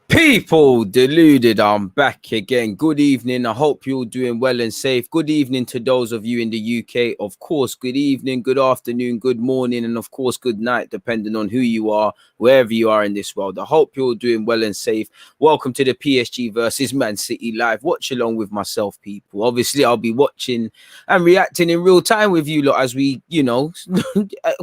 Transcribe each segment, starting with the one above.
People, deluded, I'm back again. Good evening. I hope you're doing well and safe. Good evening to those of you in the UK. Of course, good evening, good afternoon, good morning, and of course, good night, depending on who you are, wherever you are in this world. I hope you're doing well and safe. Welcome to the PSG versus Man City live watch along with myself, people. Obviously, I'll be watching and reacting in real time with you lot as we,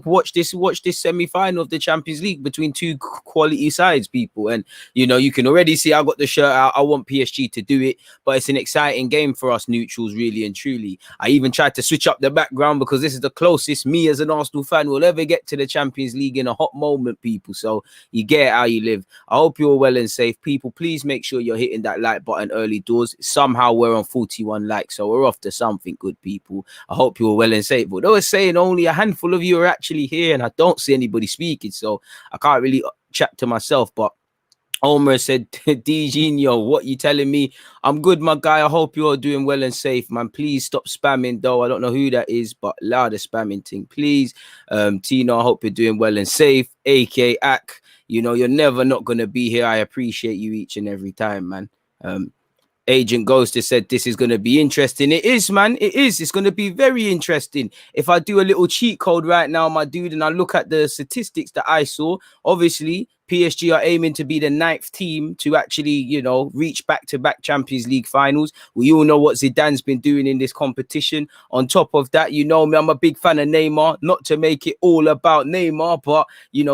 watch this semi-final of the Champions League between two quality sides, people. And you can already see I got the shirt out. I want PSG to do it, but it's an exciting game for us neutrals, really and truly. I even tried to switch up the background because this is the closest me as an Arsenal fan will ever get to the Champions League in a hot moment, people. So you get it how you live. I hope you're well and safe. People, please make sure you're hitting that like button early doors. Somehow we're on 41 likes, so we're off to something good, people. I hope you're well and safe. But they were saying only a handful of you are actually here, and I don't see anybody speaking, so I can't really chat to myself, but Omer said, DGino, what you telling me? I'm good, my guy. I hope you're doing well and safe, man. Please stop spamming, though. I don't know who that is, but louder spamming thing, please. Tino, I hope you're doing well and safe. AK Ak, you're never not going to be here. I appreciate you each and every time, man. Agent Ghost has said this is going to be interesting. It is, man. It is. It's going to be very interesting. If I do a little cheat code right now, my dude, and I look at the statistics that I saw, obviously, PSG are aiming to be the 9th team to actually, reach back-to-back Champions League finals. We all know what Zidane's been doing in this competition. On top of that, me, I'm a big fan of Neymar. Not to make it all about Neymar, but,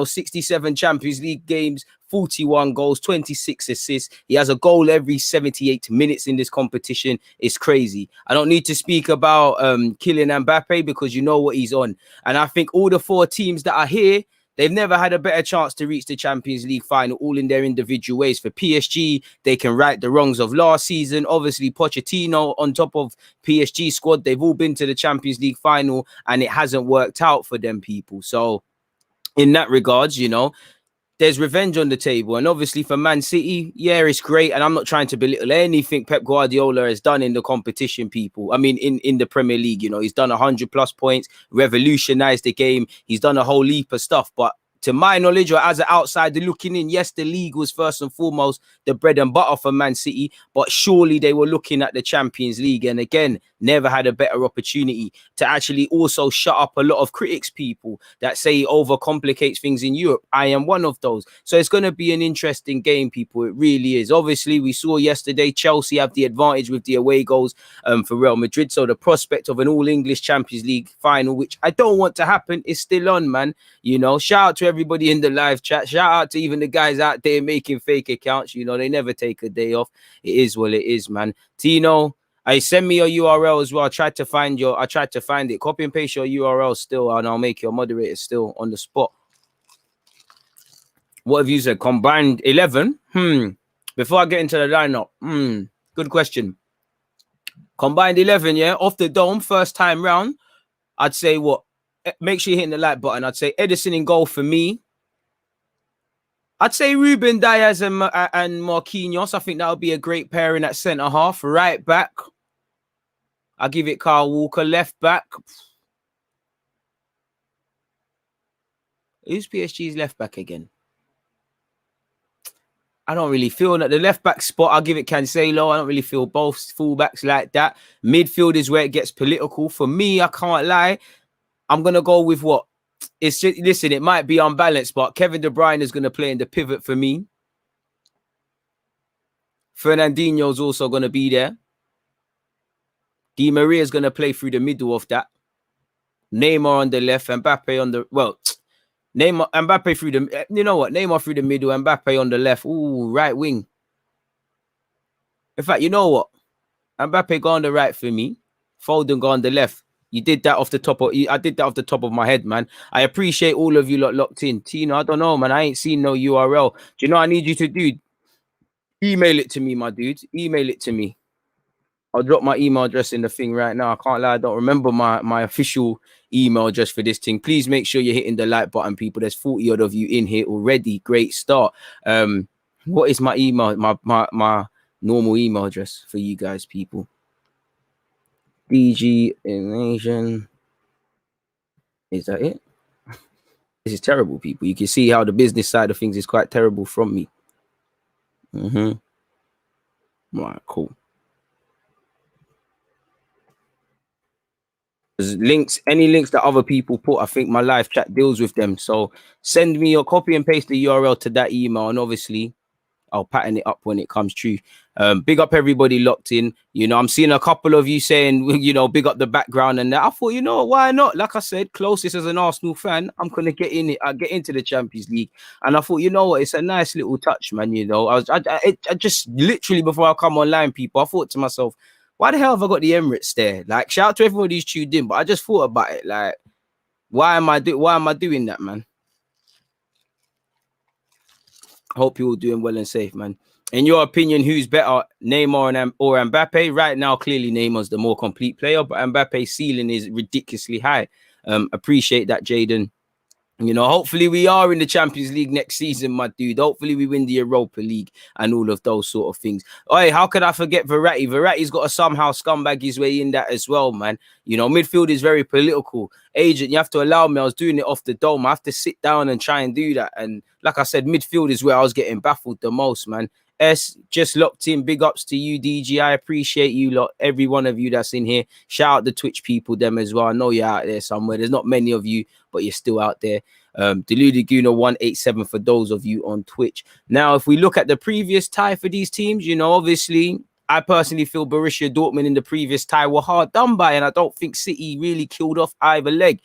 67 Champions League games, 41 goals, 26 assists. He has a goal every 78 minutes in this competition. It's crazy. I don't need to speak about Kylian Mbappe because you know what he's on. And I think all the 4 teams that are here, they've never had a better chance to reach the Champions League final, all in their individual ways. For PSG, they can right the wrongs of last season. Obviously, Pochettino on top of PSG squad, they've all been to the Champions League final and it hasn't worked out for them, people. So in that regards, there's revenge on the table. And obviously for Man City, yeah, it's great. And I'm not trying to belittle anything Pep Guardiola has done in the competition, people. I mean, in the Premier League, he's done 100+ points, revolutionized the game. He's done a whole heap of stuff. But to my knowledge, or as an outsider looking in, yes, the league was first and foremost the bread and butter for Man City, but surely they were looking at the Champions League. And again, never had a better opportunity to actually also shut up a lot of critics, people that say he overcomplicates things in Europe. I am one of those. So it's going to be an interesting game, people. It really is. Obviously, we saw yesterday Chelsea have the advantage with the away goals for Real Madrid. So the prospect of an all-English Champions League final, which I don't want to happen, is still on, man. Shout out to everybody in the live chat. Shout out to even the guys out there making fake accounts. They never take a day off. It is what it is, man. Tino, send me your URL as well. I tried to find it. Copy and paste your URL still, and I'll make your moderator still on the spot. What have you said? Combined 11? Before I get into the lineup, good question. Combined 11, yeah, off the dome, first time round. I'd say what? Make sure you're hitting the like button. I'd say Edison in goal for me. I'd say Ruben Diaz and Marquinhos. I think that would be a great pairing at centre half. Right back, I'll give it Kyle Walker. Left back, who's PSG's left back again? I don't really feel that the left back spot. I'll give it Cancelo. I don't really feel both fullbacks like that. Midfield is where it gets political. For me, I can't lie. I'm going to go with what? It's just, listen, it might be unbalanced, but Kevin De Bruyne is going to play in the pivot for me. Fernandinho's also going to be there. Di Maria is going to play through the middle of that. Neymar on the left, Mbappe on the... Well, Mbappe through the... You know what? Neymar through the middle, Mbappe on the left. Ooh, right wing. In fact, you know what? Mbappe go on the right for me. Foden go on the left. You did that off the top of... I did that off the top of my head, man. I appreciate all of you lot locked in. Tino, I don't know, man. I ain't seen no URL. Do you know what I need you to do? Email it to me, my dude. Email it to me. I'll drop my email address in the thing right now. I can't lie. I don't remember my official email address for this thing. Please make sure you're hitting the like button, people. There's 40 odd of you in here already. Great start. What is my email? My normal email address for you guys, people. DG Invasion. Is that it? This is terrible, people. You can see how the business side of things is quite terrible from me. Right, cool. There's links, any links that other people put, I think my live chat deals with them. So send me or copy and paste the URL to that email, and obviously I'll pattern it up when it comes true. Big up everybody locked in. You know, I'm seeing a couple of you saying, you know, big up the background and that. I thought, you know, why not? Like I said, closest as an Arsenal fan, I'm gonna get in it. I get into the Champions League, and I thought, you know what, it's a nice little touch, man. You know, I just literally before I come online, people, I thought to myself, why the hell have I got the Emirates there? Like, shout out to everybody who's tuned in, but I just thought about it, like, why am I doing that, man? Hope you're all doing well and safe, man. In your opinion, who's better, Neymar or Mbappe? Right now, clearly Neymar's the more complete player, but Mbappe's ceiling is ridiculously high. Appreciate that, Jaden. You know, hopefully we are in the Champions League next season, my dude. Hopefully we win the Europa League and all of those sort of things. Hey, how could I forget Verratti? Verratti's got to somehow scumbag his way in that as well, man. You know, midfield is very political. Agent, you have to allow me. I was doing it off the dome. I have to sit down and try and do that. And like I said, midfield is where I was getting baffled the most, man. S just locked in. Big ups to you, DG. I appreciate you lot, every one of you that's in here. Shout out the Twitch people, them as well. I know you're out there somewhere. There's not many of you, but you're still out there. Deluded Gooner 187 for those of you on Twitch. Now, if we look at the previous tie for these teams, you know, obviously, I personally feel Borussia Dortmund in the previous tie were hard done by, and I don't think City really killed off either leg.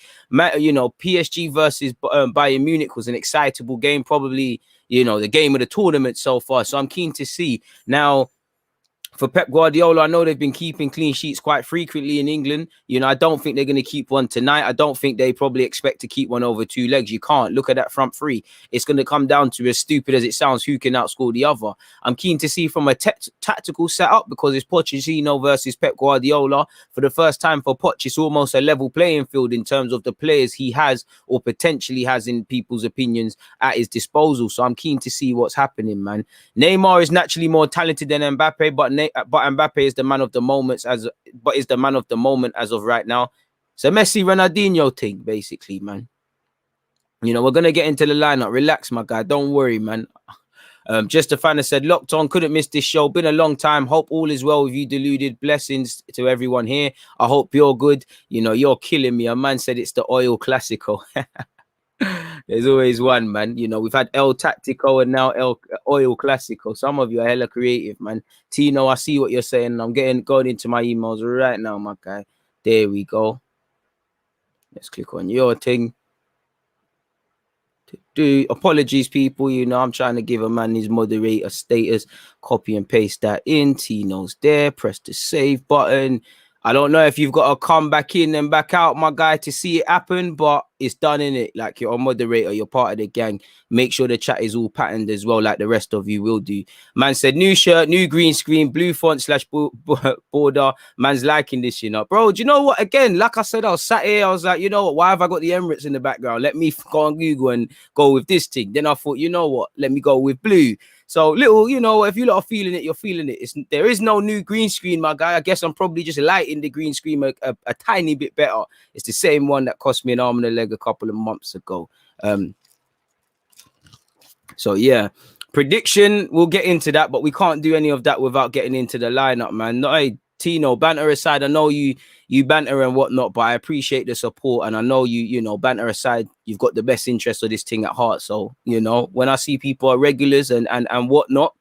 You know, PSG versus Bayern Munich was an excitable game, probably, you know, the game of the tournament so far. So I'm keen to see. Now, for Pep Guardiola, I know they've been keeping clean sheets quite frequently in England. You know, I don't think they're going to keep one tonight. I don't think they probably expect to keep one over two legs. You can't. Look at that front three. It's going to come down to, as stupid as it sounds, who can outscore the other. I'm keen to see from a tactical setup, because it's Pochettino versus Pep Guardiola. For the first time for Poch, it's almost a level playing field in terms of the players he has or potentially has, in people's opinions, at his disposal. So I'm keen to see what's happening, man. Neymar is naturally more talented than Mbappe, but Mbappe is the man of the moment as of right now. It's a Messi Ronaldinho thing, basically, man. You know, we're gonna get into the lineup. Relax, my guy. Don't worry, man. Just a fan has said, locked on, couldn't miss this show. Been a long time. Hope all is well with you, Deluded. Blessings to everyone here. I hope you're good. You know, you're killing me. A man said it's the oil classico. There's always one, man. You know, we've had El Tactico and now El Oil Classico. Some of you are hella creative, man. Tino, I see what you're saying. I'm going into my emails right now, my guy. There we go. Let's click on your thing. Apologies, people. You know, I'm trying to give a man his moderator status. Copy and paste that in. Tino's there. Press the save button. I don't know if you've got to come back in and back out, my guy, to see it happen, but it's done, in it. Like, you're a moderator, you're part of the gang. Make sure the chat is all patterned as well, like the rest of you will do. Man said, new shirt, new green screen, blue font / border. Man's liking this, you know. Bro, do you know what? Again, like I said, I was sat here, I was like, you know what? Why have I got the Emirates in the background? Let me go on Google and go with this thing. Then I thought, you know what? Let me go with blue. So little, you know, if you lot are feeling it, you're feeling it. There is no new green screen, my guy. I guess I'm probably just lighting the green screen a tiny bit better. It's the same one that cost me an arm and a leg a couple of months ago. So yeah, prediction, we'll get into that, but we can't do any of that without getting into the lineup, man. No, hey, Tino, banter aside, I know you banter and whatnot, but I appreciate the support, and I know you know, banter aside, you've got the best interest of this thing at heart. So, you know, when I see people are regulars and whatnot,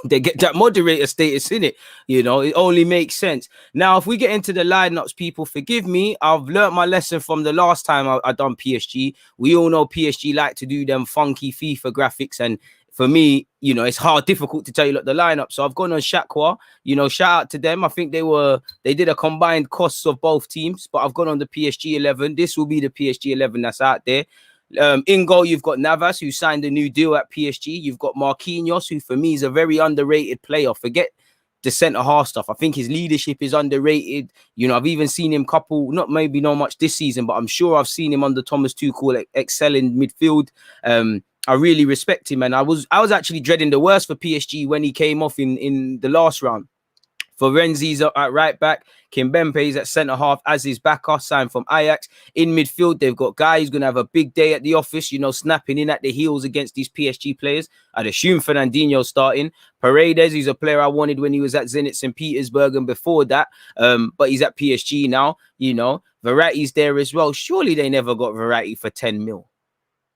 they get that moderator status in it. You know, it only makes sense. Now, if we get into the lineups, people, forgive me. I've learned my lesson from the last time I done PSG. We all know PSG like to do them funky FIFA graphics, and for me, you know, it's difficult to tell you, look, the lineup. So I've gone on Shaqwa. You know, shout out to them. I think they did a combined costs of both teams, but I've gone on the PSG 11. This will be the PSG 11 that's out there. In goal, you've got Navas, who signed a new deal at PSG. You've got Marquinhos, who for me is a very underrated player. Forget the centre-half stuff. I think his leadership is underrated. You know, I've even seen him not much this season, but I'm sure I've seen him under Thomas Tuchel excel in midfield. I really respect him, and I was actually dreading the worst for PSG when he came off in the last round. Florenzi's at right back. Kimpembe's at centre-half, as is Baka, signed from Ajax. In midfield, they've got Guy who's going to have a big day at the office, snapping in at the heels against these PSG players. I'd assume Fernandinho starting. Paredes, he's a player I wanted when he was at Zenit St. Petersburg and before that, but he's at PSG now, Verratti's there as well. Surely they never got Verratti for 10 mil.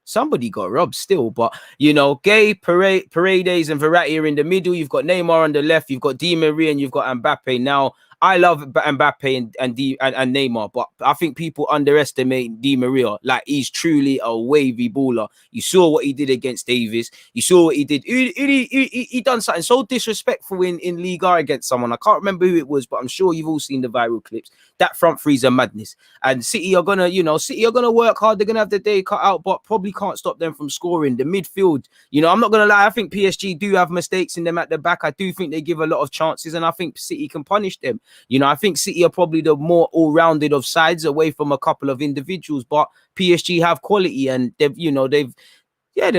Somebody got robbed still, but Gay, Paredes, and Verratti are in the middle. You've got Neymar on the left. You've got Di Maria and you've got Mbappe. Now, I love Mbappe and Neymar, but I think people underestimate Di Maria. Like, he's truly a wavy baller. You saw what he did against Davis. You saw what he did. He done something so disrespectful in Liga against someone. I can't remember who it was, but I'm sure you've all seen the viral clips. That front three's a madness. And City are gonna work hard. They're gonna have the day cut out, but probably can't stop them from scoring. The midfield, I'm not gonna lie. I think PSG do have mistakes in them at the back. I do think they give a lot of chances, and I think City can punish them. I think City are probably the more all-rounded of sides away from a couple of individuals, but PSG have quality, and they've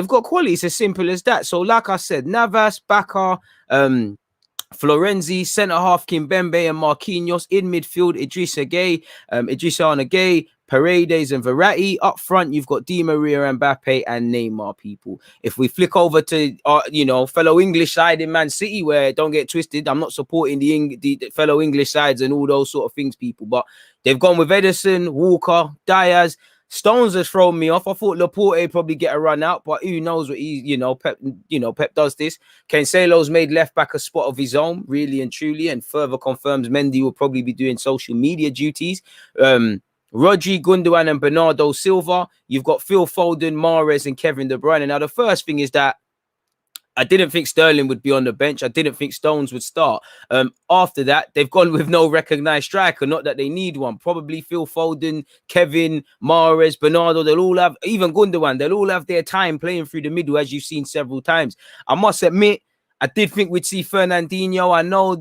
got quality. It's as simple as that. So, like I said, Navas, Baka, Florenzi, centre-half Kimpembe and Marquinhos. In midfield, Idrissa Gueye, Paredes and Verratti. Up front, you've got Di Maria, Mbappe and Neymar, people. If we flick over to fellow English side in Man City, where, don't get twisted, I'm not supporting the fellow English sides and all those sort of things, people, but they've gone with Ederson, Walker, Diaz. Stones has thrown me off. I thought Laporte probably get a run out, but who knows what Pep does this. Cancelo's made left back a spot of his own, really and truly, and further confirms Mendy will probably be doing social media duties. Rodri, Gundogan and Bernardo Silva. You've got Phil Foden, Mahrez and Kevin De Bruyne. Now, the first thing is that I didn't think Sterling would be on the bench. I didn't think Stones would start. After that, they've gone with no recognised striker. Not that they need one. Probably Phil Foden, Kevin, Mahrez, Bernardo. They'll all have, even Gundogan, they'll all have their time playing through the middle, as you've seen several times. I must admit, I did think we'd see Fernandinho. I know,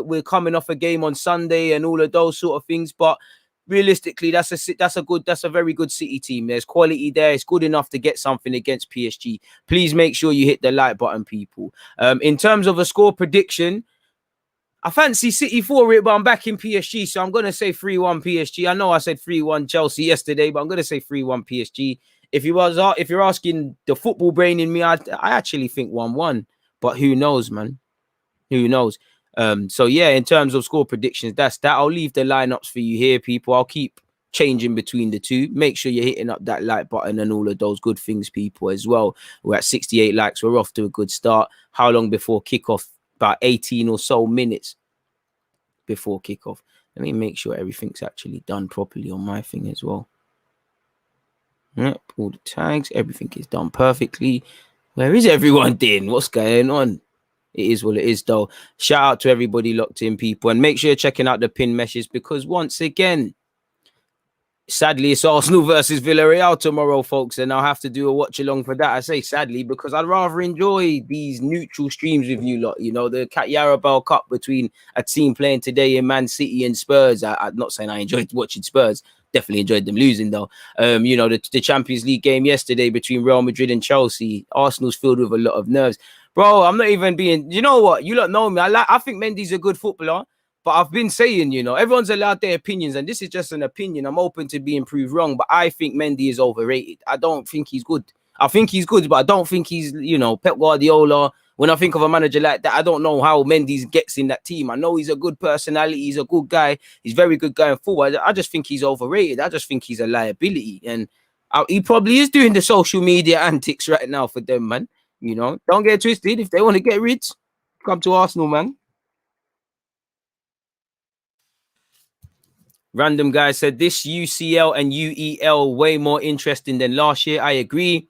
we're coming off a game on Sunday and all of those sort of things, but realistically, that's a very good City team. There's quality there. It's good enough to get something against PSG. Please make sure you hit the like button, people. In terms of a score prediction, I fancy City for it, but I'm back in PSG, so I'm going to say 3-1 PSG. I know I said 3-1 Chelsea yesterday, but I'm going to say 3-1 PSG. If you're asking the football brain in me, I actually think 1-1, but who knows, man? Who knows? So yeah, in terms of score predictions, that's that. I'll leave the lineups for you here, people. I'll keep changing between the two. Make sure you're hitting up that like button and all of those good things, people, as well. We're at 68 likes. We're off to a good start. How long before kickoff? About 18 or so minutes before kickoff. Let me make sure everything's actually done properly on my thing as well. Yep, all the tags, everything is done perfectly. Where is everyone then? What's going on? It is what it is, though. Shout out to everybody locked in, people. And make sure you're checking out the pin messages, because once again, sadly, it's Arsenal versus Villarreal tomorrow, folks. And I'll have to do a watch along for that. I say sadly because I'd rather enjoy these neutral streams with you lot. The Yarabel Cup between a team playing today in Man City and Spurs. I'm not saying I enjoyed watching Spurs. Definitely enjoyed them losing, though. The Champions League game yesterday between Real Madrid and Chelsea. Arsenal's filled with a lot of nerves. Bro, I'm not even being... You know what? You lot know me. I think Mendy's a good footballer. But I've been saying, everyone's allowed their opinions. And this is just an opinion. I'm open to being proved wrong. But I think Mendy is overrated. I don't think he's good. I think he's good, but I don't think he's, Pep Guardiola. When I think of a manager like that, I don't know how Mendy gets in that team. I know he's a good personality. He's a good guy. He's very good going forward. I just think he's overrated. I just think he's a liability. And he probably is doing the social media antics right now for them, man. Don't get twisted. If they want to get rid, come to Arsenal, man. Random guy said this UCL and UEL way more interesting than last year. I agree.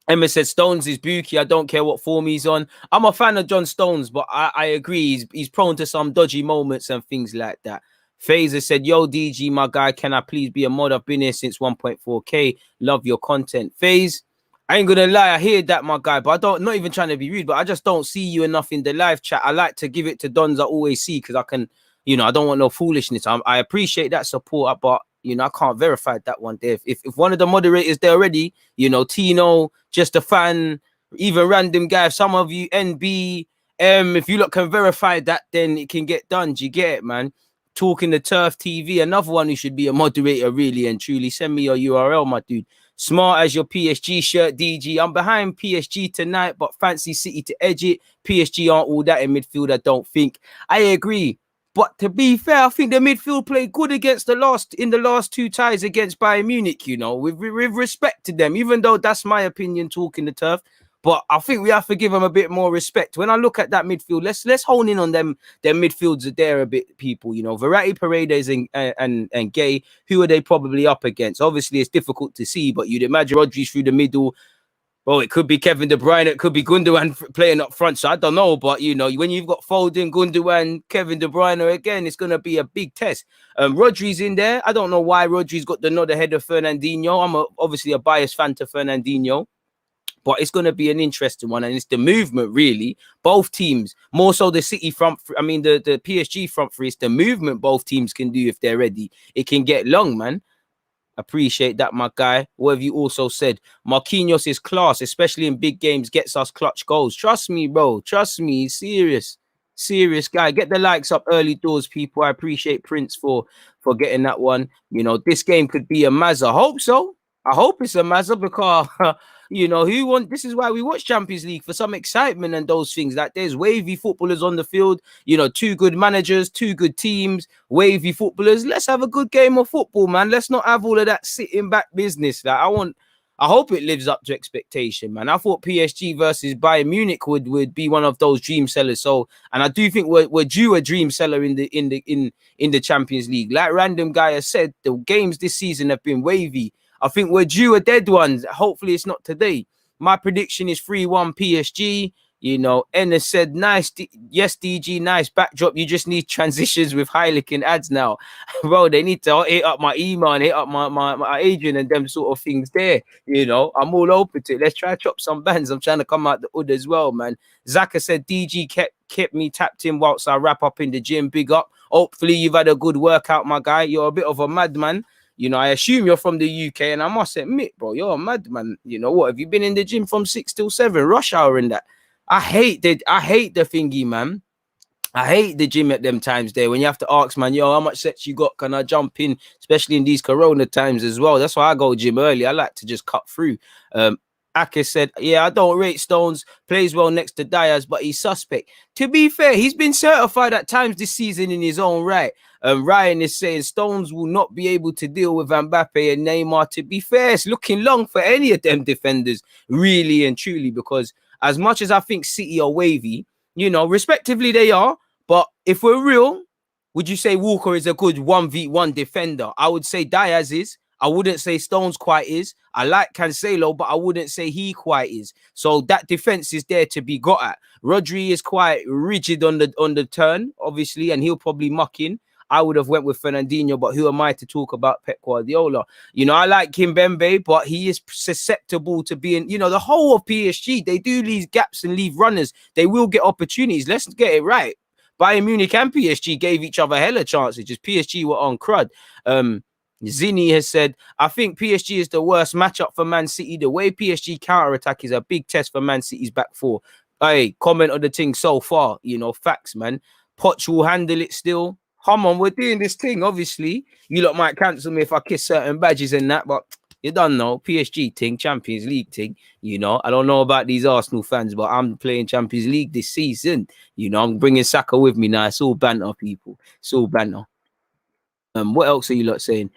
Emma said Stones is booky. I don't care what form he's on. I'm a fan of John Stones, but I agree. He's prone to some dodgy moments and things like that. Phaser said, yo, DG, my guy, can I please be a mod? I've been here since 1.4K. Love your content. Phase, I ain't gonna lie, I hear that, my guy, but not even trying to be rude, but I just don't see you enough in the live chat. I like to give it to Dons I always see, because I can, I don't want no foolishness. I appreciate that support, but I can't verify that one there. If one of the moderators there already, Tino, just a fan, even random guy, some of you, NB, If you lot can verify that, then it can get done. Do you get it, man? Talking the Turf TV, another one who should be a moderator, really and truly. Send me your URL, my dude. Smart as your PSG shirt, DG. I'm behind PSG tonight, but fancy City to edge it. PSG aren't all that in midfield, I don't think. I agree. But to be fair, I think the midfield played good against the last two ties against Bayern Munich, you know, with respect to them, even though that's my opinion talking the Turf. But I think we have to give them a bit more respect. When I look at that midfield, let's hone in on them. Their midfields are there a bit, people. You know, Verratti, Paredes, and Gay. Who are they probably up against? Obviously, it's difficult to see, but you'd imagine Rodri through the middle. Well, it could be Kevin De Bruyne, it could be Gundogan playing up front. So I don't know, but you know, when you've got Foden, Gundogan, Kevin De Bruyne again, it's gonna be a big test. Rodri's in there. I don't know why Rodri's got the nod ahead of Fernandinho. I'm obviously a biased fan to Fernandinho. But it's going to be an interesting one, and it's the movement, really. Both teams, more so the City front, the PSG front three, it's the movement both teams can do if they're ready. It can get long, man. Appreciate that, my guy. What have you also said? Marquinhos is class, especially in big games, gets us clutch goals. Trust me, bro. Trust me. He's serious guy. Get the likes up early doors, people. I appreciate Prince for getting that one. You know, this game could be a Mazza. I hope so. I hope it's a Mazza because you know, this is why we watch Champions League, for some excitement and those things. Like, there's wavy footballers on the field, you know, two good managers, two good teams, wavy footballers. Let's have a good game of football, man. Let's not have all of that sitting back business. Like, I hope it lives up to expectation, man. I thought PSG versus Bayern Munich would be one of those dream sellers. So, and I do think we're due a dream seller in the Champions League. Like random guy has said, the games this season have been wavy. I think we're due a dead one. Hopefully it's not today. My prediction is 3-1 PSG. You know, Ennis said, nice. Yes, DG, nice backdrop. You just need transitions with Heilichen ads now. Bro, they need to hit up my email and hit up my agent and them sort of things there. You know, I'm all open to it. Let's try to chop some bands. I'm trying to come out the hood as well, man. Zaka said, DG kept me tapped in whilst I wrap up in the gym. Big up. Hopefully you've had a good workout, my guy. You're a bit of a madman. You know, I assume you're from the UK, and I must admit, bro, you're a madman. You know what? Have you been in the gym from 6 till 7, rush hour and that? I hate the thingy, man. I hate the gym at them times there when you have to ask, man, yo, how much sets you got? Can I jump in? Especially in these Corona times as well. That's why I go gym early. I like to just cut through. Ake said, yeah, I don't rate Stones. Plays well next to Diaz, but he's suspect. To be fair, he's been certified at times this season in his own right. Ryan is saying Stones will not be able to deal with Mbappe and Neymar. To be fair, it's looking long for any of them defenders, really and truly, because as much as I think City are wavy, you know, respectively they are. But if we're real, would you say Walker is a good 1v1 defender? I would say Diaz is. I wouldn't say Stones quite is. I like Cancelo, but I wouldn't say he quite is. So that defense is there to be got at. Rodri is quite rigid on the turn, obviously, and he'll probably muck in. I would have went with Fernandinho, but who am I to talk about Pep Guardiola? You know, I like Kimpembe, but he is susceptible to being, you know, the whole of PSG, they do leave gaps and leave runners. They will get opportunities. Let's get it right. Bayern Munich and PSG gave each other hella chances. Just PSG were on crud. Zinni has said, I think PSG is the worst matchup for Man City. The way PSG counter-attack is a big test for Man City's back four. Hey, comment on the thing so far. You know, facts, man. Poch will handle it still. Come on, we're doing this thing, obviously. You lot might cancel me if I kiss certain badges and that, but you don't know. PSG thing, Champions League thing. You know, I don't know about these Arsenal fans, but I'm playing Champions League this season. You know, I'm bringing Saka with me now. It's all banter, people. It's all banter. What else are you lot saying?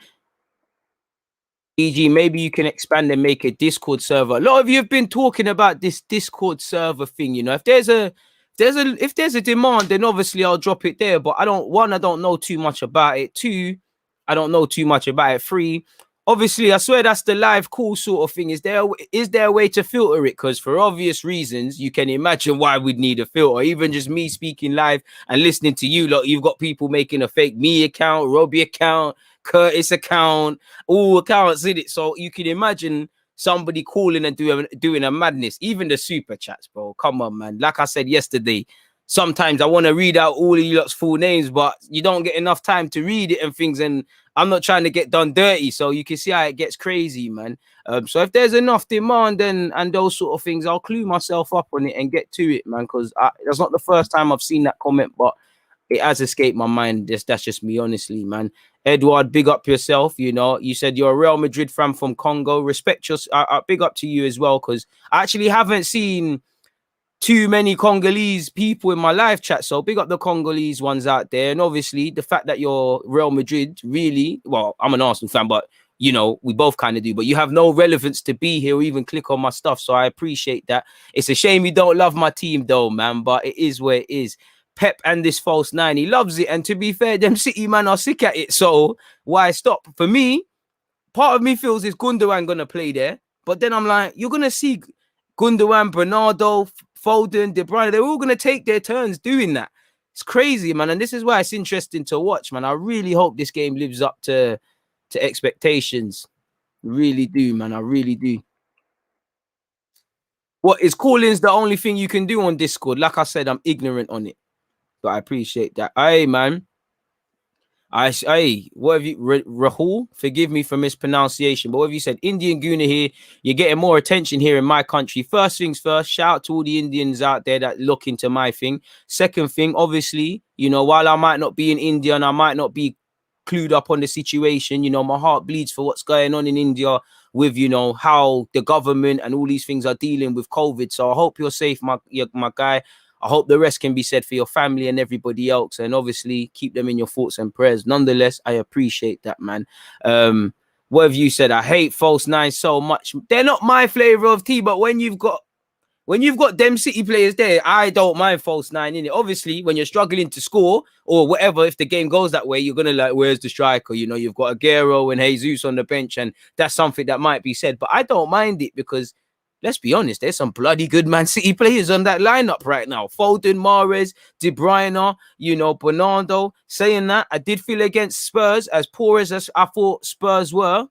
EG, maybe you can expand and make a Discord server. A lot of you have been talking about this Discord server thing. You know, if there's a demand, then obviously I'll drop it there. But I don't know too much about it. 2, I don't know too much about it. 3, obviously, I swear that's the live call sort of thing. Is there a way to filter it? Because for obvious reasons, you can imagine why we'd need a filter. Even just me speaking live and listening to you, you've got people making a fake me account, Robbie account, Curtis account, all accounts in it. So you can imagine somebody calling and doing a madness. Even the super chats, bro. Come on, man. Like I said yesterday, sometimes I want to read out all of you lot's full names, but you don't get enough time to read it and things. And I'm not trying to get done dirty, so you can see how it gets crazy, man. So if there's enough demand and those sort of things, I'll clue myself up on it and get to it, man. Because that's not the first time I've seen that comment, but it has escaped my mind. That's just me, honestly, man. Edward, big up yourself. You know, you said you're a Real Madrid fan from Congo. Respect your, big up to you as well, because I actually haven't seen too many Congolese people in my live chat. So big up the Congolese ones out there. And obviously the fact that you're Real Madrid, really, well, I'm an Arsenal fan, but you know, we both kind of do, but you have no relevance to be here or even click on my stuff. So I appreciate that. It's a shame you don't love my team though, man, but it is where it is. Pep and this false nine, he loves it. And to be fair, them City man are sick at it. So why stop? For me, part of me feels is Gundogan gonna play there, but then I'm like, you're gonna see Gundogan, Bernardo, Foden, De Bruyne, they're all gonna take their turns doing that. It's crazy, man, and this is why it's interesting to watch, man. I really hope this game lives up to expectations. Really do, man. I really do. What is calling's the only thing you can do on Discord? Like I said, I'm ignorant on it, but I appreciate that. Hey, man. What have you, Rahul? Forgive me for mispronunciation, but what have you said? Indian Gooner here. You're getting more attention here in my country. First things first, shout out to all the Indians out there that look into my thing. Second thing, obviously, you know, while I might not be in India and I might not be clued up on the situation, you know, my heart bleeds for what's going on in India with, you know, how the government and all these things are dealing with COVID. So I hope you're safe, my guy. I hope the rest can be said for your family and everybody else. And obviously keep them in your thoughts and prayers. Nonetheless, I appreciate that, man. What have you said? I hate false nines so much. They're not my flavor of tea, but when you've got them City players there, I don't mind false nine in it. Obviously, when you're struggling to score or whatever, if the game goes that way, you're gonna like, where's the striker? You know, you've got Aguero and Jesus on the bench, and that's something that might be said. But I don't mind it because, let's be honest, there's some bloody good Man City players on that lineup right now. Foden, Mahrez, De Bruyne, you know, Bernardo. Saying that, I did feel against Spurs, as poor as I thought Spurs were,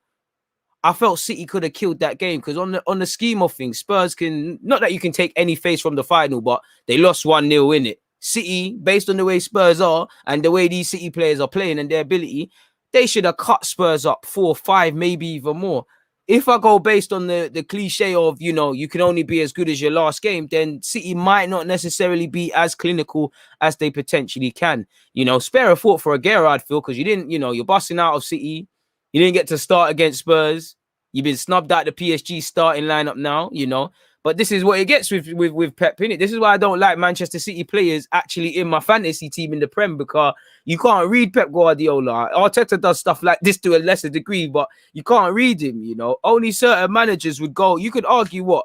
I felt City could have killed that game because on the scheme of things, Spurs can, not that you can take any face from the final, but they lost 1-0 in it. City, based on the way Spurs are and the way these City players are playing and their ability, they should have cut Spurs up 4-5, maybe even more. If I go based on the cliche of, you know, you can only be as good as your last game, then City might not necessarily be as clinical as they potentially can. You know, spare a thought for Aguero, I'd feel, because you didn't, you know, you're busting out of City. You didn't get to start against Spurs. You've been snubbed out the PSG starting lineup now, you know. But this is what it gets with Pep, innit? This is why I don't like Manchester City players actually in my fantasy team in the Prem, because you can't read Pep Guardiola. Arteta does stuff like this to a lesser degree, but you can't read him, you know. Only certain managers would go. You could argue what?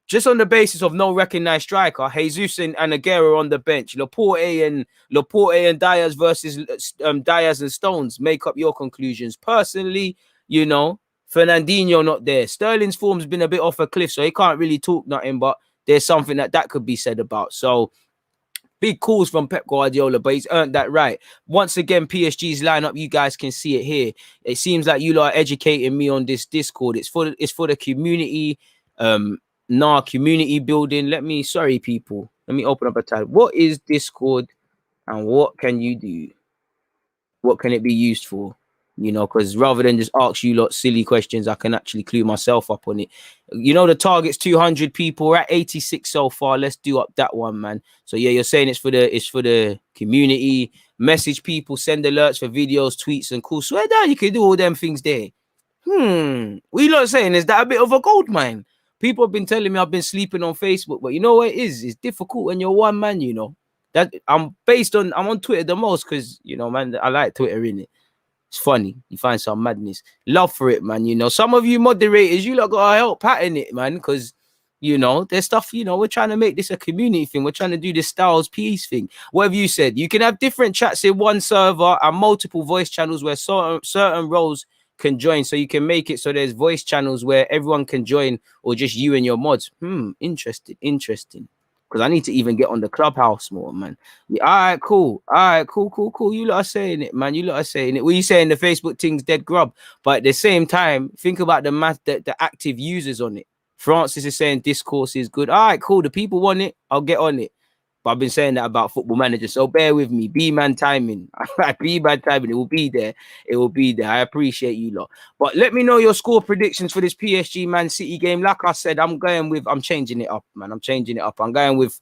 Just on the basis of no recognized striker, Jesus and Aguero on the bench, Laporte and Diaz versus Diaz and Stones, make up your conclusions. Personally, you know, Fernandinho not there. Sterling's form's been a bit off a cliff, so he can't really talk nothing, but there's something that could be said about. So big calls from Pep Guardiola, but he's earned that right. Once again, PSG's lineup, you guys can see it here. It seems like you lot are educating me on this Discord. It's for the community. Community building. Sorry, people. Let me open up a tab. What is Discord and what can you do? What can it be used for? You know, because rather than just ask you lot silly questions, I can actually clue myself up on it. You know, the target's 200 people. We're at 86 so far. Let's do up that one, man. So yeah, you're saying it's for the community. Message people, send alerts for videos, tweets, and cool. Swear down, you can do all them things there. What you lot saying? Is that a bit of a gold mine? People have been telling me I've been sleeping on Facebook, but you know what it is? It's difficult when you're one man, you know. That I'm on Twitter the most because, you know, man, I like Twitter, innit? It's funny. You find some madness. Love for it, man. You know, some of you moderators, you lot gotta help pattern it, man, because, you know, there's stuff, you know, we're trying to make this a community thing. We're trying to do this Styles Peace thing. Whatever you said, you can have different chats in one server and multiple voice channels where certain roles can join, so you can make it so there's voice channels where everyone can join, or just you and your mods. Interesting, because I need to even get on the Clubhouse more, man. Yeah, all right, cool. You lot are saying it, man. You lot are saying it. What you saying? The Facebook thing's dead grub, but at the same time, think about the active users on it. Francis is saying discourse is good. All right, cool. The people want it, I'll get on it. But I've been saying that about Football Manager, so bear with me. B-man timing. B-man timing. It will be there. It will be there. I appreciate you lot. But let me know your score predictions for this PSG Man City game. Like I said, I'm changing it up, man. I'm changing it up. I'm going with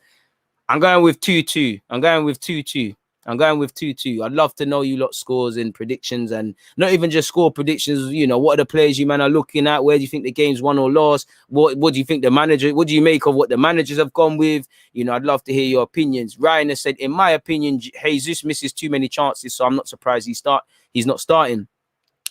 2-2. I'm going with 2-2. I'm going with 2-2. I'd love to know you lot scores and predictions, and not even just score predictions. You know, what are the players you man are looking at? Where do you think the game's won or lost? What do you think the manager? What do you make of what the managers have gone with? You know, I'd love to hear your opinions. Ryan has said, in my opinion, Jesus misses too many chances, so I'm not surprised he's not starting.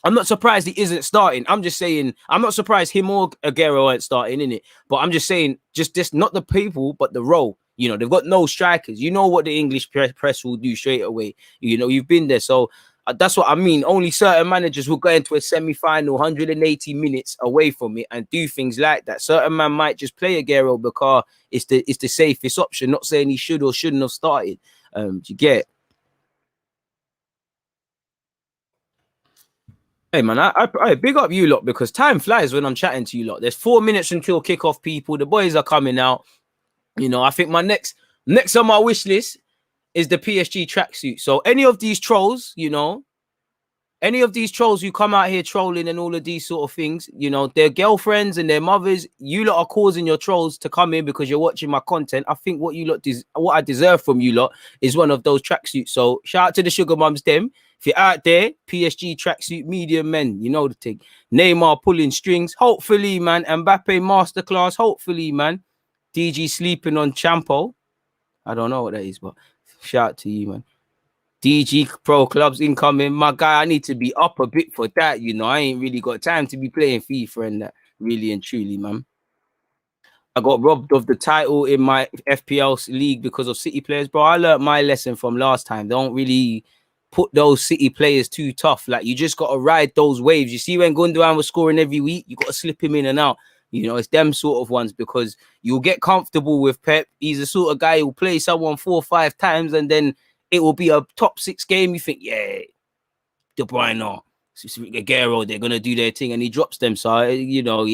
I'm not surprised he isn't starting. I'm just saying, I'm not surprised him or Aguero aren't starting, in it. But I'm just saying, just not the people, but the role. You know, they've got no strikers. You know what the English press will do straight away. You know, you've been there. So that's what I mean. Only certain managers will go into a semi-final 180 minutes away from it and do things like that. Certain man might just play Aguero because it's the safest option. Not saying he should or shouldn't have started. Do you get it? Hey man, I big up you lot, because time flies when I'm chatting to you lot. There's 4 minutes until kickoff, people. The boys are coming out. You know, I think my next on my wish list is the PSG tracksuit. So any of these trolls, you know, any of these trolls who come out here trolling and all of these sort of things, you know, their girlfriends and their mothers, you lot are causing your trolls to come in because you're watching my content. I think what I deserve from you lot is one of those tracksuits. So shout out to the sugar mums, them. If you're out there, PSG tracksuit, medium men, you know the thing. Neymar pulling strings, hopefully, man. Mbappe masterclass, hopefully, man. DG sleeping on Champo. I don't know what that is, but shout out to you, man. DG Pro Clubs incoming. My guy, I need to be up a bit for that. You know, I ain't really got time to be playing FIFA and that, really and truly, man. I got robbed of the title in my FPL league because of City players, bro. I learned my lesson from last time. Don't really put those City players too tough. Like, you just got to ride those waves. You see, when Gundogan was scoring every week, you got to slip him in and out. You know, it's them sort of ones, because you'll get comfortable with Pep. He's the sort of guy who'll play someone 4 or 5 times and then it will be a top 6 game. You think, yeah, De Bruyne, Aguero, they're gonna do their thing, and he drops them. So you know,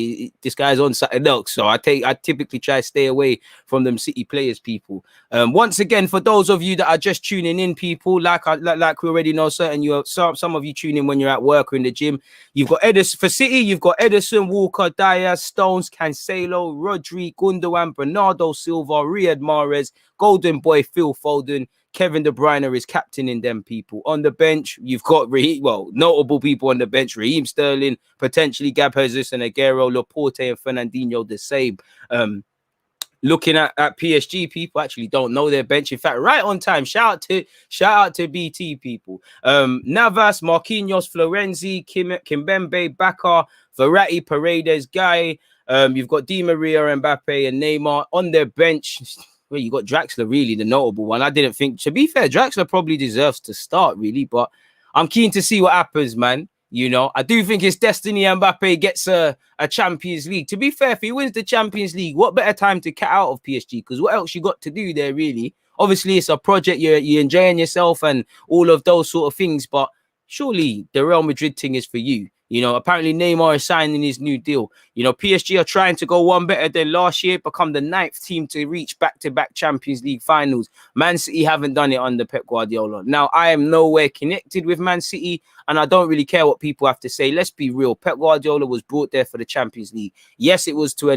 this guy's on something else. So I typically try to stay away from them City players, people. Once again, for those of you that are just tuning in, people, like we already know, some of you tune in when you're at work or in the gym. You've got Edison for City. You've got Edison, Walker, Dyer, Stones, Cancelo, Rodri, Gundogan, Bernardo Silva, Riyad Mahrez, Golden Boy, Phil Foden. Kevin De Bruyne is captaining them, people. On the bench, you've got notable people on the bench: Raheem Sterling, potentially Gab Jesus and Aguero, Laporte and Fernandinho the same. Looking at PSG, people actually don't know their bench. In fact, right on time. Shout out to BT, people. Navas, Marquinhos, Florenzi, Kimpembe, Baka, Verratti, Paredes, Guy. You've got Di Maria, Mbappe, and Neymar on their bench. Well, you got Draxler, really the notable one. I didn't think, to be fair, Draxler probably deserves to start, really, but I'm keen to see what happens, man. You know, I do think it's destiny Mbappe gets a Champions League. To be fair, if he wins the Champions League, what better time to cut out of PSG? Because what else you got to do there, really? Obviously, it's a project. You're enjoying yourself and all of those sort of things, but surely the Real Madrid thing is for you. You know, apparently Neymar is signing his new deal. You know, PSG are trying to go one better than last year, become the 9th team to reach back-to-back Champions League finals. Man City haven't done it under Pep Guardiola. Now, I am nowhere connected with Man City, and I don't really care what people have to say. Let's be real. Pep Guardiola was brought there for the Champions League. Yes, it was to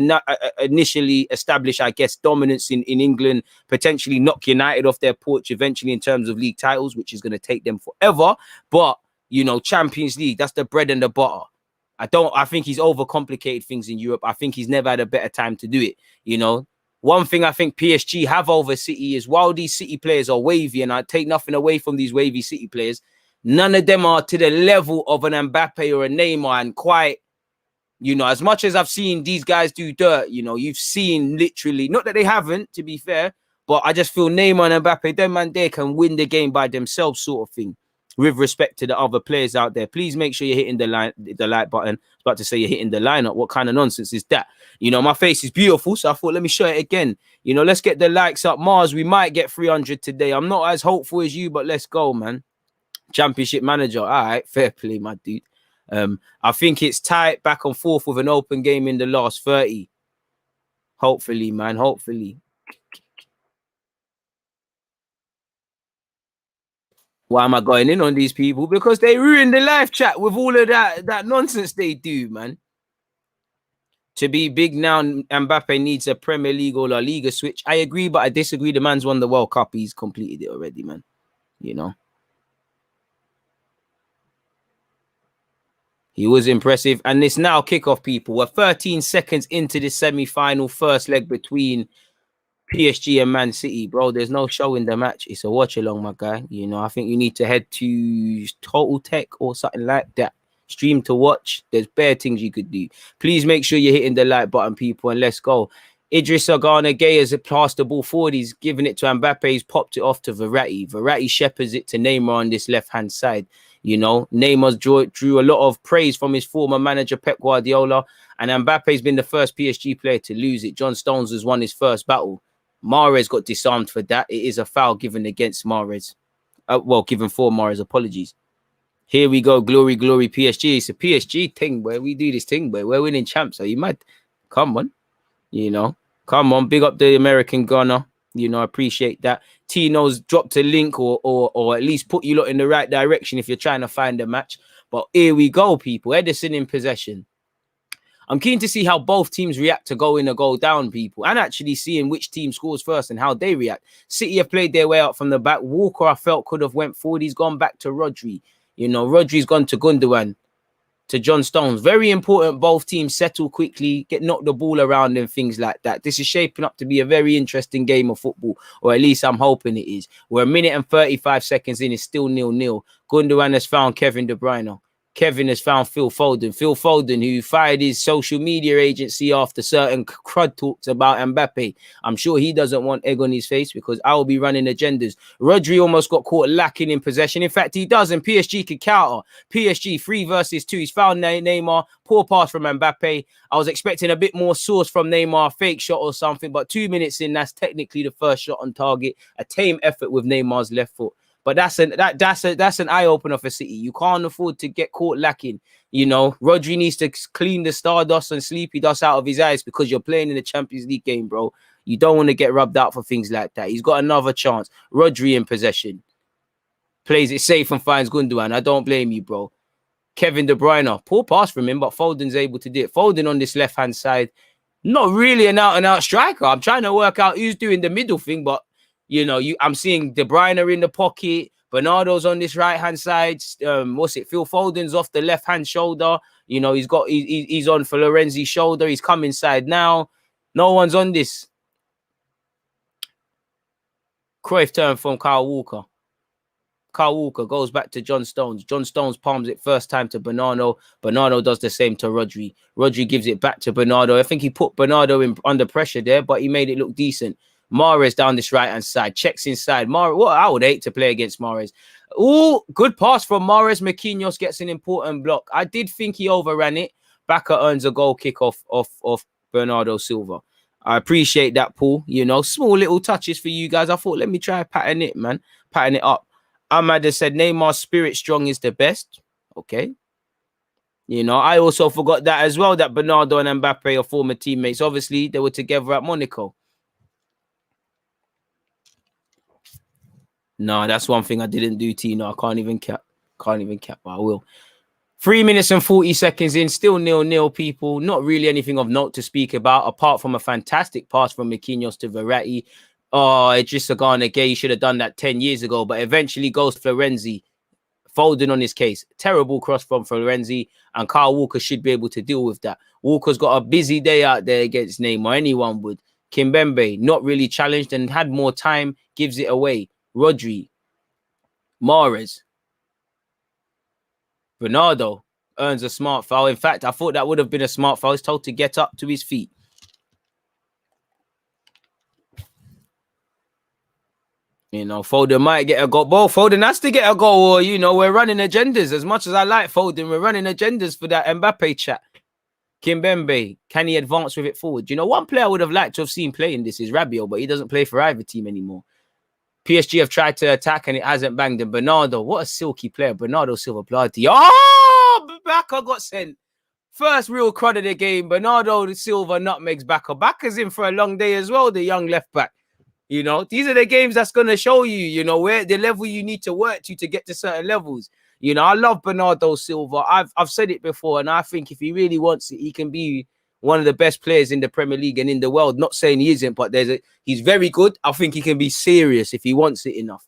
initially establish, I guess, dominance in England, potentially knock United off their porch eventually in terms of league titles, which is going to take them forever. But you know, Champions League, that's the bread and the butter. I think he's overcomplicated things in Europe. I think he's never had a better time to do it. You know, one thing I think PSG have over City is, while these City players are wavy, and I take nothing away from these wavy City players, none of them are to the level of an Mbappe or a Neymar. And quite, you know, as much as I've seen these guys do dirt, you know, you've seen literally, not that they haven't, to be fair, but I just feel Neymar and Mbappe, them man, they can win the game by themselves, sort of thing. With respect to the other players out there, please make sure you're hitting the like button. I was about to say you're hitting the lineup. What kind of nonsense is that? You know, my face is beautiful, so I thought, let me show it again. You know, let's get the likes up. Mars, we might get 300 today. I'm not as hopeful as you, but let's go, man. Championship manager. All right, fair play, my dude. I think it's tight, back and forth with an open game in the last 30. Hopefully, man. Hopefully. Why am I going in on these people? Because they ruin the live chat with all of that nonsense they do, man. To be big now, Mbappe needs a Premier League or La Liga switch. I agree, but I disagree. The man's won the World Cup. He's completed it already, man. You know. He was impressive. And it's now kickoff, people. We're 13 seconds into the semi-final first leg between PSG and Man City, bro. There's no show in the match. It's a watch along, my guy. You know, I think you need to head to Total Tech or something like that. Stream to watch. There's bare things you could do. Please make sure you're hitting the like button, people, and let's go. Idris Gana Gay has passed the ball forward. He's given it to Mbappe. He's popped it off to Verratti. Verratti shepherds it to Neymar on this left-hand side. You know, Neymar drew a lot of praise from his former manager, Pep Guardiola. And Mbappe's been the first PSG player to lose it. John Stones has won his first battle. Mahrez got disarmed for that. It is a foul given against Mahrez. Given for Mahrez. Apologies. Here we go. Glory, glory, PSG. It's a PSG thing, boy. We do this thing, boy. We're winning champs. Are you mad? Come on. You know. Come on. Big up the American gunner. You know, I appreciate that. Tino's dropped a link or at least put you lot in the right direction if you're trying to find a match. But here we go, people. Edison in possession. I'm keen to see how both teams react to go in or go down, people, and actually seeing which team scores first and how they react. City have played their way out from the back. Walker, I felt, could have went forward. He's gone back to Rodri. You know, Rodri's gone to Gundogan, to John Stones. Very important. Both teams settle quickly, knock the ball around and things like that. This is shaping up to be a very interesting game of football, or at least I'm hoping it is. We're a minute and 35 seconds in. It's still 0-0. Gundogan has found Kevin De Bruyne. Kevin has found Phil Foden. Phil Foden, who fired his social media agency after certain crud talks about Mbappe. I'm sure he doesn't want egg on his face because I will be running agendas. Rodri almost got caught lacking in possession. In fact, he does, and PSG could counter. PSG 3 versus 2. He's found Neymar. Poor pass from Mbappe. I was expecting a bit more sauce from Neymar, fake shot or something, but 2 minutes in, that's technically the first shot on target. A tame effort with Neymar's left foot. But that's an eye opener for City. You can't afford to get caught lacking. You know, Rodri needs to clean the stardust and sleepy dust out of his eyes because you're playing in the Champions League game, bro. You don't want to get rubbed out for things like that. He's got another chance. Rodri in possession. Plays it safe and finds Gundogan. I don't blame you, bro. Kevin De Bruyne. Poor pass from him, but Foden's able to do it. Foden on this left-hand side. Not really an out-and-out striker. I'm trying to work out who's doing the middle thing, but you know, I'm seeing De Bruyne in the pocket. Bernardo's on this right-hand side. Phil Foden's off the left-hand shoulder. You know, he's on Florenzi's shoulder. He's come inside now. No one's on this. Cruyff turn from Kyle Walker. Kyle Walker goes back to John Stones. John Stones palms it first time to Bernardo. Bernardo does the same to Rodri. Rodri gives it back to Bernardo. I think he put Bernardo under pressure there, but he made it look decent. Mahrez down this right-hand side. Checks inside. Mahrez, I would hate to play against Mahrez. Oh, good pass from Mahrez. Marquinhos gets an important block. I did think he overran it. Bacca earns a goal kick off Bernardo Silva. I appreciate that, Paul. You know, small little touches for you guys. I thought, let me try pattern it, man. Pattern it up. Ahmad has said Neymar's spirit strong is the best. Okay. You know, I also forgot that as well, that Bernardo and Mbappe are former teammates. Obviously, they were together at Monaco. No, that's one thing I didn't do, Tino. I can't even cap, but I will. 3 minutes and 40 seconds in, still 0-0, people. Not really anything of note to speak about, apart from a fantastic pass from Marquinhos to Verratti. Oh, Idris Gana Gay should have done that 10 years ago, but eventually goes Florenzi. Foden on his case. Terrible cross from Florenzi, and Kyle Walker should be able to deal with that. Walker's got a busy day out there against Neymar. Anyone would. Kimpembe, not really challenged and had more time, gives it away. Rodri, Mahrez, Bernardo earns a smart foul. In fact, I thought that would have been a smart foul. He's told to get up to his feet. You know, Foden might get a goal. Well, Foden has to get a goal, or, you know, we're running agendas. As much as I like Foden, we're running agendas for that Mbappe chat. Kimpembe, can he advance with it forward? You know, one player I would have liked to have seen playing this is Rabiot, but he doesn't play for either team anymore. PSG have tried to attack and it hasn't banged him. Bernardo, what a silky player. Bernardo Silva bloody. Oh, Bacca got sent. First real crud of the game. Bernardo Silva nutmegs Bacca. Bacca's in for a long day as well, the young left back. You know, these are the games that's going to show you, you know, where the level you need to work to get to certain levels. You know, I love Bernardo Silva. I've said it before, and I think if he really wants it, he can be one of the best players in the Premier League and in the world. Not saying he isn't, but he's very good. I think he can be serious if he wants it enough,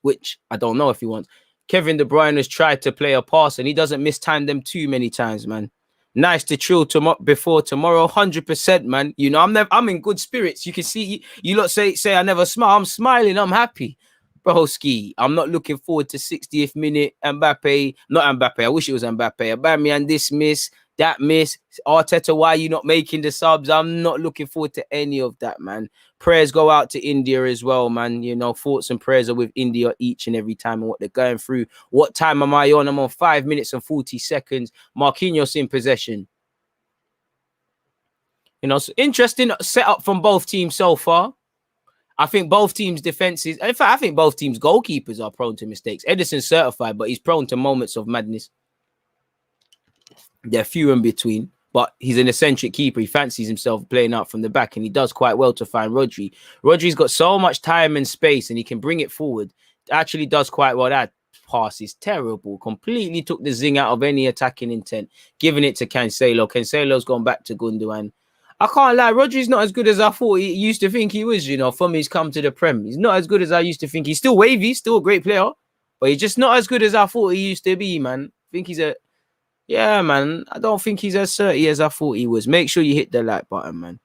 which I don't know if he wants. Kevin De Bruyne has tried to play a pass, and he doesn't mistime them too many times, man. Nice to chill before tomorrow, 100%, man. You know, I'm in good spirits. You can see you lot say I never smile. I'm smiling. I'm happy, broski. I'm not looking forward to 60th minute. Mbappe, not Mbappe. I wish it was Mbappe. Aubameyang this miss, that miss. Arteta, why are you not making the subs? I'm not looking forward to any of that, man. Prayers go out to India as well, man. You know, thoughts and prayers are with India each and every time and what they're going through. What time am I on? I'm on 5 minutes and 40 seconds. Marquinhos in possession. You know, so interesting setup from both teams so far. I think both teams' defenses, in fact, I think both teams' goalkeepers are prone to mistakes. Edison's certified, but he's prone to moments of madness. They're few in between. But he's an eccentric keeper. He fancies himself playing out from the back, and he does quite well to find Rodri. Rodri's got so much time and space, and he can bring it forward. Actually does quite well. That pass is terrible. Completely took the zing out of any attacking intent, giving it to Cancelo. Cancelo's gone back to Gundogan. I can't lie, Rodri's not as good as I thought he used to think he was, you know, from he's come to the Prem. He's not as good as I used to think. He's still wavy, still a great player, but he's just not as good as I thought he used to be, man. I think yeah, man, I don't think he's as certy as I thought he was. Make sure you hit the like button, man.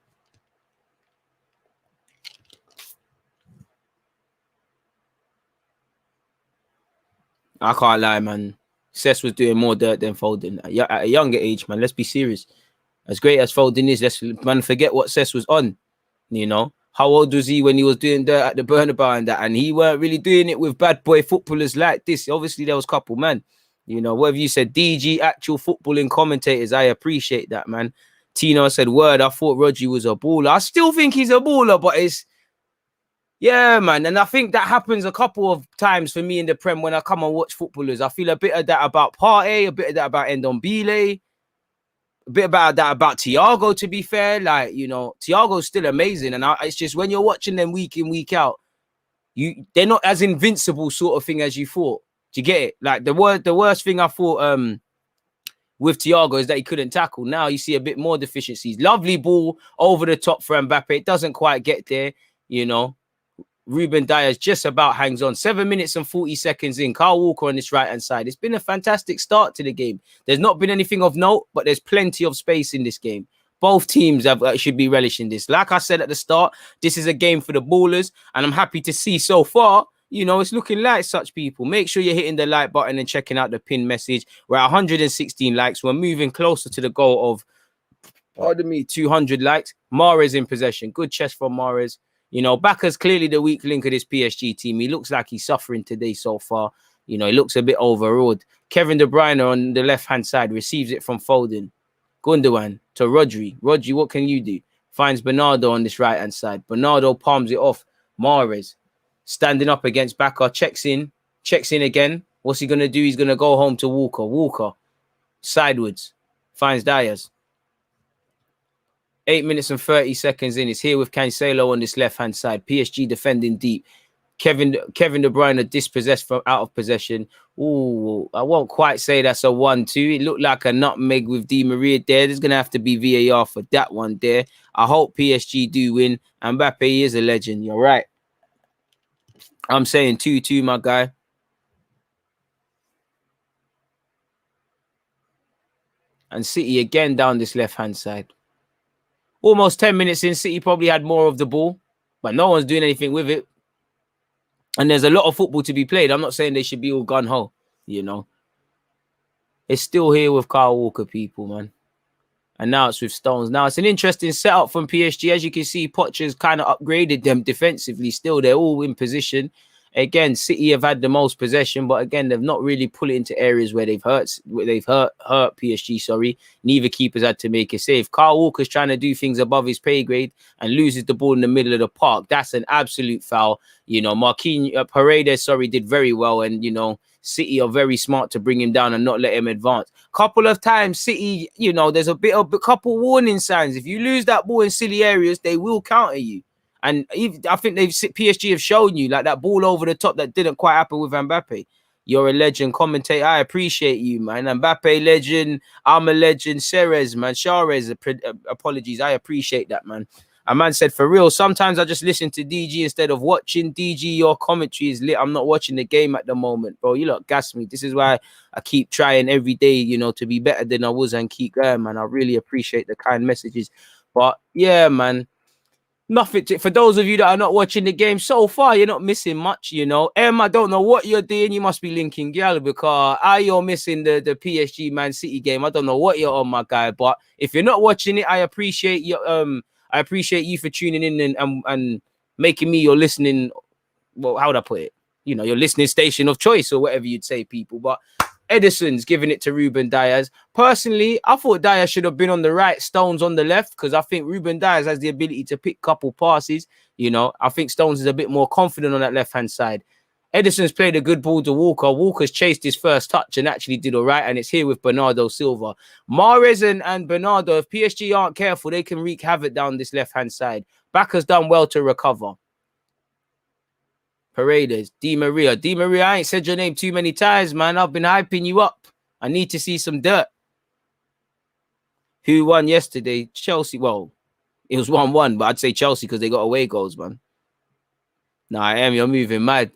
I can't lie, man. Cesc was doing more dirt than Foden at a younger age, man. Let's be serious. As great as Foden is, let's forget what Cesc was on. You know, how old was he when he was doing dirt at the Bernabeu and that? And he weren't really doing it with bad boy footballers like this. Obviously, there was a couple, man. You know, whatever you said, DG, actual footballing commentators, I appreciate that, man. Tino said, word, I thought Rodri was a baller. I still think he's a baller, but yeah, man. And I think that happens a couple of times for me in the Prem when I come and watch footballers. I feel a bit of that about Partey, a bit of that about Ndombele, a bit about that about Thiago, to be fair. Like, you know, Thiago's still amazing. And it's just when you're watching them week in, week out, they're not as invincible sort of thing as you thought. Do you get it? Like the worst thing I thought with Thiago is that he couldn't tackle. Now you see a bit more deficiencies. Lovely ball over the top for Mbappe. It doesn't quite get there, you know. Ruben Dias just about hangs on. 7 minutes and 40 seconds in. Kyle Walker on this right-hand side. It's been a fantastic start to the game. There's not been anything of note, but there's plenty of space in this game. Both teams should be relishing this. Like I said at the start, this is a game for the ballers, and I'm happy to see so far, you know, it's looking like such people. Make sure you're hitting the like button and checking out the pin message. We're at 116 likes. We're moving closer to the goal of, 200 likes. Mahrez in possession. Good chest from Mahrez. You know, Baka's clearly the weak link of this PSG team. He looks like he's suffering today so far. You know, he looks a bit overawed. Kevin De Bruyne on the left-hand side receives it from Foden. Gundogan to Rodri. Rodri, what can you do? Finds Bernardo on this right-hand side. Bernardo palms it off. Mahrez standing up against Baka. Checks in again. What's he going to do? He's going to go home to Walker. Walker, sideways. Finds Dias. 8 minutes and 30 seconds in. It's here with Cancelo on this left-hand side. PSG defending deep. Kevin De Bruyne dispossessed from out of possession. Ooh, I won't quite say that's a 1-2. It looked like a nutmeg with Di Maria there. There's going to have to be VAR for that one there. I hope PSG do win. Mbappe is a legend. You're right. I'm saying 2-2, my guy. And City again down this left-hand side. Almost 10 minutes in, City probably had more of the ball, but no one's doing anything with it. And there's a lot of football to be played. I'm not saying they should be all gun-ho, you know. It's still here with Kyle Walker, people, man. And now it's with Stones. Now it's an interesting setup from PSG. As you can see, Poch's kind of upgraded them defensively. Still, they're all in position. Again, City have had the most possession, but again, they've not really put it into areas where they've hurt PSG. Sorry, neither keepers had to make a save. Kyle Walker's trying to do things above his pay grade and loses the ball in the middle of the park. That's an absolute foul. You know, Paredes, did very well, and you know, City are very smart to bring him down and not let him advance. Couple of times, City, you know, there's a couple warning signs. If you lose that ball in silly areas, they will counter you. And I think PSG have shown you, like that ball over the top that didn't quite happen with Mbappe. You're a legend commentator. I appreciate you, man. Mbappe legend. I'm a legend. Ceres, man. Suarez, apologies. I appreciate that, man. A man said, for real, sometimes I just listen to DG instead of watching. DG, your commentary is lit. I'm not watching the game at the moment, bro. You lot gas me. This is why I keep trying every day, you know, to be better than I was and keep going, man. I really appreciate the kind messages. But yeah, man. Nothing for those of you that are not watching the game so far. You're not missing much, you know. I don't know what you're doing. You must be linking gal because you're missing the PSG Man City game. I don't know what you're on, my guy. But if you're not watching it, I appreciate you. I appreciate you for tuning in and making me your listening. Well, how would I put it? You know, your listening station of choice or whatever you'd say, people. But Edison's giving it to Ruben Diaz. Personally, I thought Diaz should have been on the right, Stones on the left, because I think Ruben Diaz has the ability to pick couple passes. You know, I think Stones is a bit more confident on that left-hand side. Edison's played a good ball to Walker. Walker's chased his first touch and actually did all right, and it's here with Bernardo Silva. Mahrez and Bernardo, if PSG aren't careful, they can wreak havoc down this left-hand side. Backer's done well to recover. Paredes, Di Maria. Di Maria, I ain't said your name too many times, man. I've been hyping you up. I need to see some dirt. Who won yesterday? Chelsea. Well, it was 1-1, but I'd say Chelsea because they got away goals, man. Nah, you're moving mad.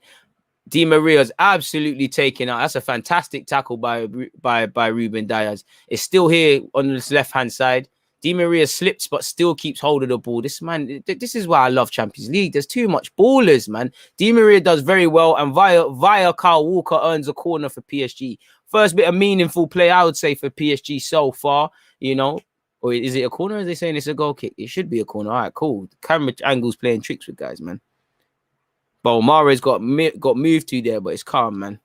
Di Maria's absolutely taken out. That's a fantastic tackle by Ruben Diaz. It's still here on this left-hand side. Di Maria slips, but still keeps hold of the ball. This is why I love Champions League. There's too much ballers, man. Di Maria does very well, and via Kyle Walker earns a corner for PSG. First bit of meaningful play, I would say, for PSG so far, you know. Or is it a corner? Are they saying it's a goal kick? It should be a corner. All right, cool. The camera angle's playing tricks with guys, man. But Mahrez got moved to there, but it's calm, man.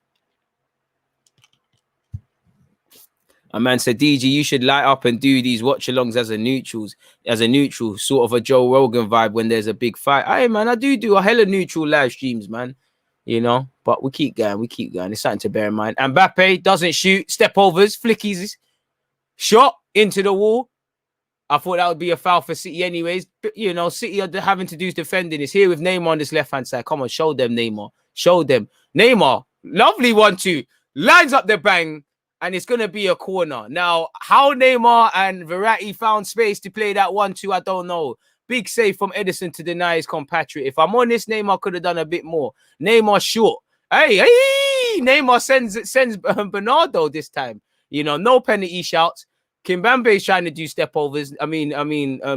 A man said, DG, you should light up and do these watch-alongs as a neutral, sort of a Joe Rogan vibe when there's a big fight. Hey, man, I do a hella neutral live streams, man. You know, but we keep going. It's something to bear in mind. And Mbappe doesn't shoot, step overs, flickies, shot into the wall. I thought that would be a foul for City anyways. But, you know, City are having to do defending. It's here with Neymar on this left-hand side. Come on, show them, Neymar. Show them. Neymar, lovely 1-2. Lines up the bang. And it's going to be a corner. Now, how Neymar and Verratti found space to play that 1-2, I don't know. Big save from Edison to deny his compatriot. If I'm honest, Neymar could have done a bit more. Neymar short. Hey, Neymar sends Bernardo this time. You know, no penalty shouts. Kimpembe is trying to do step overs.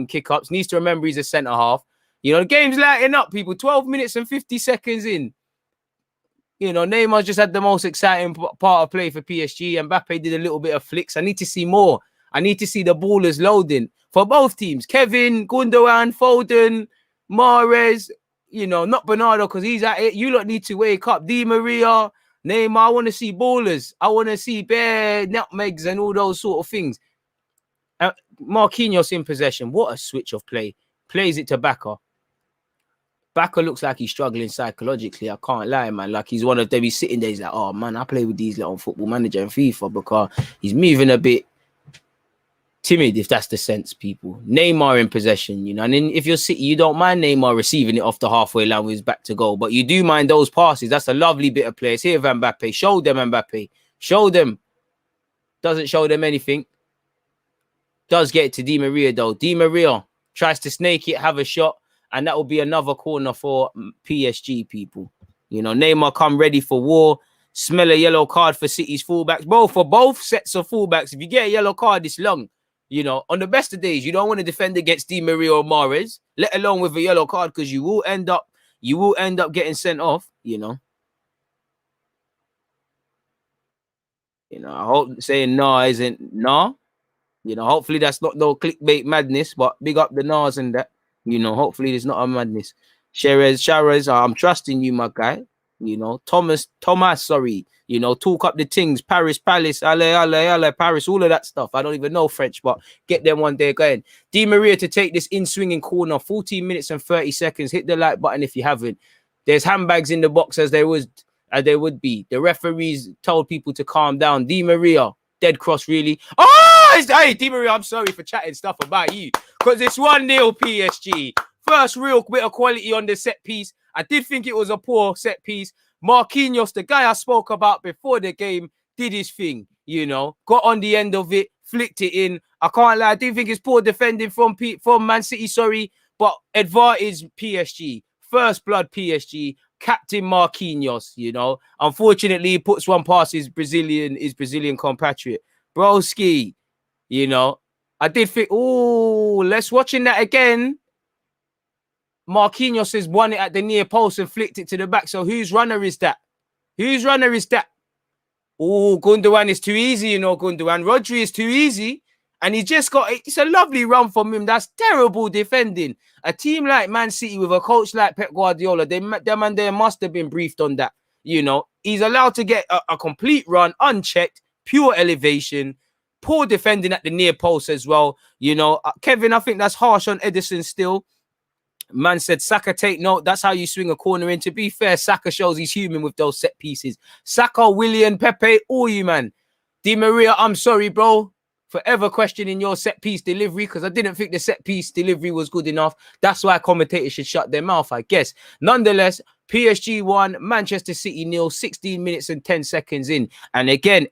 Kick ups. Needs to remember he's a centre half. You know, the game's lighting up, people. 12 minutes and 50 seconds in. You know, Neymar just had the most exciting part of play for PSG. Mbappe did a little bit of flicks. I need to see more. I need to see the ballers loading for both teams. Kevin, Gundogan, Foden, Mahrez. You know, not Bernardo because he's at it. You lot need to wake up. Di Maria, Neymar. I want to see ballers. I want to see bare nutmegs and all those sort of things. Marquinhos in possession. What a switch of play. Plays it to Bacca. Bacca looks like he's struggling psychologically. I can't lie, man. Like he's one of them. He's sitting there. He's like, oh, man, I play with these little Football Manager and FIFA because he's moving a bit timid, if that's the sense, people. Neymar in possession, you know. And then if you're City, you don't mind Neymar receiving it off the halfway line with his back to goal. But you do mind those passes. That's a lovely bit of play. It's here, Mbappe. Show them, Mbappe. Show them. Doesn't show them anything. Does get it to Di Maria, though. Di Maria tries to snake it, have a shot. And that will be another corner for PSG, people. You know, Neymar come ready for war. Smell a yellow card for City's fullbacks. Bro, for both sets of fullbacks, if you get a yellow card this long, you know, on the best of days, you don't want to defend against Di Maria or Mahrez, let alone with a yellow card, because you will end up getting sent off, you know. You know, I hope saying nah isn't nah. You know, hopefully that's not no clickbait madness, but big up the nahs and that. You know, hopefully there's not a madness. Sharez, I'm trusting you, my guy. You know, Thomas, sorry. You know, talk up the things. Paris, Palace, ale, Paris, all of that stuff. I don't even know French, but get them one day going. Di Maria to take this in-swinging corner. 14 minutes and 30 seconds. Hit the like button if you haven't. There's handbags in the box as there would be. The referees told people to calm down. Di Maria, dead cross, really. Oh, hey, Di Maria, I'm sorry for chatting stuff about you. Because it's 1-0 PSG. First real bit of quality on the set piece. I did think it was a poor set piece. Marquinhos, the guy I spoke about before the game, did his thing, you know, got on the end of it, flicked it in. I can't lie, I do think it's poor defending from Man City, sorry, but advantage PSG. First blood PSG, Captain Marquinhos, you know. Unfortunately, he puts one past his Brazilian compatriot. Broski, you know. I did think, oh, let's watching that again. Marquinhos has won it at the near post and flicked it to the back. So whose runner is that? Whose runner is that? Oh, Gundogan is too easy, you know, Gundogan. Rodri is too easy. And he just got, it's a lovely run from him. That's terrible defending. A team like Man City with a coach like Pep Guardiola, they must have been briefed on that. You know, he's allowed to get a complete run, unchecked, pure elevation, poor defending at the near post as well. You know, Kevin, I think that's harsh on Edison still. Man said, Saka, take note. That's how you swing a corner in. To be fair, Saka shows he's human with those set pieces. Saka, Willian, Pepe, all you, man. Di Maria, I'm sorry, bro. Forever questioning your set piece delivery because I didn't think the set piece delivery was good enough. That's why commentators should shut their mouth, I guess. Nonetheless, PSG 1, Manchester City 0, 16 minutes and 10 seconds in. And again,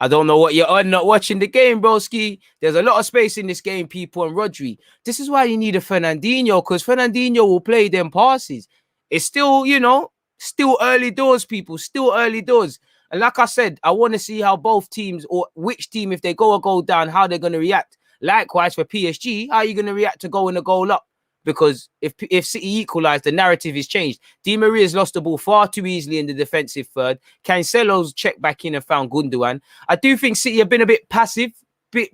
I don't know what you're on not watching the game, broski. There's a lot of space in this game, people, and Rodri. This is why you need a Fernandinho, because Fernandinho will play them passes. It's still, you know, still early doors, people, still early doors. And like I said, I want to see how both teams, or which team, if they go a goal down, how they're going to react. Likewise, for PSG, how are you going to react to going a goal up? Because if City equalise, the narrative is changed. Di Maria's lost the ball far too easily in the defensive third. Cancelo's checked back in and found Gundogan. I do think City have been a bit passive,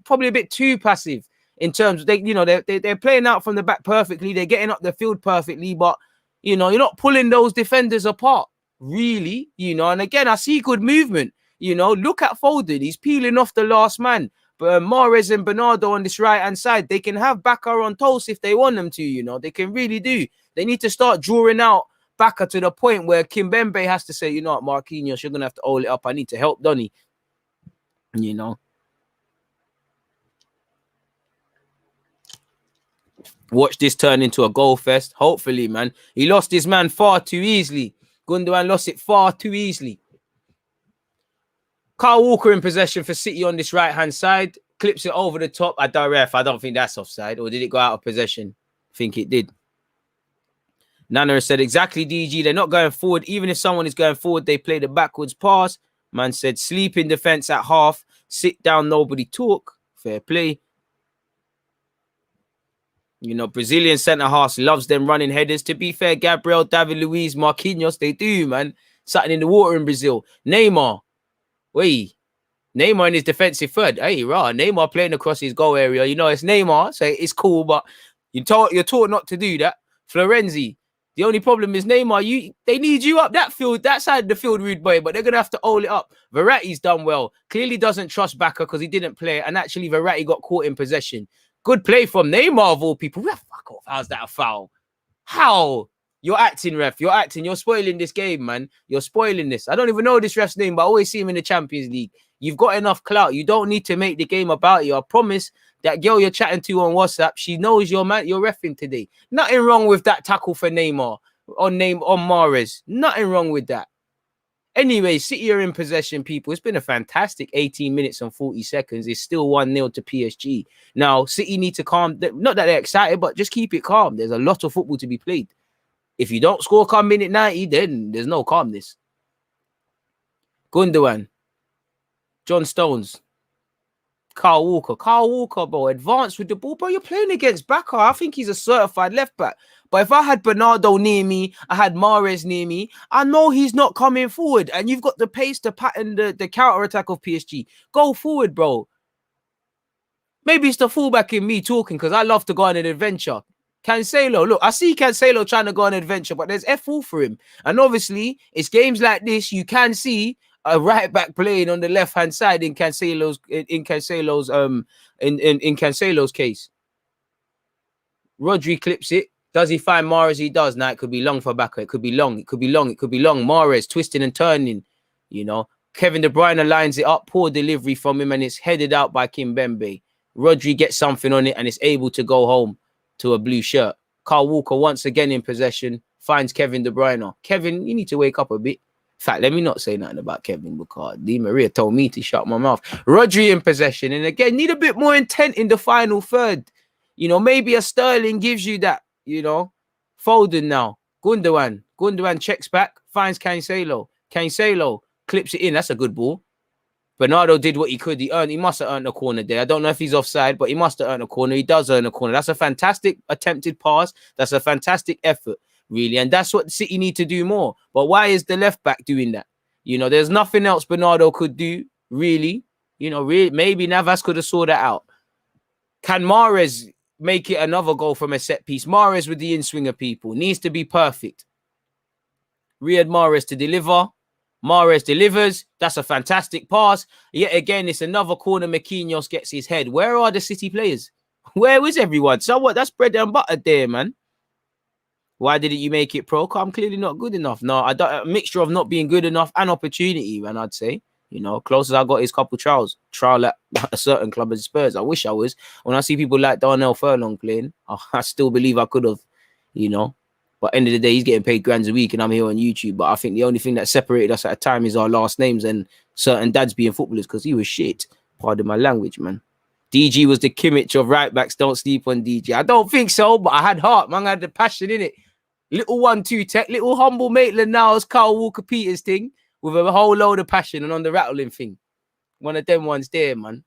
probably a bit too passive in terms of, they're playing out from the back perfectly. They're getting up the field perfectly, but, you know, you're not pulling those defenders apart, really, you know. And again, I see good movement. You know, look at Foden. He's peeling off the last man. But Mahrez and Bernardo on this right-hand side, they can have Baka on toast if they want them to, you know. They can really do. They need to start drawing out Baka to the point where Kimpembe has to say, you know what, Marquinhos, you're going to have to hold it up. I need to help Donny, you know. Watch this turn into a goal fest. Hopefully, man. He lost his man far too easily. Gundogan lost it far too easily. Kyle Walker in possession for City on this right-hand side. Clips it over the top. I don't think that's offside. Or did it go out of possession? I think it did. Nana said, exactly, DG. They're not going forward. Even if someone is going forward, they play the backwards pass. Man said, sleep in defense at half. Sit down, nobody talk. Fair play. You know, Brazilian centre-half loves them running headers. To be fair, Gabriel, David Luiz, Marquinhos, they do, man. Something in the water in Brazil. Neymar. Wait, Neymar in his defensive third. Hey, rah, Neymar playing across his goal area. You know, it's Neymar, so it's cool, but you're taught not to do that. Florenzi. The only problem is Neymar, they need you up that field, that side of the field, rude boy, but they're going to have to hold it up. Verratti's done well. Clearly doesn't trust Baka because he didn't play, and actually Verratti got caught in possession. Good play from Neymar of all people. Fuck off. How's that a foul? How? You're acting, ref. You're acting. You're spoiling this game, man. You're spoiling this. I don't even know this ref's name, but I always see him in the Champions League. You've got enough clout. You don't need to make the game about you. I promise that girl you're chatting to on WhatsApp, she knows you're reffing today. Nothing wrong with that tackle for Neymar on Mahrez. Nothing wrong with that. Anyway, City are in possession, people. It's been a fantastic 18 minutes and 40 seconds. It's still 1-0 to PSG. Now, City need to calm. Not that they're excited, but just keep it calm. There's a lot of football to be played. If you don't score come minute 90, then there's no calmness. Gundogan. John Stones. Kyle Walker, bro. Advance with the ball. Bro, you're playing against Baka. I think he's a certified left back. But if I had Bernardo near me, I had Mahrez near me, I know he's not coming forward. And you've got the pace to pattern the counter-attack of PSG. Go forward, bro. Maybe it's the fullback in me talking because I love to go on an adventure. Cancelo, look, I see Cancelo trying to go on an adventure, but there's F all for him. And obviously, it's games like this, you can see a right back playing on the left-hand side in Cancelo's case. Rodri clips it. Does he find Mahrez? He does. Now it could be long for Baka. It could be long. It could be long. It could be long. Mahrez twisting and turning. You know, Kevin De Bruyne lines it up. Poor delivery from him, and it's headed out by Kimpembe. Rodri gets something on it, and it's able to go home to a blue shirt. Kyle Walker once again in possession, finds Kevin De Bruyne. Kevin, you need to wake up a bit. In fact, let me not say nothing about Kevin because Di Maria told me to shut my mouth. Rodri in possession. And again, need a bit more intent in the final third. You know, maybe a Sterling gives you that, you know. Foden now. Gundogan. Gundogan checks back, finds Cancelo. Cancelo clips it in. That's a good ball. Bernardo did what he could. He must have earned a corner there. I don't know if he's offside, but he must have earned a corner. He does earn a corner. That's a fantastic attempted pass. That's a fantastic effort, really. And that's what City need to do more. But why is the left back doing that? You know, there's nothing else Bernardo could do, really. You know, maybe Navas could have sorted that out. Can Mahrez make it another goal from a set piece? Mahrez with the in-swinger, people. Needs to be perfect. Riyad Mahrez to deliver. Mahrez delivers. That's a fantastic pass. Yet again, it's another corner. Marquinhos gets his head. Where are the City players? Where is everyone? So what? That's bread and butter there, man. Why didn't you make it pro? I'm clearly not good enough. No, I don't. A mixture of not being good enough and opportunity, man, I'd say. You know, closest I got is couple trials. Trial at a certain club as Spurs. I wish I was. When I see people like Darnell Furlong playing, I still believe I could have, you know. But end of the day, he's getting paid grand a week and I'm here on YouTube. But I think the only thing that separated us at a time is our last names and certain dads being footballers because he was shit. Pardon my language, man. DG was the Kimmich of right backs. Don't sleep on DG. I don't think so, but I had heart, man. I had the passion in it. Little 1-2 tech, little humble Maitland Niles, Kyle Walker Peters thing with a whole load of passion and on the rattling thing. One of them ones there, man.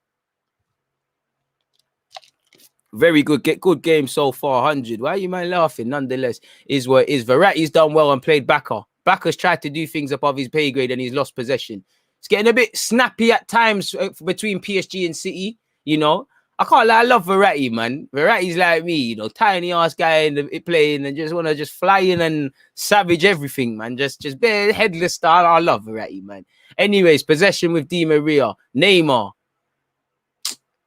Very good. Get good game so far. 100. Why are you, man, laughing? Nonetheless, is what it is. Verratti's done well and played backer. Backer's tried to do things above his pay grade and he's lost possession. It's getting a bit snappy at times between PSG and City. You know, I can't lie. I love Verratti, man. Verratti's like me, you know, tiny ass guy in the playing and just want to just fly in and savage everything, man. Just bare headless style. I love Verratti, man. Anyways, possession with Di Maria, Neymar.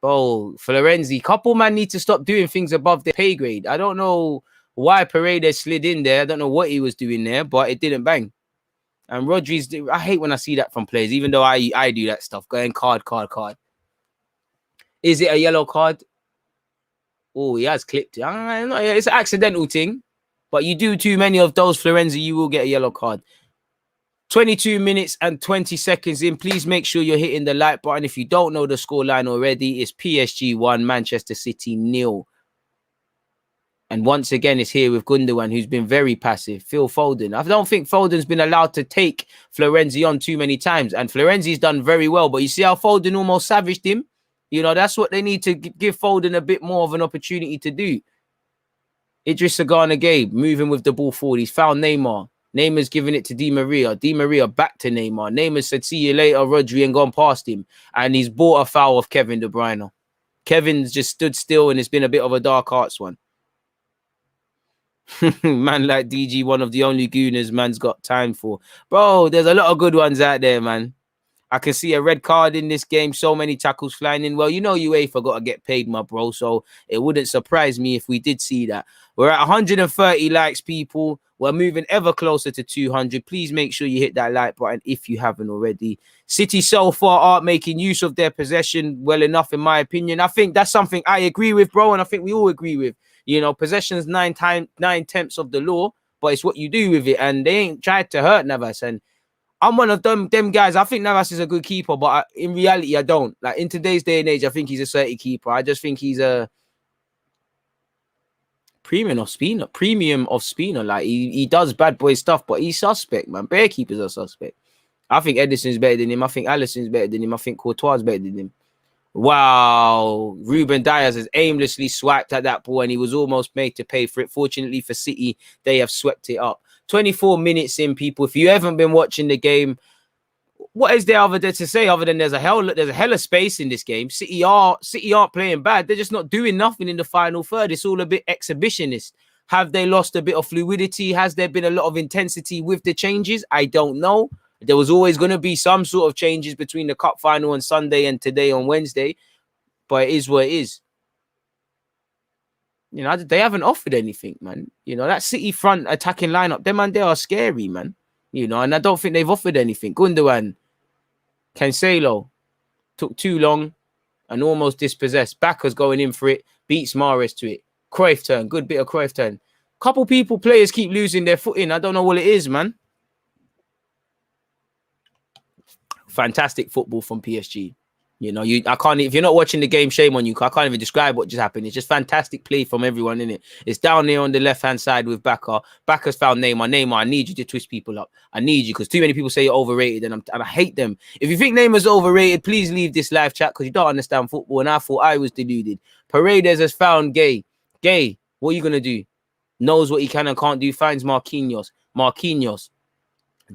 Oh, Florenzi. Couple man need to stop doing things above their pay grade. I don't know why Paredes slid in there. I don't know what he was doing there, but it didn't bang. And Rodri's, I hate when I see that from players, even though I do that stuff. Going card. Is it a yellow card? Oh, he has clipped it. It's an accidental thing. But you do too many of those, Florenzi, you will get a yellow card. 22 minutes and 20 seconds in. Please make sure you're hitting the like button. If you don't know the scoreline already, it's PSG 1, Manchester City 0. And once again, it's here with Gundogan, who's been very passive. Phil Foden. I don't think Foden's been allowed to take Florenzi on too many times. And Florenzi's done very well. But you see how Foden almost savaged him? You know, that's what they need to give Foden a bit more of an opportunity to do. Idrissa Gana Gabe moving with the ball forward. He's found Neymar. Neymar's giving it to Di Maria. Di Maria back to Neymar. Neymar said, see you later, Rodri, and gone past him. And he's bought a foul of Kevin De Bruyne. Kevin's just stood still and it's been a bit of a dark arts one. Man like DG, one of the only gooners man's got time for. Bro, there's a lot of good ones out there, man. I can see a red card in this game. So many tackles flying in. Well, you know UEFA got to get paid, my bro. So it wouldn't surprise me if we did see that. We're at 130 likes, people. We're moving ever closer to 200. Please make sure you hit that like button if you haven't already. City so far aren't making use of their possession well enough, in my opinion. I think that's something I agree with, bro, and I think we all agree with. You know, possession's 9/10 of the law, but it's what you do with it. And they ain't tried to hurt Navas. And I'm one of them guys. I think Navas is a good keeper, but in reality, I don't. Like in today's day and age, I think he's a 30 keeper. I just think he's a premium of Spina. Like he does bad boy stuff, but he's suspect, man. Bear keepers are suspect. I think Edison's better than him. I think Alisson's better than him. I think Courtois is better than him. Wow, Ruben Dias has aimlessly swiped at that ball and he was almost made to pay for it. Fortunately for City, they have swept it up. 24 minutes in, people. If you haven't been watching the game, what is there other to say other than there's a hell of space in this game? City aren't playing bad. They're just not doing nothing in the final third. It's all a bit exhibitionist. Have they lost a bit of fluidity? Has there been a lot of intensity with the changes? I don't know. There was always going to be some sort of changes between the cup final on Sunday and today on Wednesday, but it is what it is. You know, they haven't offered anything, man. You know, that City front attacking lineup, them man, they are scary, man. You know, and I don't think they've offered anything. Gundogan, Cancelo took too long and almost dispossessed. Backer's going in for it, beats Mahrez to it. Cruyff turn, good bit of Cruyff turn. Couple players keep losing their footing. I don't know what it is, man. Fantastic football from PSG. You know, I can't, if you're not watching the game, shame on you. I can't even describe what just happened. It's just fantastic play from everyone in it. It's down there on the left-hand side with Baka. Baka's found Neymar. Neymar, I need you to twist people up. I need you, because too many people say you're overrated, and I hate them. If you think Neymar's overrated, please leave this live chat, because you don't understand football, and I thought I was deluded. Paredes has found Gay. Gay, what are you going to do? Knows what he can and can't do. Finds Marquinhos.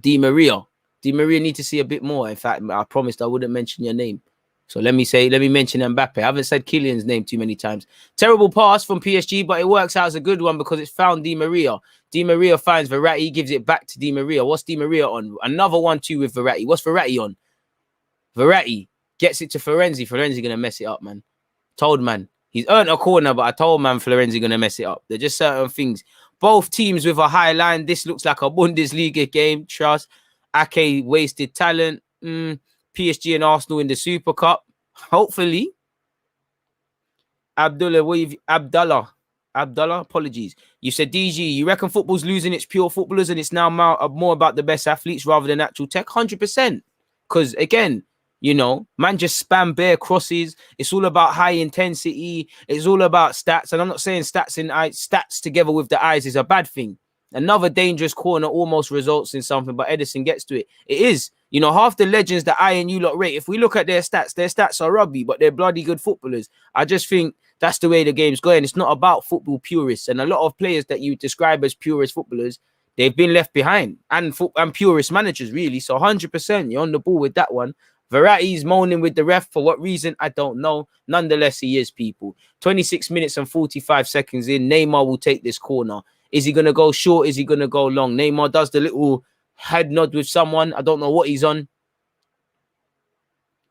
Di Maria. Di Maria need to see a bit more. In fact, I promised I wouldn't mention your name. So let me mention Mbappe. I haven't said Kylian's name too many times. Terrible pass from PSG, but it works out as a good one because it's found Di Maria. Di Maria finds Verratti, gives it back to Di Maria. What's Di Maria on? Another 1-2 with Verratti. What's Verratti on? Verratti gets it to Florenzi. Florenzi going to mess it up, man. Told man. He's earned a corner, but I told man Florenzi going to mess it up. They're just certain things. Both teams with a high line. This looks like a Bundesliga game. Trust. Ake wasted talent. PSG and Arsenal in the Super Cup. Hopefully. Abdullah, apologies. You said, DG, you reckon football's losing its pure footballers and it's now more about the best athletes rather than actual tech? 100%. Because, again, you know, man just spam bare crosses. It's all about high intensity. It's all about stats. And I'm not saying stats together with the eyes is a bad thing. Another dangerous corner almost results in something, but Edison gets to it. It is. You know, half the legends that I and you lot rate, if we look at their stats are rugby, but they're bloody good footballers. I just think that's the way the game's going. It's not about football purists. And a lot of players that you describe as purist footballers, they've been left behind. And purist managers, really. So 100%, you're on the ball with that one. Verratti's moaning with the ref. For what reason? I don't know. Nonetheless, he is, people. 26 minutes and 45 seconds in. Neymar will take this corner. Is he going to go short? Is he going to go long? Neymar does the little head nod with someone. I don't know what he's on.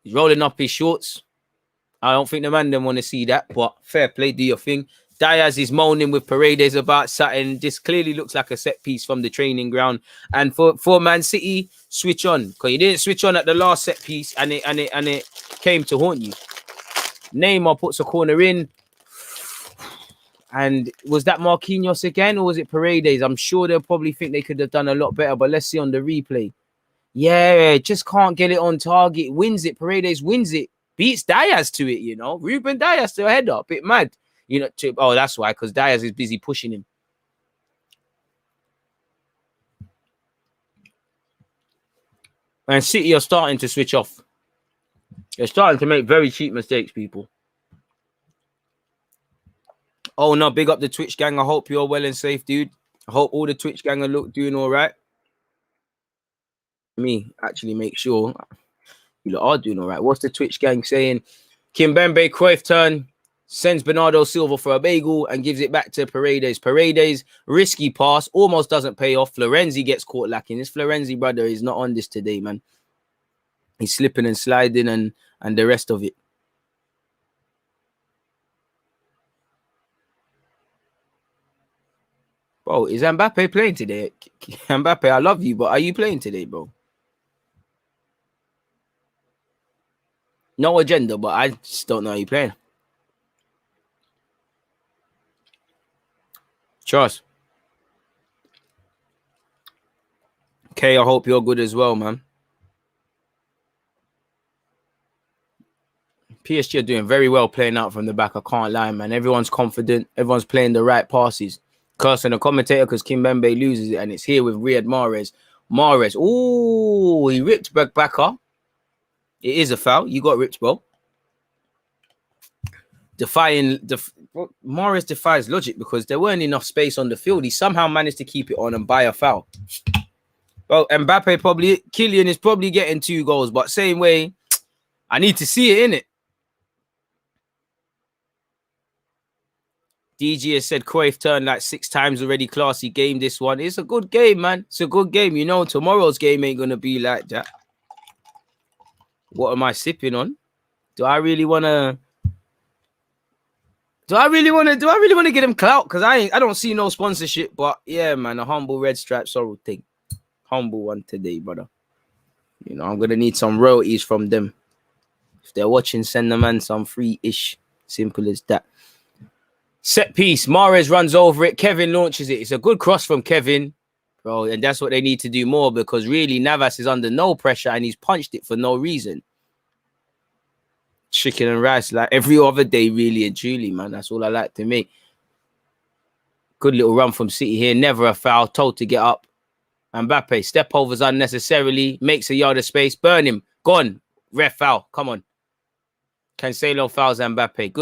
He's rolling up his shorts. I don't think the man them want to see that, but fair play, do your thing. Diaz is moaning with Paredes about something. This clearly looks like a set piece from the training ground. And for Man City, switch on. Because you didn't switch on at the last set piece and it came to haunt you. Neymar puts a corner in. And was that Marquinhos again, or was it Paredes? I'm sure they'll probably think they could have done a lot better, but let's see on the replay. Yeah, just can't get it on target. Wins it. Paredes wins it. Beats Diaz to it, you know. Ruben Diaz to a header. Bit mad. You know, that's why, because Diaz is busy pushing him. And City are starting to switch off. They're starting to make very cheap mistakes, people. Oh, no, big up the Twitch gang. I hope you're well and safe, dude. I hope all the Twitch gang are doing all right. Me, actually make sure you are doing all right. What's the Twitch gang saying? Kimpembe, Cruyff turn, sends Bernardo Silva for a bagel and gives it back to Paredes. Paredes, risky pass, almost doesn't pay off. Florenzi gets caught lacking. This Florenzi brother is not on this today, man. He's slipping and sliding and the rest of it. Bro, is Mbappe playing today? Mbappe, I love you, but are you playing today, bro? No agenda, but I just don't know how you're playing. Trust. Okay, I hope you're good as well, man. PSG are doing very well playing out from the back. I can't lie, man. Everyone's confident. Everyone's playing the right passes. Cursing the commentator because Kimpembe loses it, and it's here with Riyad Mahrez. Mahrez, oh, he ripped back up. It is a foul. You got ripped, bro. Mahrez defies logic because there weren't enough space on the field. He somehow managed to keep it on and buy a foul. Well, Kylian is probably getting 2 goals, but same way, I need to see it, innit? DG has said Cruyff turned like 6 times already. Classy game, this one. It's a good game, man. It's a good game. You know, tomorrow's game ain't going to be like that. What am I sipping on? Do I really want to get him clout? Because I don't see no sponsorship. But yeah, man, a humble red stripe sorrow thing. Humble one today, brother. You know, I'm going to need some royalties from them. If they're watching, send the man some free-ish. Simple as that. Set piece. Mahrez runs over it. Kevin launches it. It's a good cross from Kevin, bro. And that's what they need to do more, because really Navas is under no pressure and he's punched it for no reason. Chicken and rice like every other day, really and truly, man. That's all I like to make. Good little run from City here. Never a foul. Told to get up. Mbappe, step overs unnecessarily. Makes a yard of space. Burn him. Gone. Ref foul. Come on. Cancelo fouls Mbappe.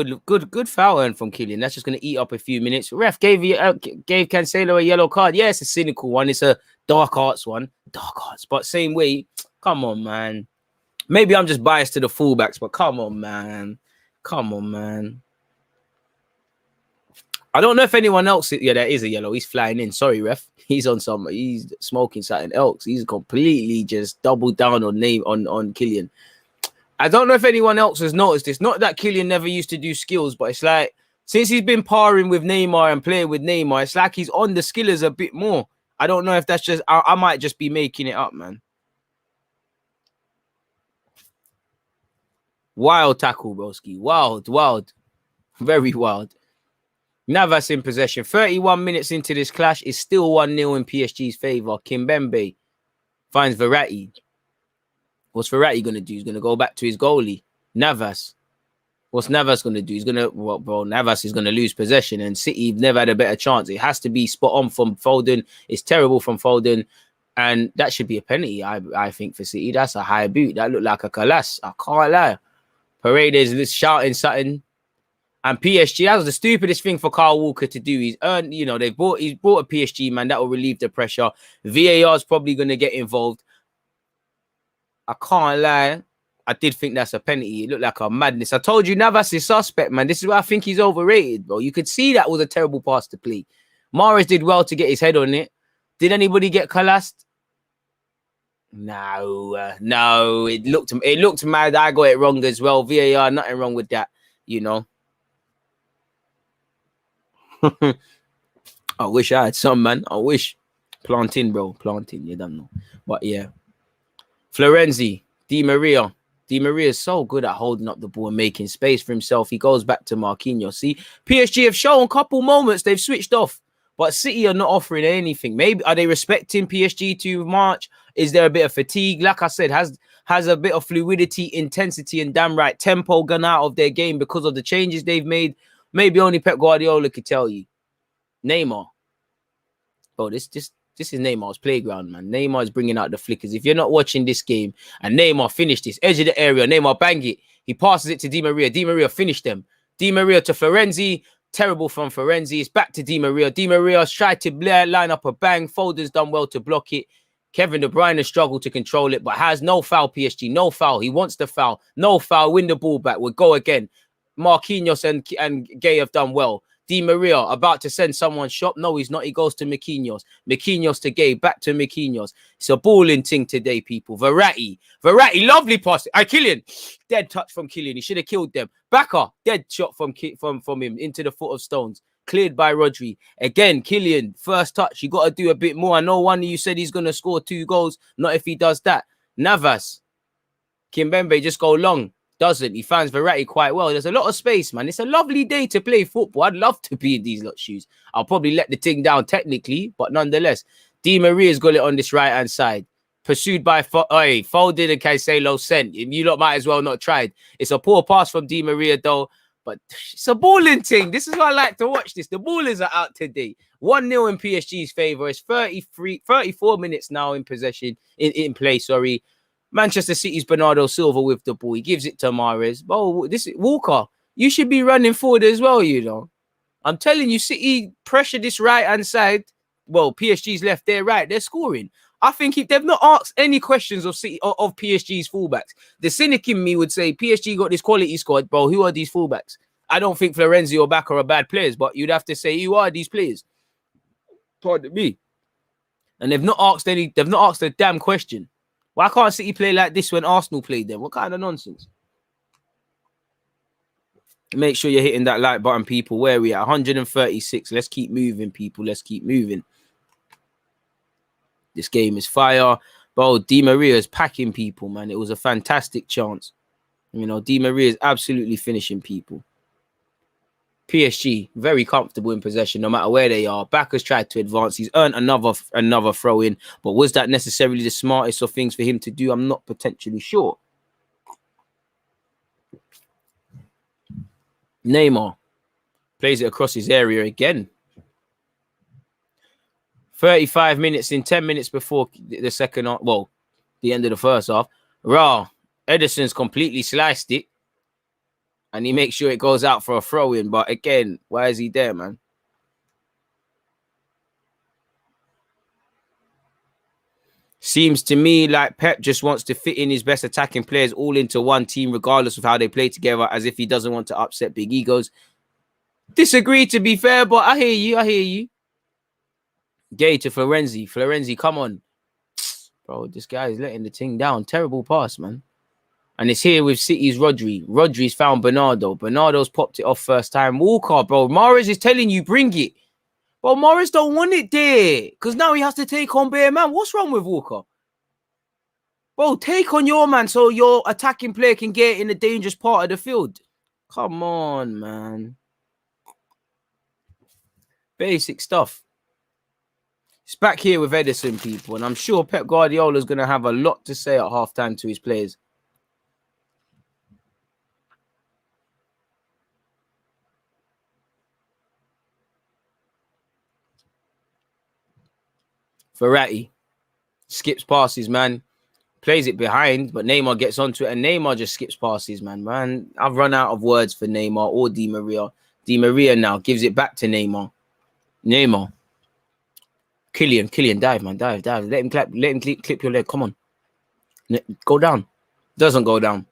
Good foul earned from Kylian. That's just going to eat up a few minutes. Ref gave Cancelo a yellow card. Yeah, it's a cynical one. It's a dark arts one. Dark arts. But same way. Come on, man. Maybe I'm just biased to the fullbacks, but come on, man. Come on, man. I don't know if anyone else... Yeah, that is a yellow. He's flying in. Sorry, ref. He's smoking something else. He's completely just doubled down on Kylian. I don't know if anyone else has noticed this. Not that Kylian never used to do skills, but it's like, since he's been parring with Neymar and playing with Neymar, it's like he's on the skillers a bit more. I don't know if that's just... I might just be making it up, man. Wild tackle, broski. Wild. Very wild. Navas in possession. 31 minutes into this clash. It's still 1-0 in PSG's favour. Kimpembe finds Verratti. What's Verratti going to do? He's going to go back to his goalie. Navas. What's Navas going to do? Navas is going to lose possession, and City never had a better chance. It has to be spot on from Foden. It's terrible from Foden. And that should be a penalty, I think, for City. That's a high boot. That looked like a Kalas. I can't lie. Paredes shouting something. And PSG, that was the stupidest thing for Kyle Walker to do. He's brought a PSG man that will relieve the pressure. VAR is probably going to get involved. I can't lie. I did think that's a penalty. It looked like a madness. I told you Navas is suspect, man. This is why I think he's overrated, bro. You could see that was a terrible pass to play. Mahrez did well to get his head on it. Did anybody get collapsed? No. It looked mad. I got it wrong as well. VAR, nothing wrong with that, you know. I wish I had some, man. I wish. Planting, bro. Planting. You don't know. But yeah. Florenzi. Di Maria. Di Maria is so good at holding up the ball and making space for himself. He goes back to Marquinhos. See, PSG have shown a couple moments they've switched off. But City are not offering anything. Maybe are they respecting PSG too much? Is there a bit of fatigue? Like I said, has a bit of fluidity, intensity, and damn right tempo gone out of their game because of the changes they've made? Maybe only Pep Guardiola could tell you. Neymar. Bro, this is Neymar's playground, man. Neymar is bringing out the flickers. If you're not watching this game and Neymar finished this, edge of the area, Neymar bang it. He passes it to Di Maria. Di Maria finished them. Di Maria to Florenzi. Terrible from Florenzi. It's back to Di Maria. Di Maria's tried to line up a bang. Foden's done well to block it. Kevin De Bruyne has struggled to control it, but has no foul, PSG. No foul. He wants the foul. No foul. Win the ball back. We'll go again. Marquinhos and Gay have done well. Di Maria about to send someone shop. No, he's not. He goes to Marquinhos. Marquinhos to Gay. Back to Marquinhos. It's a balling thing today, people. Verratti, lovely pass. Kylian, dead touch from Kylian. He should have killed them. Backer, dead shot from him into the foot of stones. Cleared by Rodri. Again, Kylian, first touch. You got to do a bit more. I know one of you said he's going to score 2 goals. Not if he does that. Navas, Kimpembe just go long. Doesn't. He finds Verratti quite well. There's a lot of space, man. It's a lovely day to play football. I'd love to be in these lot shoes. I'll probably let the thing down technically, but nonetheless. Di Maria's got it on this right-hand side. Pursued by Foden and Cancelo sent. You lot might as well not tried. It's a poor pass from Di Maria, though. But it's a balling thing. This is why I like to watch this. The ballers are out today. 1-0 in PSG's favour. It's 34 minutes now in possession, in play, sorry. Manchester City's Bernardo Silva with the ball. He gives it to Mahrez. Oh, this is Walker. You should be running forward as well, you know. I'm telling you, City pressure this right-hand side. Well, PSG's left, they're right. They're scoring. I think if they've not asked any questions of PSG's fullbacks, the cynic in me would say PSG got this quality squad, bro. Who are these fullbacks? I don't think Florenzi or Bacca are bad players, but you'd have to say, who are these players? Pardon me. And they've not asked a damn question. Why can't City play like this when Arsenal played them? What kind of nonsense? Make sure you're hitting that like button, people. Where are we at? 136. Let's keep moving, people. Let's keep moving. This game is fire. Bro, Di Maria is packing people, man. It was a fantastic chance. You know, Di Maria is absolutely finishing people. PSG, very comfortable in possession, no matter where they are. Backers tried to advance. He's earned another throw in, but was that necessarily the smartest of things for him to do? I'm not potentially sure. Neymar plays it across his area again. 35 minutes in, 10 minutes before the second half. Well, the end of the first half. Ederson's completely sliced it. And he makes sure it goes out for a throw-in. But again, why is he there, man? Seems to me like Pep just wants to fit in his best attacking players all into one team, regardless of how they play together, as if he doesn't want to upset big egos. Disagree, to be fair, but I hear you. Gay to Florenzi. Florenzi, come on. Bro, this guy is letting the thing down. Terrible pass, man. And it's here with City's Rodri. Rodri's found Bernardo. Bernardo's popped it off first time. Walker, bro. Mahrez is telling you, bring it. Bro, Mahrez don't want it there. Because now he has to take on bare man. What's wrong with Walker? Bro, take on your man so your attacking player can get in a dangerous part of the field. Come on, man. Basic stuff. It's back here with Ederson, people. And I'm sure Pep Guardiola's going to have a lot to say at halftime to his players. Verratti skips passes, man. Plays it behind, but Neymar gets onto it, and Neymar just skips passes, man. I've run out of words for Neymar or Di Maria. Di Maria now gives it back to Neymar. Kylian, dive, man, dive. Let him clip your leg. Come on. Go down. Doesn't go down.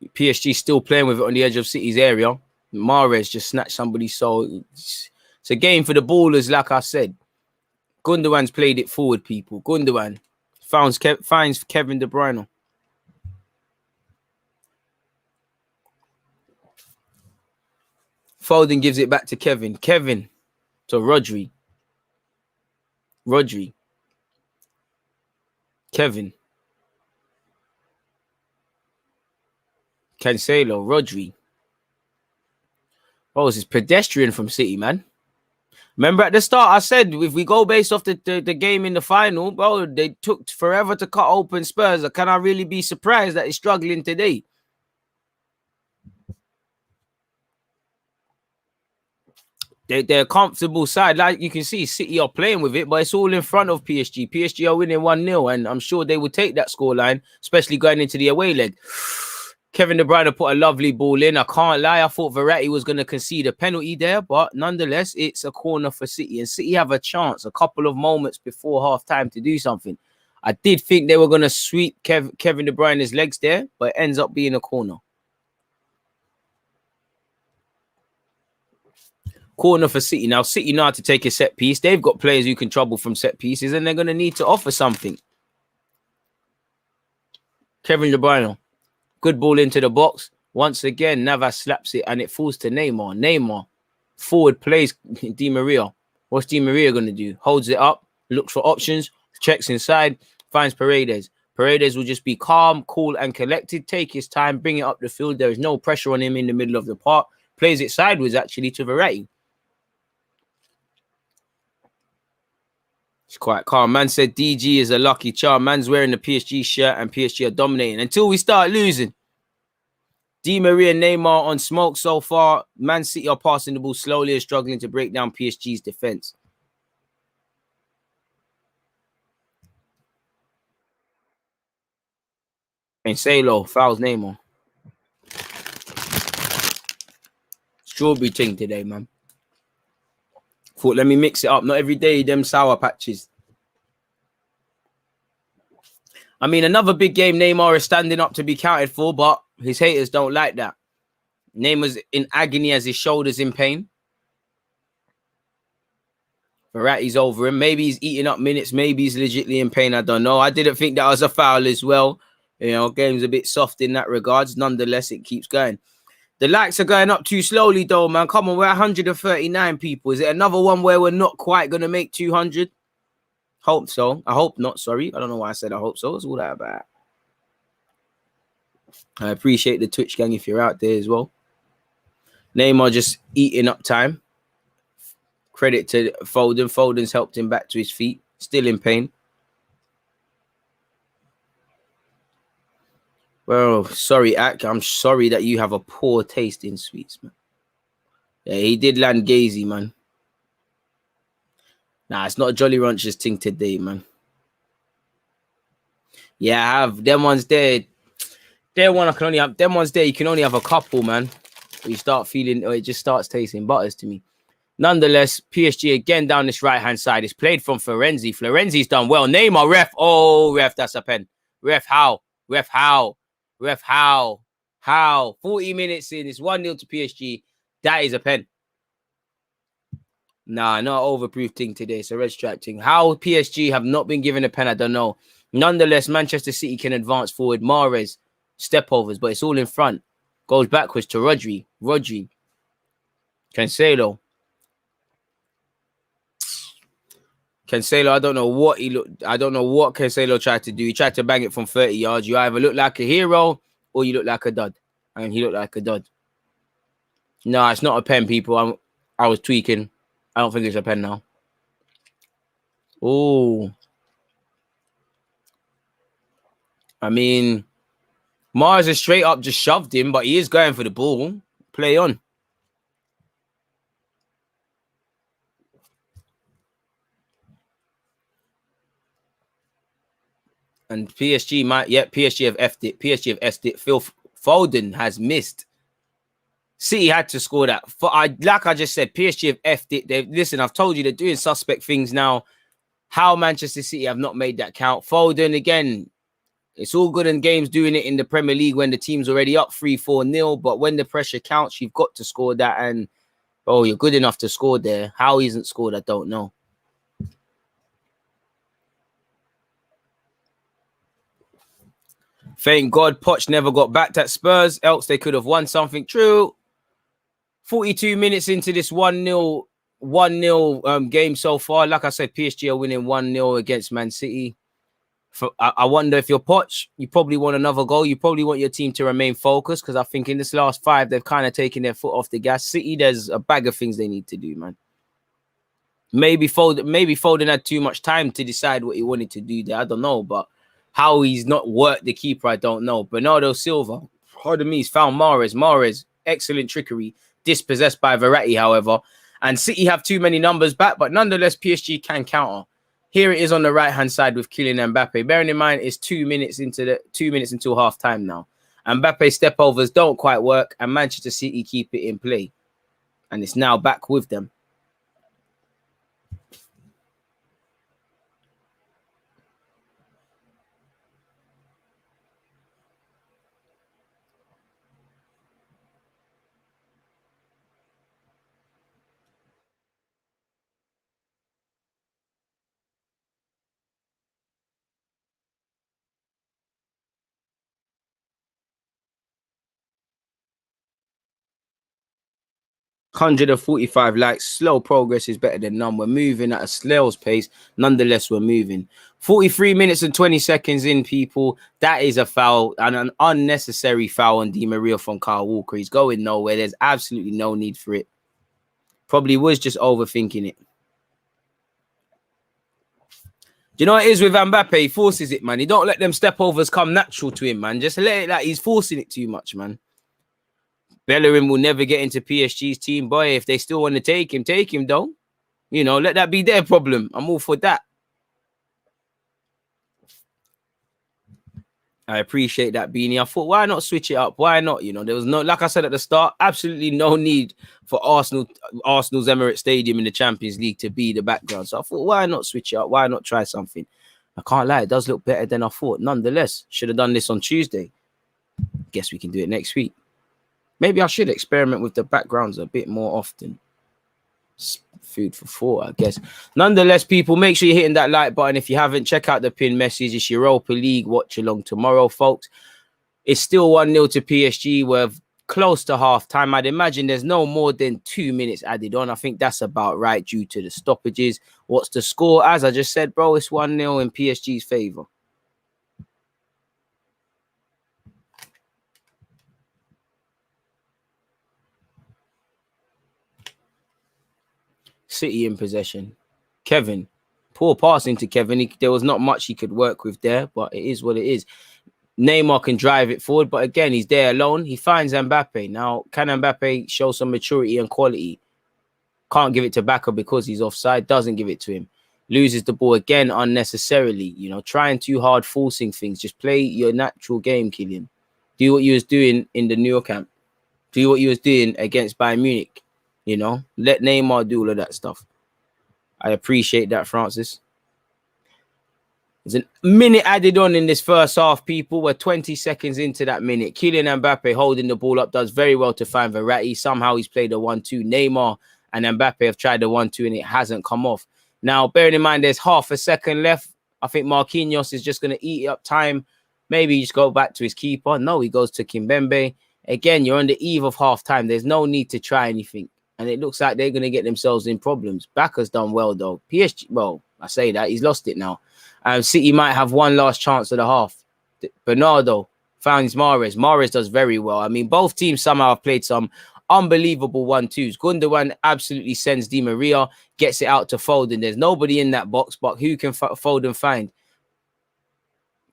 PSG still playing with it on the edge of City's area. Mahrez just snatched somebody's soul. It's a game for the ballers, like I said. Gundogan's played it forward, people. Gundogan finds Kevin De Bruyne. Foden gives it back to Kevin. Kevin to Rodri. Kevin. Cancelo. Rodri. Oh, this is pedestrian from City, man. Remember at the start, I said, if we go based off the game in the final, bro, they took forever to cut open Spurs. Can I really be surprised that he's struggling today? They're a comfortable side. Like you can see, City are playing with it, but it's all in front of PSG. PSG are winning 1-0, and I'm sure they will take that scoreline, especially going into the away leg. Kevin De Bruyne put a lovely ball in. I can't lie. I thought Verratti was going to concede a penalty there, but nonetheless, it's a corner for City. And City have a chance, a couple of moments before half-time to do something. I did think they were going to sweep Kevin De Bruyne's legs there, but it ends up being a corner. Corner for City. Now, City know how to take a set piece. They've got players who can trouble from set pieces, and they're going to need to offer something. Kevin De Bruyne. Good ball into the box. Once again, Navas slaps it and it falls to Neymar. Neymar forward plays Di Maria. What's Di Maria going to do? Holds it up, looks for options, checks inside, finds Paredes. Paredes will just be calm, cool, and collected. Take his time, bring it up the field. There is no pressure on him in the middle of the park. Plays it sideways, actually, to Verratti. It's quite calm. Man said DG is a lucky charm. Man's wearing the PSG shirt and PSG are dominating until we start losing. Di Maria, Neymar on smoke so far. Man City are passing the ball slowly and struggling to break down PSG's defense. Cancelo fouls Neymar. Strawberry thing today, man. Thought, let me mix it up. Not every day, them sour patches. I mean, another big game, Neymar is standing up to be counted for, but his haters don't like that. Neymar's in agony as his shoulder's in pain. Verratti's over him. Maybe he's eating up minutes. Maybe he's legitimately in pain. I don't know. I didn't think that was a foul as well. You know, game's a bit soft in that regards. Nonetheless, it keeps going. The likes are going up too slowly, though, man. Come on, we're 139 people. Is it another one where we're not quite going to make 200? Hope so. I hope not, sorry. I don't know why I said I hope so. It's all that about. I appreciate the Twitch gang if you're out there as well. Neymar just eating up time. Credit to Foden. Foden's helped him back to his feet. Still in pain. Well, sorry, Ak. I'm sorry that you have a poor taste in sweets, man. Yeah, he did land gazy, man. Nah, it's not a Jolly Ranchers thing today, man. Yeah, I have them ones there. Them ones there. You can only have a couple, man. You start feeling, or it just starts tasting butters to me. Nonetheless, PSG again down this right-hand side. It's played from Florenzi. Florenzi's done well. Neymar, ref. Oh, ref, that's a pen. Ref, how? Ref, how? Ref, how? How? 40 minutes in. It's 1-0 to PSG. That is a pen. Nah, not overproof thing today. It's a red stripe thing. How PSG have not been given a pen, I don't know. Nonetheless, Manchester City can advance forward. Mahrez, step overs, but it's all in front. Goes backwards to Rodri. Cancelo, I don't know what Cancelo tried to do. He tried to bang it from 30 yards. You either look like a hero or you look like a dud. And he looked like a dud. No, it's not a pen, people. I was tweaking. I don't think it's a pen now. Oh. I mean, Mars is straight up just shoved him, but he is going for the ball. Play on. And PSG PSG have effed it. PSG have effed it. Phil Foden has missed. City had to score that. Like I just said, PSG have effed it. Listen, I've told you they're doing suspect things now. How Manchester City have not made that count. Foden, again, it's all good in games doing it in the Premier League when the team's already up 3-4-0. But when the pressure counts, you've got to score that. And, you're good enough to score there. How he hasn't scored, I don't know. Thank God Poch never got backed at Spurs, else they could have won something. True. 42 minutes into this 1-0 game so far. Like I said, PSG are winning 1-0 against Man City. I wonder if you're Poch, you probably want another goal. You probably want your team to remain focused because I think in this last 5, they've kind of taken their foot off the gas. City, there's a bag of things they need to do, man. Maybe Foden had too much time to decide what he wanted to do there. I don't know, but how he's not worked the keeper, I don't know. Bernardo Silva, pardon me, he's found Mahrez, excellent trickery, dispossessed by Verratti, however. And City have too many numbers back, but nonetheless, PSG can counter. Here it is on the right-hand side with Kylian Mbappe. Bearing in mind, it's 2 minutes until half-time now. Mbappe's step overs don't quite work, and Manchester City keep it in play. And it's now back with them. Hundred and 45 likes. Slow progress is better than none. We're moving at a snail's pace. Nonetheless, we're moving. 43 minutes and 20 seconds in, people. That is a foul, and an unnecessary foul on Di Maria from Kyle Walker. He's going nowhere. There's absolutely no need for it. Probably was just overthinking it. Do you know what it is with Mbappe? He forces it, man. He don't let them step overs come natural to him, man. Just let it like he's forcing it too much, man. Bellerin will never get into PSG's team, boy. If they still want to take him, though. You know, let that be their problem. I'm all for that. I appreciate that, Beanie. I thought, why not switch it up? Why not? You know, there was no, like I said at the start, absolutely no need for Arsenal's Emirates Stadium in the Champions League to be the background. So I thought, why not switch it up? Why not try something? I can't lie, it does look better than I thought. Nonetheless, should have done this on Tuesday. Guess we can do it next week. Maybe I should experiment with the backgrounds a bit more often. Food for thought, I guess. Nonetheless, people, make sure you're hitting that like button. If you haven't, check out the pin message. It's Europa League watch along tomorrow, folks. It's still 1-0 to PSG. We're close to half time. I'd imagine there's no more than 2 minutes added on. I think that's about right due to the stoppages. What's the score? As I just said, bro, it's 1-0 in PSG's favor. City in possession. Kevin. Poor passing to Kevin. There was not much he could work with there, but it is what it is. Neymar can drive it forward, but again, he's there alone. He finds Mbappe. Now, can Mbappe show some maturity and quality? Can't give it to Baka because he's offside. Doesn't give it to him. Loses the ball again unnecessarily. You know, trying too hard, forcing things. Just play your natural game, Kylian. Do what you was doing in the New Camp. Do what you was doing against Bayern Munich. You know, let Neymar do all of that stuff. I appreciate that, Francis. There's a minute added on in this first half, people. We're 20 seconds into that minute. Kylian Mbappe holding the ball up does very well to find Verratti. Somehow he's played a 1-2. Neymar and Mbappe have tried the 1-2 and it hasn't come off. Now, bearing in mind there's half a second left, I think Marquinhos is just going to eat up time. Maybe just go back to his keeper. No, he goes to Kimpembe. Again, you're on the eve of half time. There's no need to try anything. And it looks like they're going to get themselves in problems. Baka's done well, though. PSG, well, I say that. He's lost it now. City might have one last chance of the half. Bernardo finds Mahrez. Mahrez does very well. I mean, both teams somehow have played some unbelievable 1-2s. Gundogan absolutely sends Di Maria, gets it out to Foden. There's nobody in that box, but who can Foden find?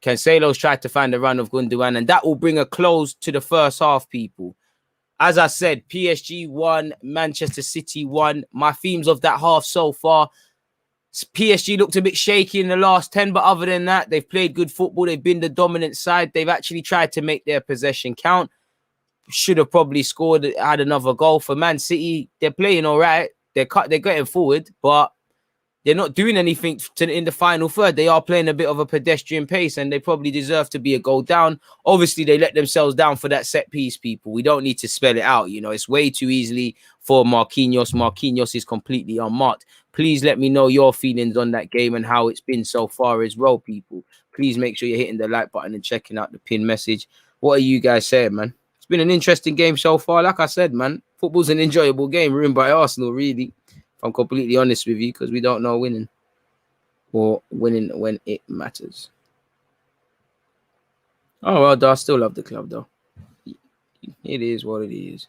Cancelo's tried to find the run of Gundogan, and that will bring a close to the first half, people. As I said, PSG 1, Manchester City 1. My themes of that half so far, PSG looked a bit shaky in the last 10, but other than that, they've played good football. They've been the dominant side. They've actually tried to make their possession count. Should have probably scored, had another goal. For Man City, they're playing all right. They're getting forward, but they're not doing anything in the final third. They are playing a bit of a pedestrian pace, and they probably deserve to be a goal down. Obviously, they let themselves down for that set piece, people. We don't need to spell it out. You know, it's way too easily for Marquinhos. Marquinhos is completely unmarked. Please let me know your feelings on that game and how it's been so far as well, people. Please make sure you're hitting the like button and checking out the pin message. What are you guys saying, man? It's been an interesting game so far. Like I said, man, football's an enjoyable game ruined by Arsenal, really. If I'm completely honest with you, because we don't know winning or winning when it matters. Oh, well, I still love the club, though. It is what it is.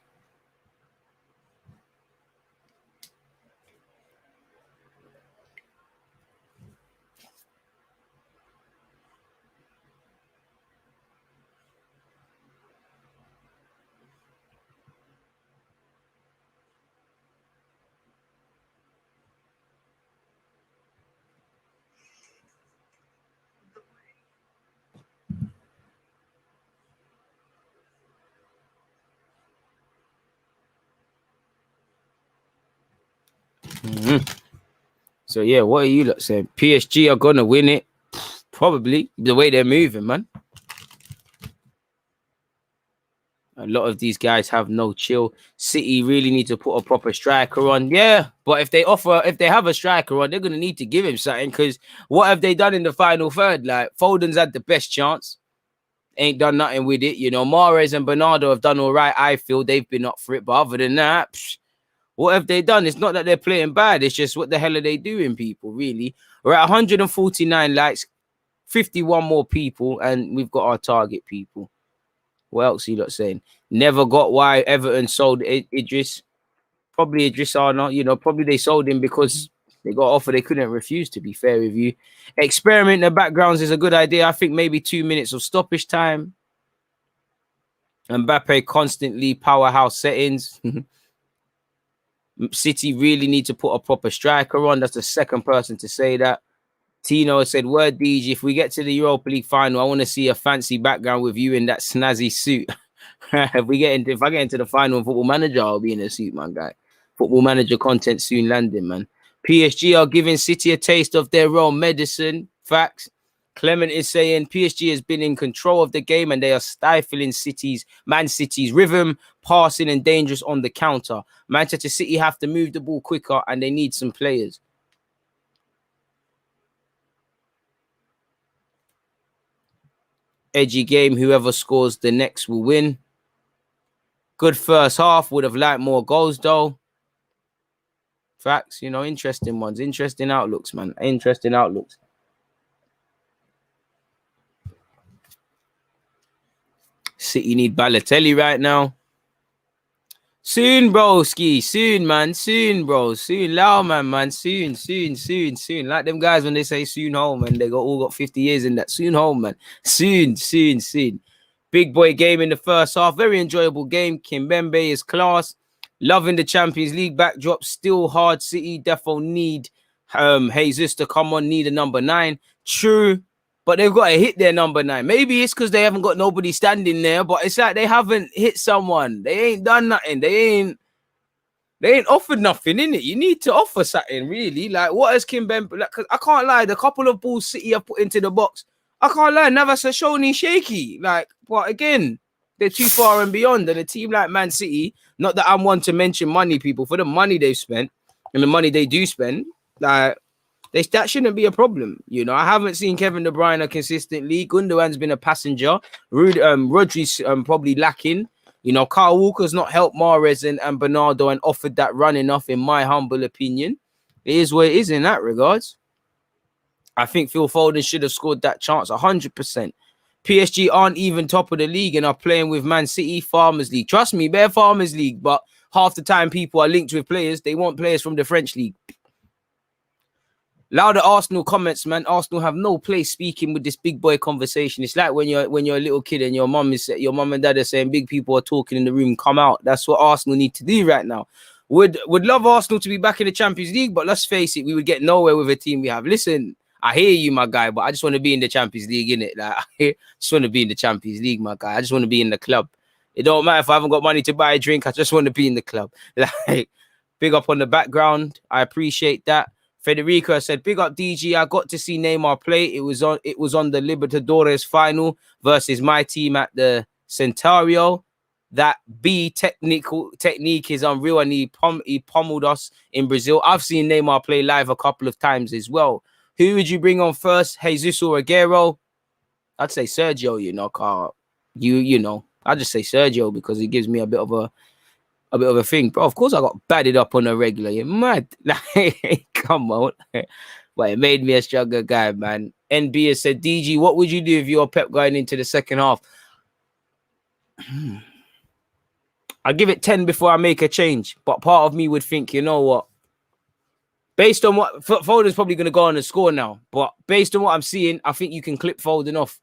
So, yeah, what are you lot saying? PSG are going to win it? Probably. The way they're moving, man. A lot of these guys have no chill. City really need to put a proper striker on. Yeah, but if they have a striker on, they're going to need to give him something, because what have they done in the final third? Like, Foden's had the best chance. Ain't done nothing with it. You know, Mahrez and Bernardo have done all right. I feel they've been up for it. But other than that, what have they done? It's not that they're playing bad. It's just, what the hell are they doing, people, really? We're at 149 likes, 51 more people, and we've got our target, people. What else are you lot saying? Never got why Everton sold Idris. Probably Idris Arnold. You know, probably they sold him because they got offer they couldn't refuse, to be fair with you. Experiment in the backgrounds is a good idea. I think maybe 2 minutes of stoppage time. Mbappe constantly powerhouse settings. City really need to put a proper striker on. That's the second person to say that. Tino said, word DJ, if we get to the Europa League final, I want to see a fancy background with you in that snazzy suit. if I get into the final in Football Manager, I'll be in a suit, man, guy. Football Manager content soon landing, man. PSG are giving City a taste of their own medicine. Facts. Clement is saying PSG has been in control of the game and they are stifling Man City's rhythm, passing and dangerous on the counter. Manchester City have to move the ball quicker and they need some players. Edgy game. Whoever scores the next will win. Good first half. Would have liked more goals, though. Facts. You know, interesting ones. Interesting outlooks, man. Interesting outlooks. City need Balotelli right now. Soon, broski. Soon, man. Soon, bro. Soon. Loud, man. Soon. Like them guys when they say soon home, and they all got 50 years in that. Soon home, man. Soon. Big boy game in the first half. Very enjoyable game. Kimpembe is class. Loving the Champions League backdrop. Still hard. City defo need Jesus to come on. Need a number 9. True. But they've got to hit their number 9. Maybe it's because they haven't got nobody standing there, but it's like they haven't hit someone. They ain't done nothing. They ain't offered nothing, innit? You need to offer something, really. Like, what has Kimpembe... Like, I can't lie. The couple of balls City have put into the box, I can't lie. Navas Shoni shaky. Like, but again, they're too far and beyond. And a team like Man City, not that I'm one to mention money, people, for the money they've spent and the money they do spend, like, that shouldn't be a problem. You know, I haven't seen Kevin De Bruyne consistently. Gundogan's been a passenger. Rodri's probably lacking. You know, Kyle Walker's not helped Mahrez and Bernardo and offered that run enough, in my humble opinion. It is what it is in that regards. I think Phil Foden should have scored that chance 100%. PSG aren't even top of the league and are playing with Man City Farmers League. Trust me, they're Farmers League, but half the time people are linked with players. They want players from the French league. Louder Arsenal comments, man. Arsenal have no place speaking with this big boy conversation. It's like when you're a little kid and your mum and dad are saying big people are talking in the room, come out. That's what Arsenal need to do right now. Would love Arsenal to be back in the Champions League, but let's face it, we would get nowhere with a team we have. Listen, I hear you, my guy, but I just want to be in the Champions League, innit? Like, I just want to be in the Champions League, my guy. I just want to be in the club. It don't matter if I haven't got money to buy a drink. I just want to be in the club. Like, big up on the background. I appreciate that. Federico said, big up DG. I got to see Neymar play. It was on the Libertadores final versus my team at the Centario. That technique is unreal, and he pummeled us in Brazil. I've seen Neymar play live a couple of times as well. Who would you bring on first, Jesus or Aguero? I'd say Sergio, you know, Carl. You know. I'd just say Sergio because he gives me a bit of a thing. Bro, of course I got batted up on a regular. You're mad. Like, come on. But it made me a stronger guy, man. NB has said, DG, what would you do if you're Pep going into the second half? I'll give it 10 before I make a change. But part of me would think, you know what? Based on what... Foden's probably going to go on and score now. But based on what I'm seeing, I think you can clip Foden off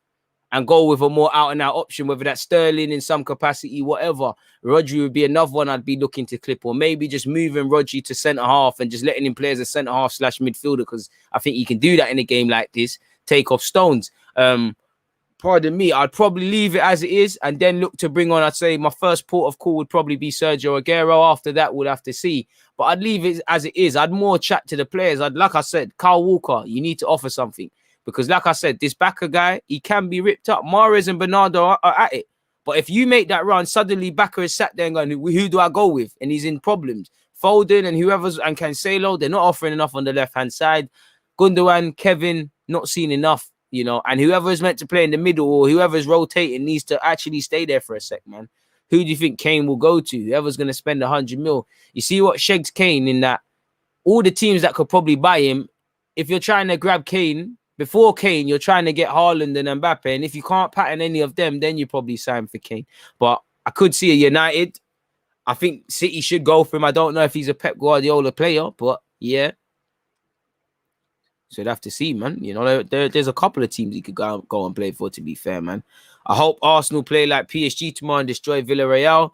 and go with a more out-and-out option, whether that's Sterling in some capacity, whatever. Rodri would be another one I'd be looking to clip, or maybe just moving Rodri to centre-half and just letting him play as a centre-half / midfielder, because I think he can do that in a game like this, take off stones. Pardon me, I'd probably leave it as it is and then look to bring on, I'd say my first port of call would probably be Sergio Aguero. After that, we'll have to see. But I'd leave it as it is. I'd more chat to the players. Like I said, Kyle Walker, you need to offer something. Because like I said, this Baka guy, he can be ripped up. Mahrez and Bernardo are at it. But if you make that run, suddenly Baka is sat there and going, who do I go with? And he's in problems. Foden and whoever's, and Cancelo, they're not offering enough on the left-hand side. Gundogan, Kevin, not seen enough, you know. And whoever is meant to play in the middle or whoever's rotating needs to actually stay there for a sec, man. Who do you think Kane will go to? Whoever's going to spend 100 mil. You see what shags Kane in that? All the teams that could probably buy him, if you're trying to grab Kane, before Kane, you're trying to get Haaland and Mbappe. And if you can't pattern any of them, then you probably sign for Kane. But I could see a United. I think City should go for him. I don't know if he's a Pep Guardiola player, but yeah. So you'd have to see, man. You know, there's a couple of teams he could go and play for, to be fair, man. I hope Arsenal play like PSG tomorrow and destroy Villarreal.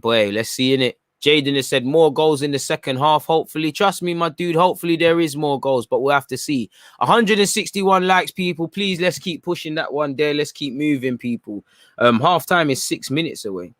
Boy, let's see, innit? Jaden has said more goals in the second half, hopefully. Trust me, my dude, hopefully there is more goals, but we'll have to see. 161 likes, people. Please, let's keep pushing that one there. Let's keep moving, people. Half time is 6 minutes away.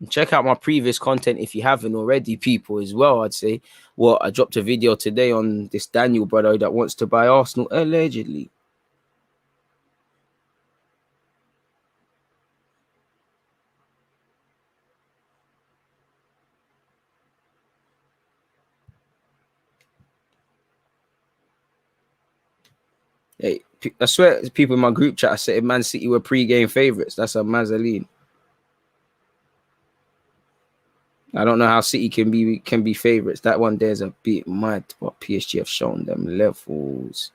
Check out my previous content if you haven't already, people, as well. I'd say, well, I dropped a video today on this Daniel brother that wants to buy Arsenal, allegedly. Hey, I swear, people in my group chat, I said Man City were pre-game favourites. That's a Mazzoline. I don't know how City can be favourites. That one there's a bit mad, but PSG have shown them levels.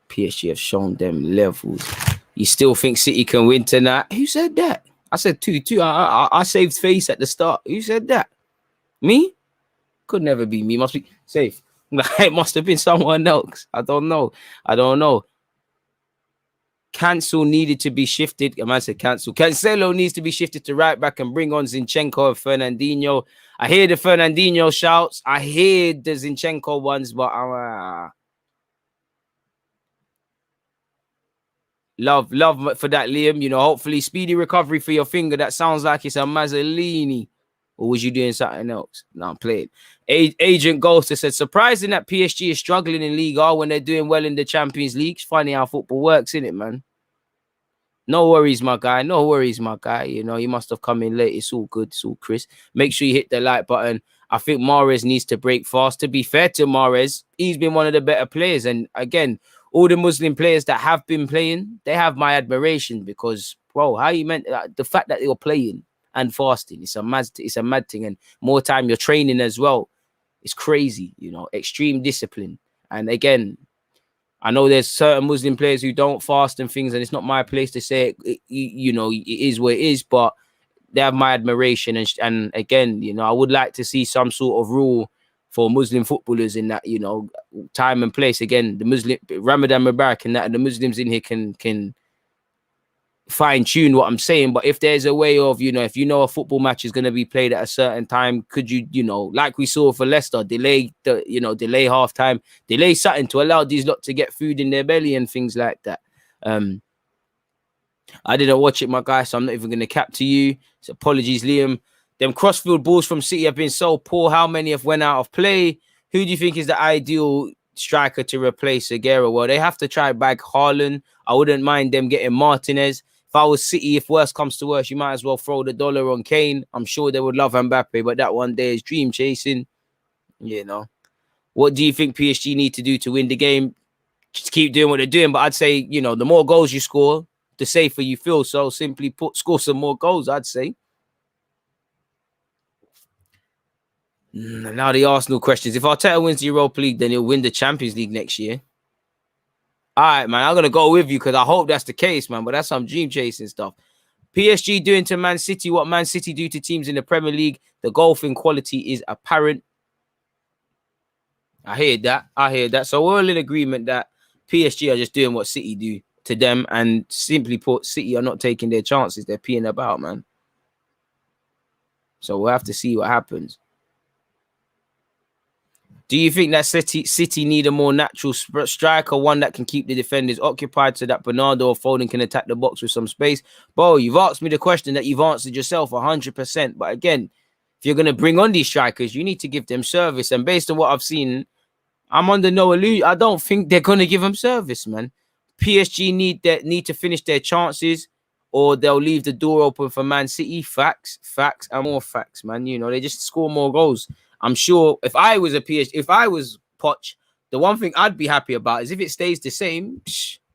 PSG have shown them levels. You still think City can win tonight? Who said that? I said 2-2. I saved face at the start. Who said that? Me? Could never be me. Must be safe. It must have been someone else. I don't know. Cancel needed to be shifted. A man said cancel. Cancelo needs to be shifted to right back and bring on Zinchenko and Fernandinho. I hear the Fernandinho shouts. I hear the Zinchenko ones, but love for that, Liam. You know, hopefully speedy recovery for your finger. That sounds like it's a Mazzolini. Or was you doing something else? No, I'm playing. Agent Ghost said, surprising that PSG is struggling in Liga when they're doing well in the Champions League. It's funny how football works, isn't it, man? No worries, my guy. No worries, my guy. You know, you must have come in late. It's all good. It's all crisp. Make sure you hit the like button. I think Mahrez needs to break fast. To be fair to Mahrez, he's been one of the better players. And again, all the Muslim players that have been playing, they have my admiration because, bro, how you meant the fact that you're playing and fasting, it's a mad thing. And more time you're training as well. It's crazy, you know, extreme discipline. And again, I know there's certain Muslim players who don't fast and things, and it's not my place to say it, you know, it is what it is, but they have my admiration. And again, you know, I would like to see some sort of rule for Muslim footballers in that, you know, time and place. Again, the Muslim Ramadan Mubarak and that, and the Muslims in here can fine tune what I'm saying. But if there's a way of, you know, if you know a football match is going to be played at a certain time, could you, you know, like we saw for Leicester, delay half time, delay something to allow these lot to get food in their belly and things like that. I didn't watch it, my guy, so I'm not even going to cap to you. So apologies, Liam. Them crossfield balls from City have been so poor. How many have went out of play? Who do you think is the ideal striker to replace Aguero? Well, they have to try bag Haaland. I wouldn't mind them getting Martinez. If I was City, if worse comes to worse, you might as well throw the dollar on Kane. I'm sure they would love Mbappe, but that one day is dream chasing. You know. What do you think PSG need to do to win the game? Just keep doing what they're doing. But I'd say, you know, the more goals you score, the safer you feel. So simply put, score some more goals, I'd say. Now the Arsenal questions. If Arteta wins the Europa League, then he'll win the Champions League next year. All right, man. I'm going to go with you because I hope that's the case, man. But that's some dream chasing stuff. PSG doing to Man City what Man City do to teams in the Premier League. The golfing quality is apparent. I hear that. So we're all in agreement that PSG are just doing what City do to them. And simply put, City are not taking their chances. They're peeing about, man. So we'll have to see what happens. Do you think that City need a more natural striker, one that can keep the defenders occupied so that Bernardo or Foden can attack the box with some space? Bro, you've asked me the question that you've answered yourself 100%. But again, if you're going to bring on these strikers, you need to give them service. And based on what I've seen, I'm under no illusion. I don't think they're going to give them service, man. PSG need to finish their chances or they'll leave the door open for Man City. Facts, and more facts, man. You know, they just score more goals. I'm sure if I was Poch, the one thing I'd be happy about is if it stays the same,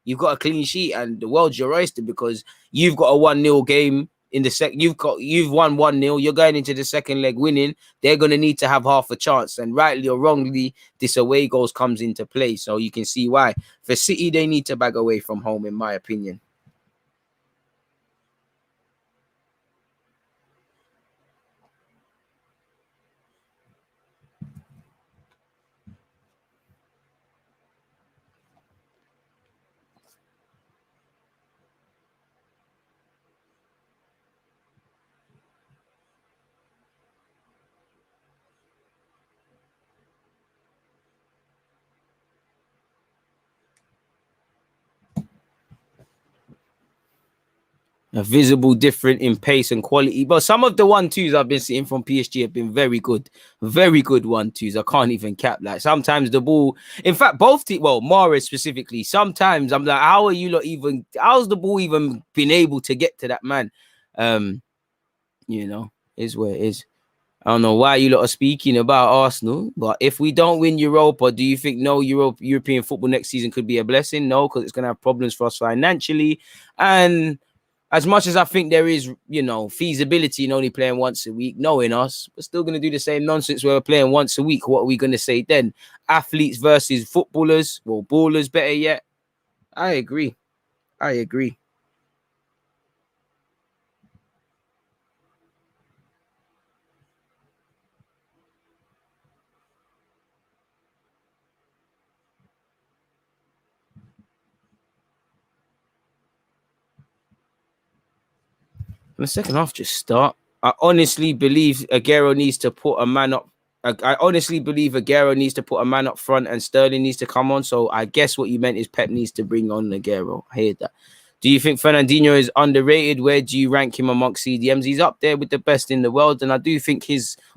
you've got a clean sheet and the world's your oyster because you've got a 1-0 game in the second. You've won 1-0. You're going into the second leg winning. They're going to need to have half a chance. And rightly or wrongly, this away goals comes into play. So you can see why. For City, they need to bag away from home, in my opinion. A visible difference in pace and quality. But some of the 1-2s I've been seeing from PSG have been very good. Very good 1-2s. I can't even cap. Like sometimes the ball, in fact, both teams, well, Mahrez specifically, sometimes I'm like, how's the ball even been able to get to that man? You know, is where it is. I don't know why you lot are speaking about Arsenal, but if we don't win Europa, do you think European football next season could be a blessing? No, because it's going to have problems for us financially. And as much as I think there is, feasibility in only playing once a week, knowing us, we're still going to do the same nonsense where we're playing once a week. What are we going to say then? Athletes versus footballers, well, ballers, better yet. I agree. And the second half just start. I honestly believe Aguero needs to put a man up. I honestly believe Aguero needs to put a man up front and Sterling needs to come on. So I guess what you meant is Pep needs to bring on Aguero. I hear that. Do you think Fernandinho is underrated? Where do you rank him amongst CDMs? He's up there with the best in the world. And I do think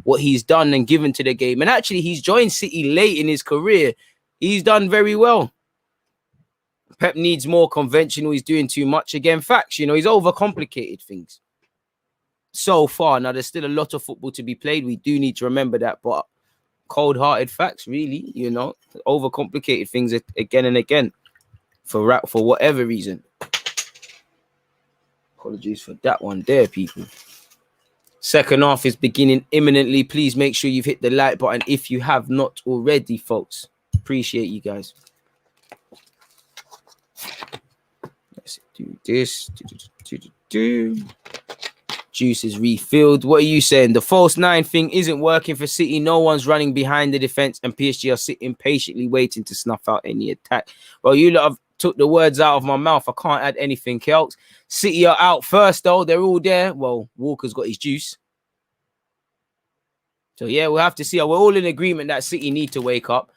what he's done and given to the game. And actually, he's joined City late in his career. He's done very well. Pep needs more conventional. He's doing too much. Again, facts, he's overcomplicated things so far. Now, there's still a lot of football to be played. We do need to remember that. But cold-hearted facts, really, overcomplicated things again and again for whatever reason. Apologies for that one there, people. Second half is beginning imminently. Please make sure you've hit the like button if you have not already, folks. Appreciate you guys. Let's do this. Juice is refilled. What are you saying? The false nine thing isn't working for City. No one's running behind the defense, and PSG are sitting patiently waiting to snuff out any attack. Well, you lot have took the words out of my mouth. I can't add anything else. City are out first, though. They're all there. Well, Walker's got his juice. So, yeah, we'll have to see. We're all in agreement that City need to wake up.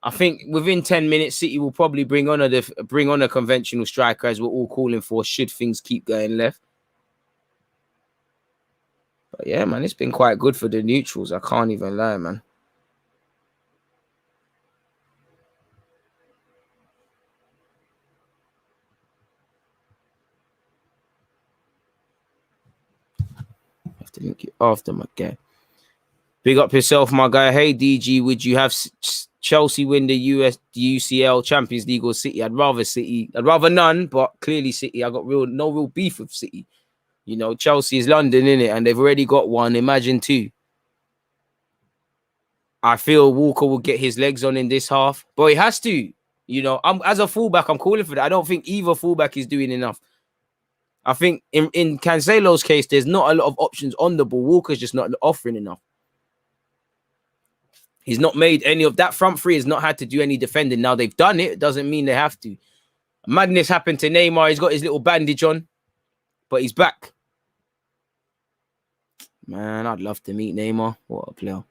I think within 10 minutes, City will probably bring on a conventional striker, as we're all calling for, should things keep going left. But, yeah, man, it's been quite good for the neutrals. I can't even lie, man. Have to link it after my guy. Big up yourself, my guy. Hey, DG, would you have Chelsea win the UCL Champions League or City? I'd rather City. I'd rather none, but clearly City. I got no real beef with City. Chelsea is London, innit? And they've already got one. Imagine two. I feel Walker will get his legs on in this half, but he has to. As a fullback, I'm calling for that. I don't think either fullback is doing enough. I think in Cancelo's case, there's not a lot of options on the ball. Walker's just not offering enough. He's not made any of that. Front three has not had to do any defending. Now they've done it. It doesn't mean they have to. Madness happened to Neymar. He's got his little bandage on, but he's back. Man, I'd love to meet Neymar. What a player.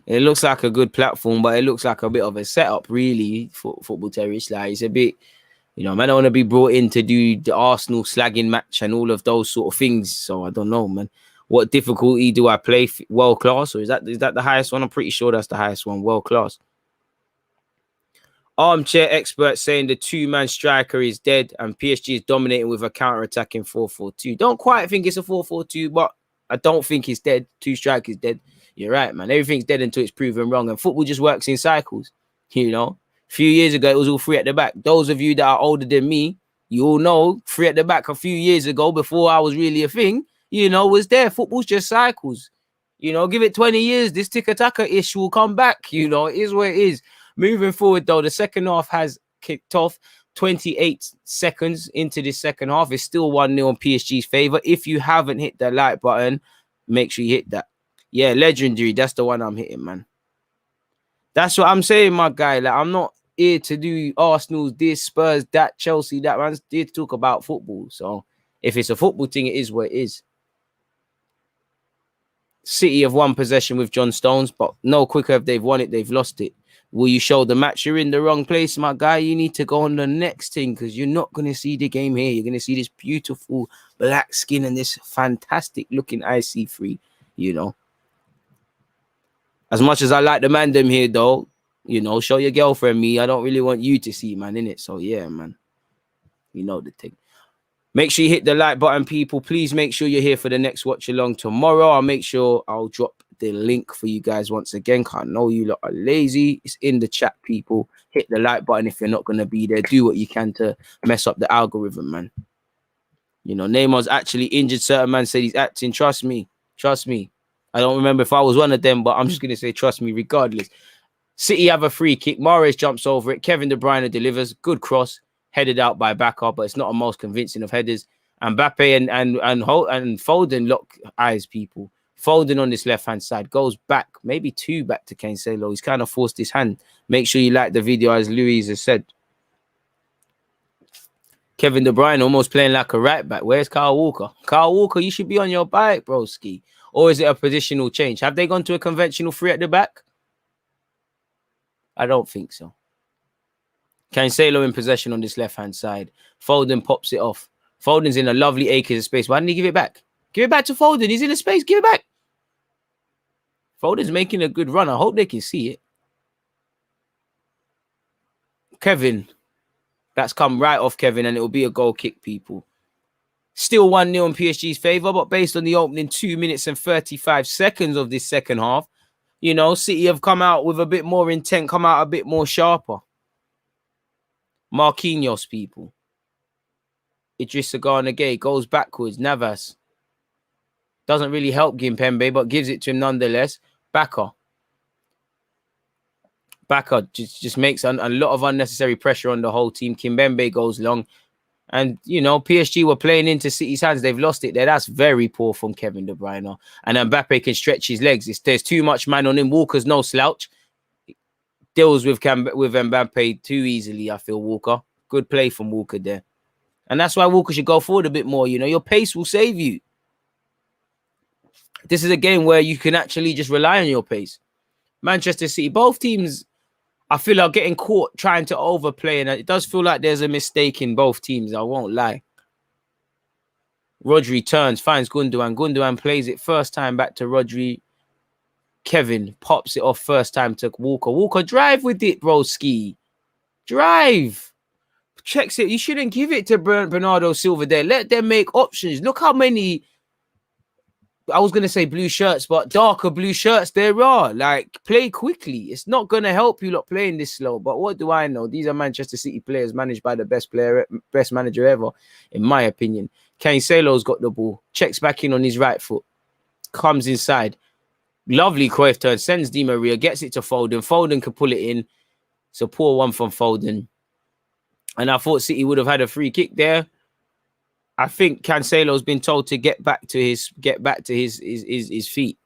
It looks like a good platform, but it looks like a bit of a setup, really, for Football Terrorists. Like, it's a bit, man, I don't want to be brought in to do the Arsenal slagging match and all of those sort of things. So I don't know, man. What difficulty do I play? World class, or is that the highest one? I'm pretty sure that's the highest one. World class. Armchair expert saying the two-man striker is dead and PSG is dominating with a counter-attacking 4-4-2. Don't quite think it's a 4-4-2, but I don't think it's dead. Two strikers dead. You're right, man. Everything's dead until it's proven wrong. And football just works in cycles, A few years ago, it was all three at the back. Those of you that are older than me, you all know three at the back a few years ago, before I was really a thing, was there. Football's just cycles. Give it 20 years, this tiki-taka issue will come back. It is what it is. Moving forward, though, the second half has kicked off. 28 seconds into this second half. It's still 1-0 in PSG's favour. If you haven't hit the like button, make sure you hit that. Yeah, legendary. That's the one I'm hitting, man. That's what I'm saying, my guy. Like, I'm not here to do Arsenal's this, Spurs that, Chelsea that. Man's here to talk about football. So if it's a football thing, it is what it is. City have won possession with John Stones, but no quicker have they've won it, they've lost it. Will you show the match? You're in the wrong place, my guy. You need to go on the next thing, because you're not going to see the game here. You're going to see this beautiful black skin and this fantastic looking IC3, As much as I like the man them here, though, show your girlfriend me. I don't really want you to see, man, innit? So, yeah, man. The thing. Make sure you hit the like button, people. Please make sure you're here for the next watch along tomorrow. I'll make sure I'll drop the link for you guys once again. Can't know you lot are lazy. It's in the chat, people. Hit the like button if you're not going to be there. Do what you can to mess up the algorithm, man. You know, Neymar's actually injured. Certain man said he's acting. Trust me. Trust me. I don't remember if I was one of them, but I'm just going to say trust me regardless. City have a free kick. Mahrez jumps over it. Kevin De Bruyne delivers. Good cross. Headed out by Baka, but it's not a most convincing of headers. And Mbappe and Foden lock eyes, people. Foden on this left-hand side goes back, maybe 2 back to Cancelo. He's kind of forced his hand. Make sure you like the video, as Louise has said. Kevin De Bruyne almost playing like a right back. Where's Kyle Walker? Kyle Walker, you should be on your bike, broski. Or is it a positional change? Have they gone to a conventional 3 at the back? I don't think so. Cancelo in possession on this left-hand side. Foden pops it off. Foden's in a lovely acres of space. Why didn't he give it back? Give it back to Foden. He's in a space. Give it back. Foden's making a good run. I hope they can see it. Kevin. That's come right off Kevin, and it will be a goal kick, people. Still 1-0 in PSG's favour, but based on the opening 2 minutes and 35 seconds of this second half, you know, City have come out with a bit more intent, come out a bit more sharper. Marquinhos, people. Idrissa Gana Gueye goes backwards. Navas. Doesn't really help Kimpembe, but gives it to him nonetheless. Baka just makes a lot of unnecessary pressure on the whole team. Kimpembe goes long. And, you know, PSG were playing into City's hands. They've lost it there. That's very poor from Kevin De Bruyne. And Mbappe can stretch his legs. There's too much man on him. Walker's no slouch. Deals with Mbappe too easily, I feel, Walker. Good play from Walker there. And that's why Walker should go forward a bit more. You know, your pace will save you. This is a game where you can actually just rely on your pace. Manchester City, both teams, I feel, are getting caught trying to overplay. And it does feel like there's a mistake in both teams. I won't lie. Rodri turns, finds Gundogan. Gundogan plays it first time back to Rodri. Kevin pops it off first time to Walker. Walker, drive with it, broski. Drive. Checks it. You shouldn't give it to Bernardo Silva there. Let them make options. Look how many, I was going to say blue shirts, but darker blue shirts there are. Like, play quickly. It's not going to help you lot playing this slow. But what do I know? These are Manchester City players managed by the best manager ever, in my opinion. Cancelo's got the ball. Checks back in on his right foot. Comes inside. Lovely Cruyff turn. Sends Di Maria. Gets it to Foden. Foden can pull it in. It's a poor one from Foden. And I thought City would have had a free kick there. I think Cancelo's been told to get back to his feet.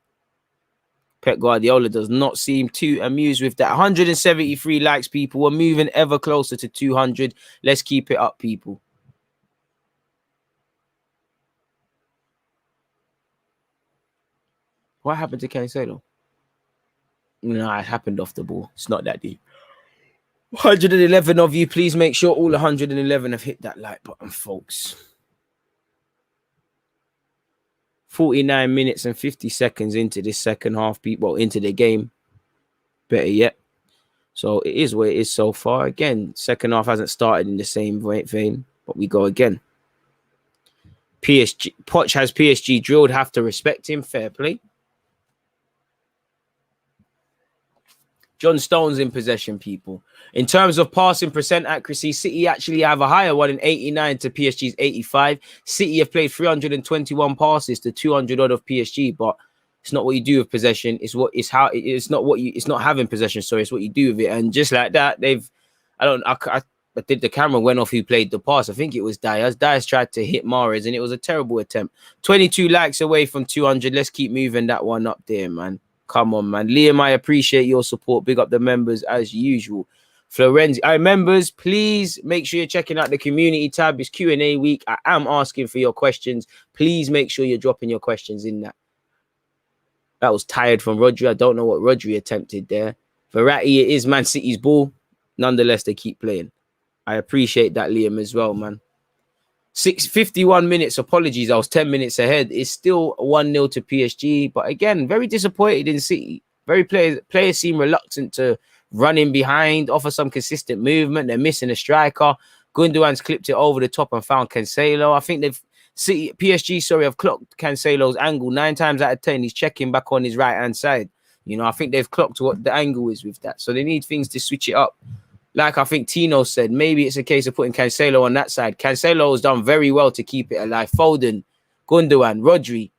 Pep Guardiola does not seem too amused with that. 173 likes, people. We're moving ever closer to 200. Let's keep it up, people. What happened to Cancelo? No, it happened off the ball. It's not that deep. 111 of you, please make sure all 111 have hit that like button, folks. 49 minutes and 50 seconds into this second half, people, into the game. Better yet. So it is where it is so far. Again, second half hasn't started in the same vein, but we go again. Poch has PSG drilled, have to respect him. Fair play. John Stones in possession, people. In terms of passing percent accuracy, City actually have a higher one in 89 to PSG's 85. City have played 321 passes to 200 odd of PSG, but it's not what you do with possession. It's not having possession. Sorry, it's what you do with it. And just like that, I did the camera went off who played the pass. I think it was Diaz. Diaz tried to hit Mahrez, and it was a terrible attempt. 22 likes away from 200. Let's keep moving that one up there, man. Come on, man. Liam, I appreciate your support. Big up the members as usual. Florenzi. All right, members, please make sure you're checking out the community tab. It's Q&A week. I am asking for your questions. Please make sure you're dropping your questions in that. That was tired from Rodri. I don't know what Rodri attempted there. Verratti, it is Man City's ball. Nonetheless, they keep playing. I appreciate that, Liam, as well, man. 51 minutes. Apologies, I was 10 minutes ahead. It's still 1-0 to PSG. But again, very disappointed in City. Players seem reluctant to run in behind, offer some consistent movement. They're missing a striker. Gundogan's clipped it over the top and found Cancelo. I think PSG, sorry, have clocked Cancelo's angle 9 times out of 10. He's checking back on his right-hand side. You know, I think they've clocked what the angle is with that. So they need things to switch it up. Like I think Tino said, maybe it's a case of putting Cancelo on that side. Cancelo has done very well to keep it alive. Foden, Gundogan, Rodri.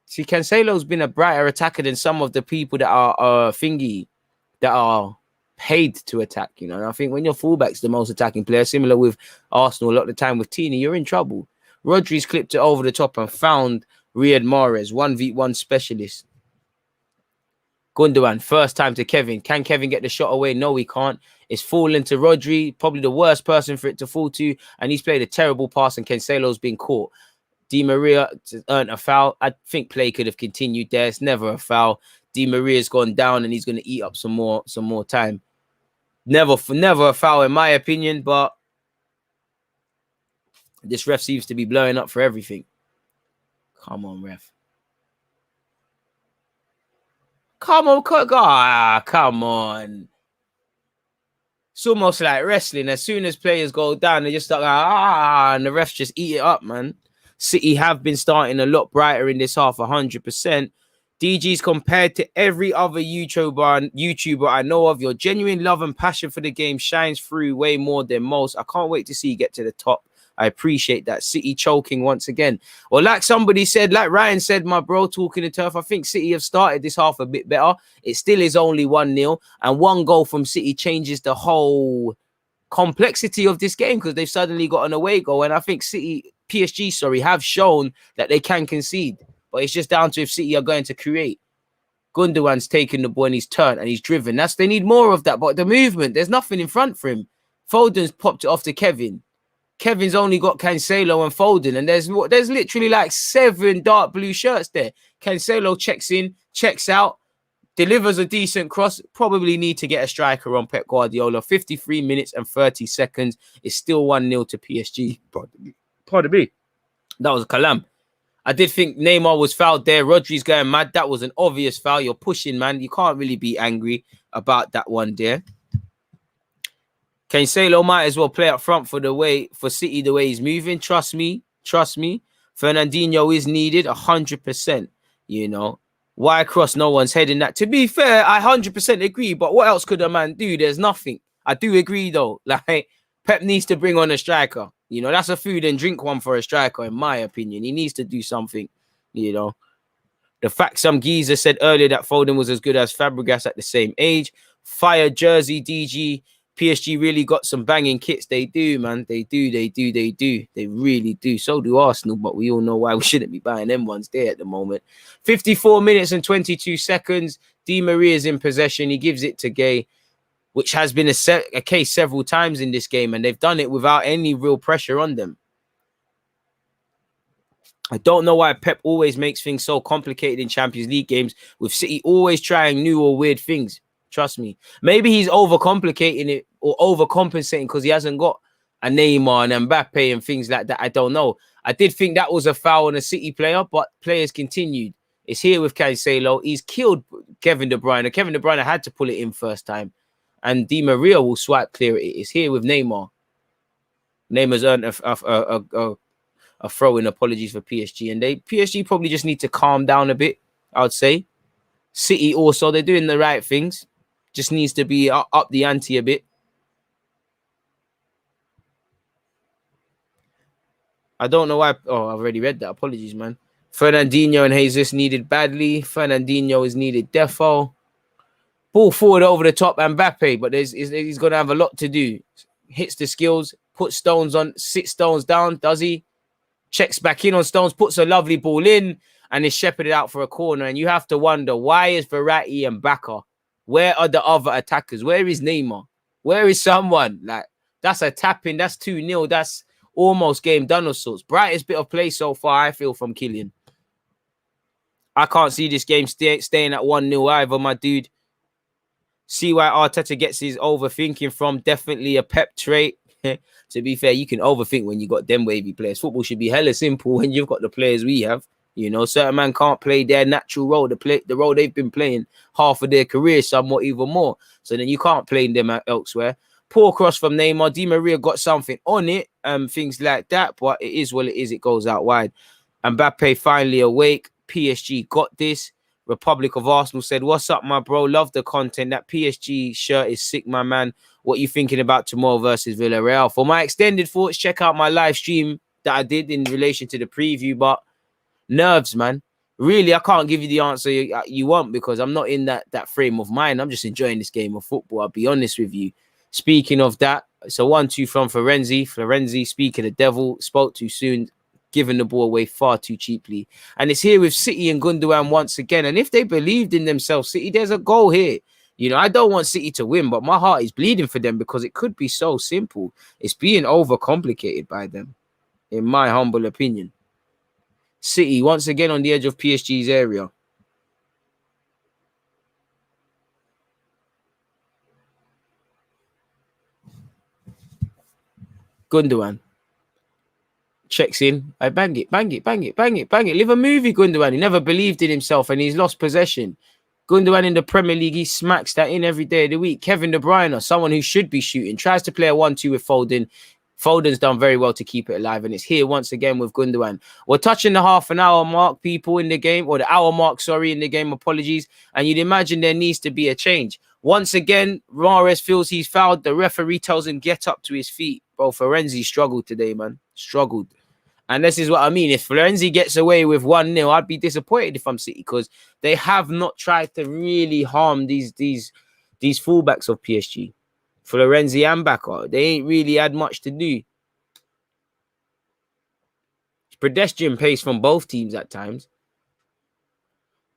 See, Cancelo's been a brighter attacker than some of the people that are that are paid to attack, you know. And I think when your fullback's the most attacking player, similar with Arsenal a lot of the time with Tini, you're in trouble. Rodri's clipped it over the top and found Riyad Mahrez, 1v1 specialist. Gundogan, first time to Kevin. Can Kevin get the shot away? No, he can't. It's falling to Rodri, probably the worst person for it to fall to, and he's played a terrible pass and Cancelo's been caught. Di Maria earned a foul. I think play could have continued there. It's never a foul. Di Maria's gone down and he's going to eat up some more time. Never a foul in my opinion, but this ref seems to be blowing up for everything. Come on, ref. Come on. Come on. It's almost like wrestling. As soon as players go down, they just start and the refs just eat it up, man. City have been starting a lot brighter in this half, 100%. DG's compared to every other YouTuber I know of. Your genuine love and passion for the game shines through way more than most. I can't wait to see you get to the top. I appreciate that. City choking once again. Well, like somebody said, like Ryan said, my bro, talking to turf, I think City have started this half a bit better. It still is only 1-0. And one goal from City changes the whole complexity of this game because they've suddenly got an away goal. And I think PSG, have shown that they can concede. But it's just down to if City are going to create. Gundogan's taken the ball and he's turned and he's driven. They need more of that. But the movement, there's nothing in front for him. Foden's popped it off to Kevin. Kevin's only got Cancelo and Foden. And there's literally like 7 dark blue shirts there. Cancelo checks in, checks out, delivers a decent cross. Probably need to get a striker on Pep Guardiola. 53 minutes and 30 seconds. It's still 1-0 to PSG. Pardon me. That was Kalam. I did think Neymar was fouled there. Rodri's going mad. That was an obvious foul. You're pushing, man. You can't really be angry about that one there. Cancelo might as well play up front for City the way he's moving. Trust me. Fernandinho is needed 100%. You know, why cross no one's heading that? To be fair, I 100% agree. But what else could a man do? There's nothing. I do agree though. Like Pep needs to bring on a striker. You know, that's a food and drink one for a striker, in my opinion. He needs to do something, you know. The fact some geezer said earlier that Foden was as good as Fabregas at the same age. Fire jersey, DG. PSG really got some banging kits. They do, man. They do. They really do. So do Arsenal, but we all know why we shouldn't be buying them ones there at the moment. 54 minutes and 22 seconds. Di Maria's in possession. He gives it to Gay, which has been a case several times in this game, and they've done it without any real pressure on them. I don't know why Pep always makes things so complicated in Champions League games, with City always trying new or weird things. Trust me. Maybe he's overcomplicating it or overcompensating because he hasn't got a Neymar and Mbappe and things like that. I don't know. I did think that was a foul on a City player, but players continued. It's here with Cancelo. He's killed Kevin De Bruyne. Kevin De Bruyne had to pull it in first time. And Di Maria will swipe clear it. It's here with Neymar. Neymar's earned a throw-in. Apologies for PSG. And PSG probably just need to calm down a bit, I would say. City also, they're doing the right things. Just needs to be up the ante a bit. I don't know why. Oh, I've already read that. Apologies, man. Fernandinho and Jesus needed badly. Fernandinho is needed defo. Ball forward over the top, Mbappe, but he's going to have a lot to do. Hits the skills, puts Stones on, sits Stones down, does he? Checks back in on Stones, puts a lovely ball in, and is shepherded out for a corner. And you have to wonder, why is Verratti and Baka? Where are the other attackers? Where is Neymar? Where is someone? Like, that's a tap-in, that's 2-0, that's almost game done of sorts. Brightest bit of play so far, I feel, from Kylian. I can't see this game staying at 1-0 either, my dude. See why Arteta gets his overthinking from. Definitely a Pep trait. To be fair, you can overthink when you got them wavy players. Football should be hella simple when you've got the players we have. You know, certain man can't play their natural role, the role they've been playing half of their career, somewhat even more. So then you can't play them elsewhere. Poor cross from Neymar. Di Maria got something on it, things like that. But it is what it is. It goes out wide. Mbappe finally awake. PSG got this. Republic of Arsenal said, "What's up, my bro? Love the content. That PSG shirt is sick, my man. What you thinking about tomorrow versus Villarreal?" For my extended thoughts, check out my live stream that I did in relation to the preview. But nerves, man. Really, I can't give you the answer you want because I'm not in that frame of mind. I'm just enjoying this game of football. I'll be honest with you. Speaking of that, it's a 1-2 from Florenzi. Florenzi, speaking of the devil, spoke too soon, giving the ball away far too cheaply. And it's here with City and Gundogan once again. And if they believed in themselves, City, there's a goal here. You know, I don't want City to win, but my heart is bleeding for them because it could be so simple. It's being overcomplicated by them, in my humble opinion. City, once again, on the edge of PSG's area. Gundogan checks in. I bang it. Live a movie, Gundogan. He never believed in himself and he's lost possession. Gundogan in the Premier League, he smacks that in every day of the week. Kevin De Bruyne, someone who should be shooting, tries to play a 1-2 with Foden. Foden's done very well to keep it alive, and it's here once again with Gundogan. We're touching the half an hour mark, people, in the game, or the hour mark, sorry, in the game. Apologies. And you'd imagine there needs to be a change. Once again, Mahrez feels he's fouled. The referee tells him, get up to his feet. Bro, Florenzi struggled today, man. Struggled. And this is what I mean. If Florenzi gets away with 1-0, I'd be disappointed if I'm City because they have not tried to really harm these fullbacks of PSG. Florenzi and Bacca, they ain't really had much to do. Pedestrian pace from both teams at times.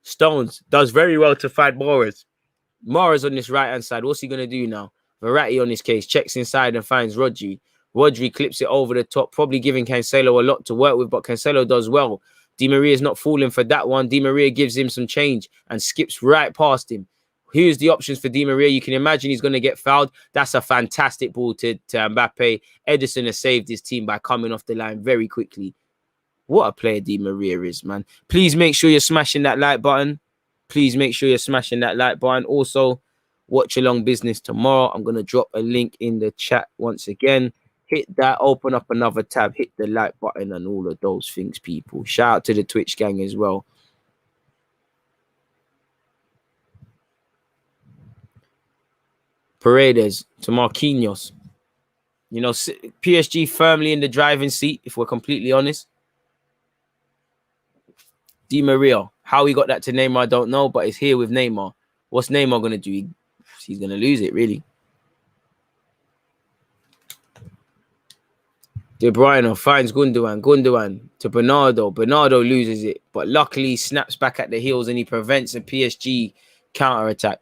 Stones does very well to find Mahrez. Mahrez on this right-hand side. What's he going to do now? Verratti on his case. Checks inside and finds Rodri. Rodri clips it over the top, probably giving Cancelo a lot to work with, but Cancelo does well. Di Maria's not falling for that one. Di Maria gives him some change and skips right past him. Here's the options for Di Maria. You can imagine he's going to get fouled. That's a fantastic ball to Mbappe. Ederson has saved his team by coming off the line very quickly. What a player Di Maria is, man. Please make sure you're smashing that like button. Please make sure you're smashing that like button. Also, Watchalong business tomorrow. I'm going to drop a link in the chat once again. Hit that, open up another tab, hit the like button and all of those things, people. Shout out to the Twitch gang as well. Paredes to Marquinhos. You know, PSG firmly in the driving seat, if we're completely honest. Di Maria, how he got that to Neymar, I don't know, but it's here with Neymar. What's Neymar going to do? He's going to lose it, really. De Bruyne finds Gundogan to Bernardo. Bernardo loses it, but luckily he snaps back at the heels and he prevents a PSG counter-attack.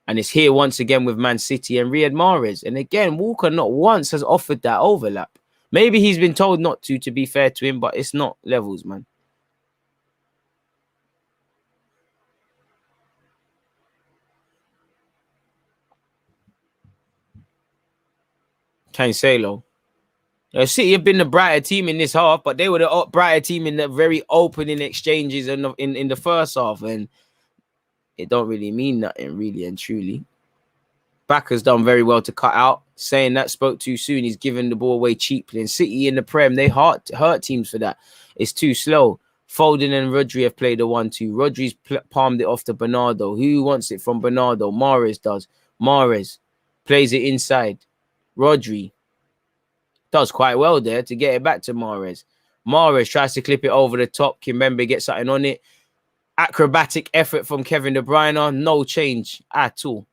And it's here once again with Man City and Riyad Mahrez. And again, Walker not once has offered that overlap. Maybe he's been told not to be fair to him, but it's not levels, man. Cancelo. City have been the brighter team in this half, but they were the brighter team in the very opening exchanges in the first half, and it don't really mean nothing, really and truly. Backer's done very well to cut out. Saying that spoke too soon. He's given the ball away cheaply. And City in the Prem, they hurt teams for that. It's too slow. Foden and Rodri have played a 1-2. Rodri's palmed it off to Bernardo. Who wants it from Bernardo? Mahrez does. Mahrez plays it inside. Rodri does quite well there to get it back to Mahrez. Mahrez tries to clip it over the top. Kimpembe gets something on it. Acrobatic effort from Kevin De Bruyne. No change at all.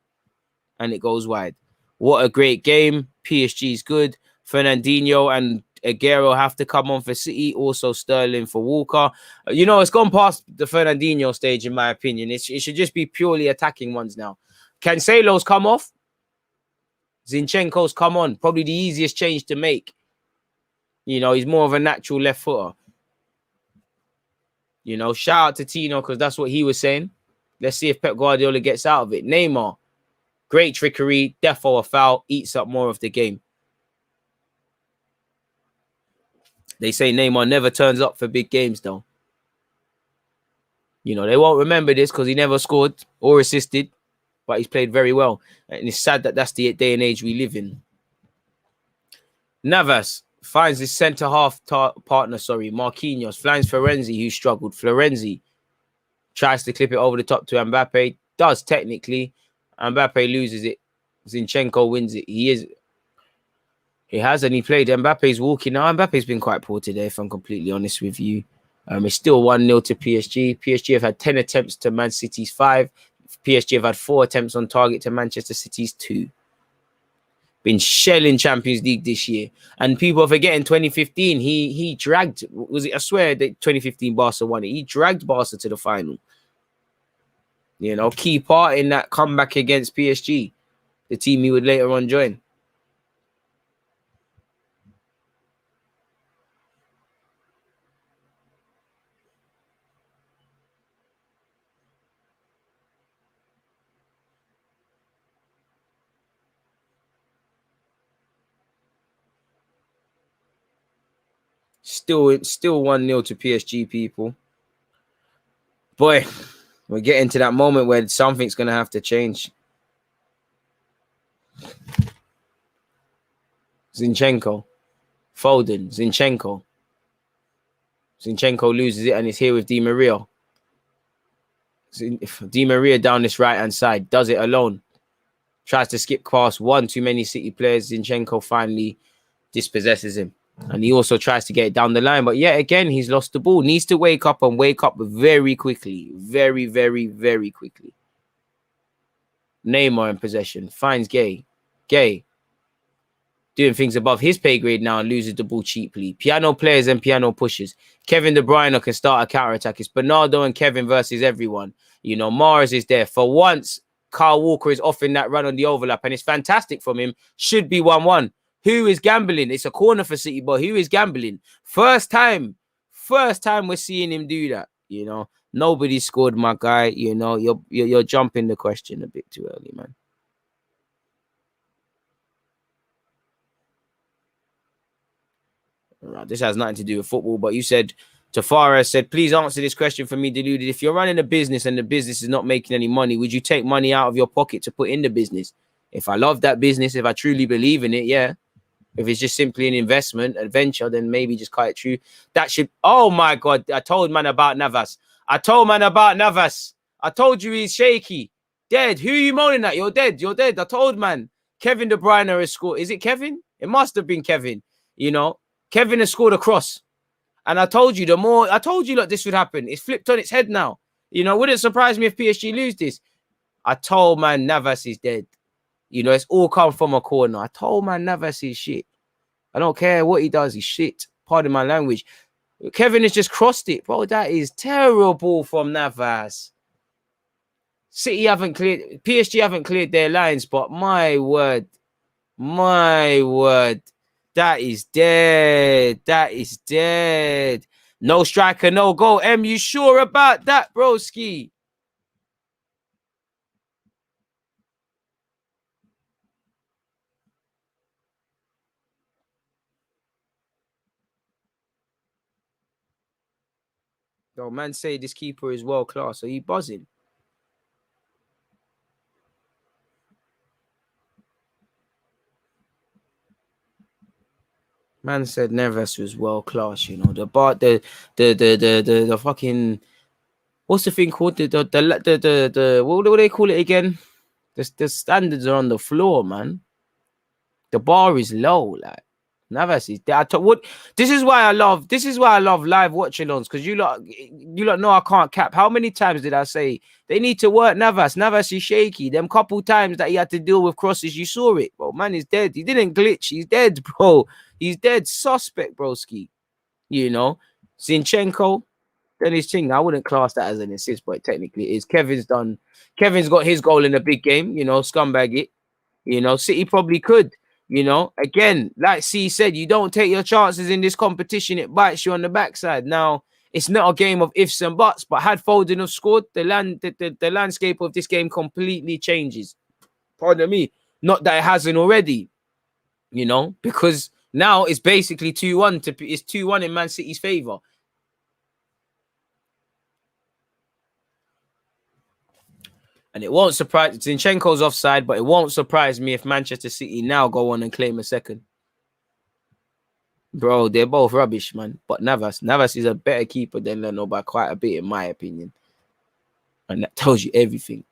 And it goes wide. What a great game. PSG's good. Fernandinho and Aguero have to come on for City. Also Sterling for Walker. You know, it's gone past the Fernandinho stage, in my opinion. It should just be purely attacking ones now. Cancelo's come off. Zinchenko's come on. Probably the easiest change to make. You know, he's more of a natural left footer. You know, shout out to Tino because that's what he was saying. Let's see if Pep Guardiola gets out of it. Neymar. Great trickery. Defo a foul. Eats up more of the game. They say Neymar never turns up for big games, though. You know, they won't remember this because he never scored or assisted. but he's played very well. And it's sad that that's the day and age we live in. Navas finds his centre-half partner, Marquinhos, finds Florenzi, who struggled. Florenzi tries to clip it over the top to Mbappe, does technically. Mbappe loses it. Zinchenko wins it. He has, and he played. Mbappe's walking now. Mbappe's been quite poor today, if I'm completely honest with you. It's still 1-0 to PSG. PSG have had 10 attempts to Man City's 5. PSG have had 4 attempts on target to Manchester City's 2. Been shelling Champions League this year. And people are forgetting 2015. He dragged, I swear that 2015 Barca won it. He dragged Barca to the final. You know, key part in that comeback against PSG, the team he would later on join. Still 1-0 to PSG, people. Boy, we're getting to that moment where something's going to have to change. Zinchenko. Foden. Zinchenko. Zinchenko loses it and it's here with Di Maria. Di Maria down this right-hand side. Does it alone. Tries to skip past one too many City players. Zinchenko finally dispossesses him. And he also tries to get it down the line. But yet again, he's lost the ball. Needs to wake up very quickly. Very, very, very quickly. Neymar in possession. Finds Gay. Doing things above his pay grade now and loses the ball cheaply. Piano players and piano pushers. Kevin De Bruyne can start a counter-attack. It's Bernardo and Kevin versus everyone. You know, Mars is there. For once, Kyle Walker is off in that run on the overlap. And it's fantastic from him. Should be 1-1. Who is gambling? It's a corner for City, but who is gambling? First time we're seeing him do that. You know, nobody scored, my guy. You know, you're jumping the question a bit too early, man. Right, this has nothing to do with football, but you said, Tafara said, please answer this question for me, Deluded. If you're running a business and the business is not making any money, would you take money out of your pocket to put in the business? If I love that business, if I truly believe in it, yeah. If it's just simply an investment, a venture, then maybe just cut it through. That should... Oh, my God. I told man about Navas. I told you he's shaky. Dead. Who are you moaning at? You're dead. I told man. Kevin De Bruyne has scored. Is it Kevin? It must have been Kevin. You know, Kevin has scored a cross. And I told you, look, this would happen. It's flipped on its head now. You know, wouldn't surprise me if PSG lose this. I told man Navas is dead. You know, it's all come from a corner. I told man Navas is shit. I don't care what he does. He's shit. Pardon my language. Kevin has just crossed it. Bro, that is terrible from Navas. PSG haven't cleared their lines, but my word. That is dead. No striker, no goal. You sure about that, broski? Yo, man say this keeper is world class. Are you buzzing? Man said Neves was world class. You know, the fucking, what's the thing called? The what do they call it again? The standards are on the floor, man. The bar is low, like. Navas is there. This is why I love live watchalongs, because you lot know I can't cap. How many times did I say they need to work Navas? Navas is shaky. Them couple times that he had to deal with crosses, you saw it, bro. Man is dead. He didn't glitch. He's dead, bro. He's dead. Suspect, broski. You know, Zinchenko. Then his thing. I wouldn't class that as an assist, but technically it is. Kevin's got his goal in a big game. You know, scumbag it. You know, City probably could. You know, again, like C said, you don't take your chances in this competition. It bites you on the backside. Now, it's not a game of ifs and buts, but had Foden have scored, the landscape of this game completely changes. Pardon me. Not that it hasn't already, you know, because now it's basically 2-1. It's 2-1 in Man City's favour. And it won't surprise... Zinchenko's offside, but it won't surprise me if Manchester City now go on and claim a second. Bro, they're both rubbish, man. But Navas is a better keeper than Leno by quite a bit, in my opinion. And that tells you everything.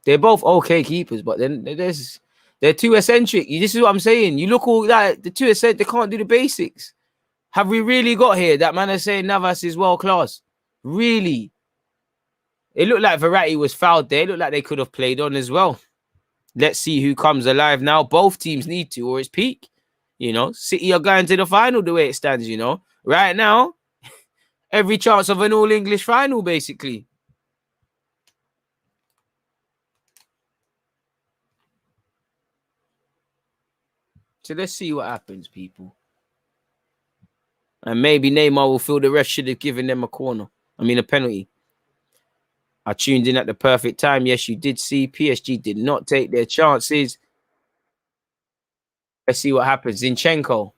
They're both okay keepers, but then they're too eccentric. This is what I'm saying. You look all that, the too eccentric, they can't do the basics. Have we really got here that man is saying Navas is world class? Really? It looked like Verratti was fouled there. It looked like they could have played on as well. Let's see who comes alive now. Both teams need to, or it's peak. You know, City are going to the final the way it stands, you know. Right now, every chance of an all-English final, basically. So let's see what happens, people. And maybe Neymar will feel the ref should have given them a penalty. I tuned in at the perfect time. Yes, you did see. PSG did not take their chances. Let's see what happens. Zinchenko.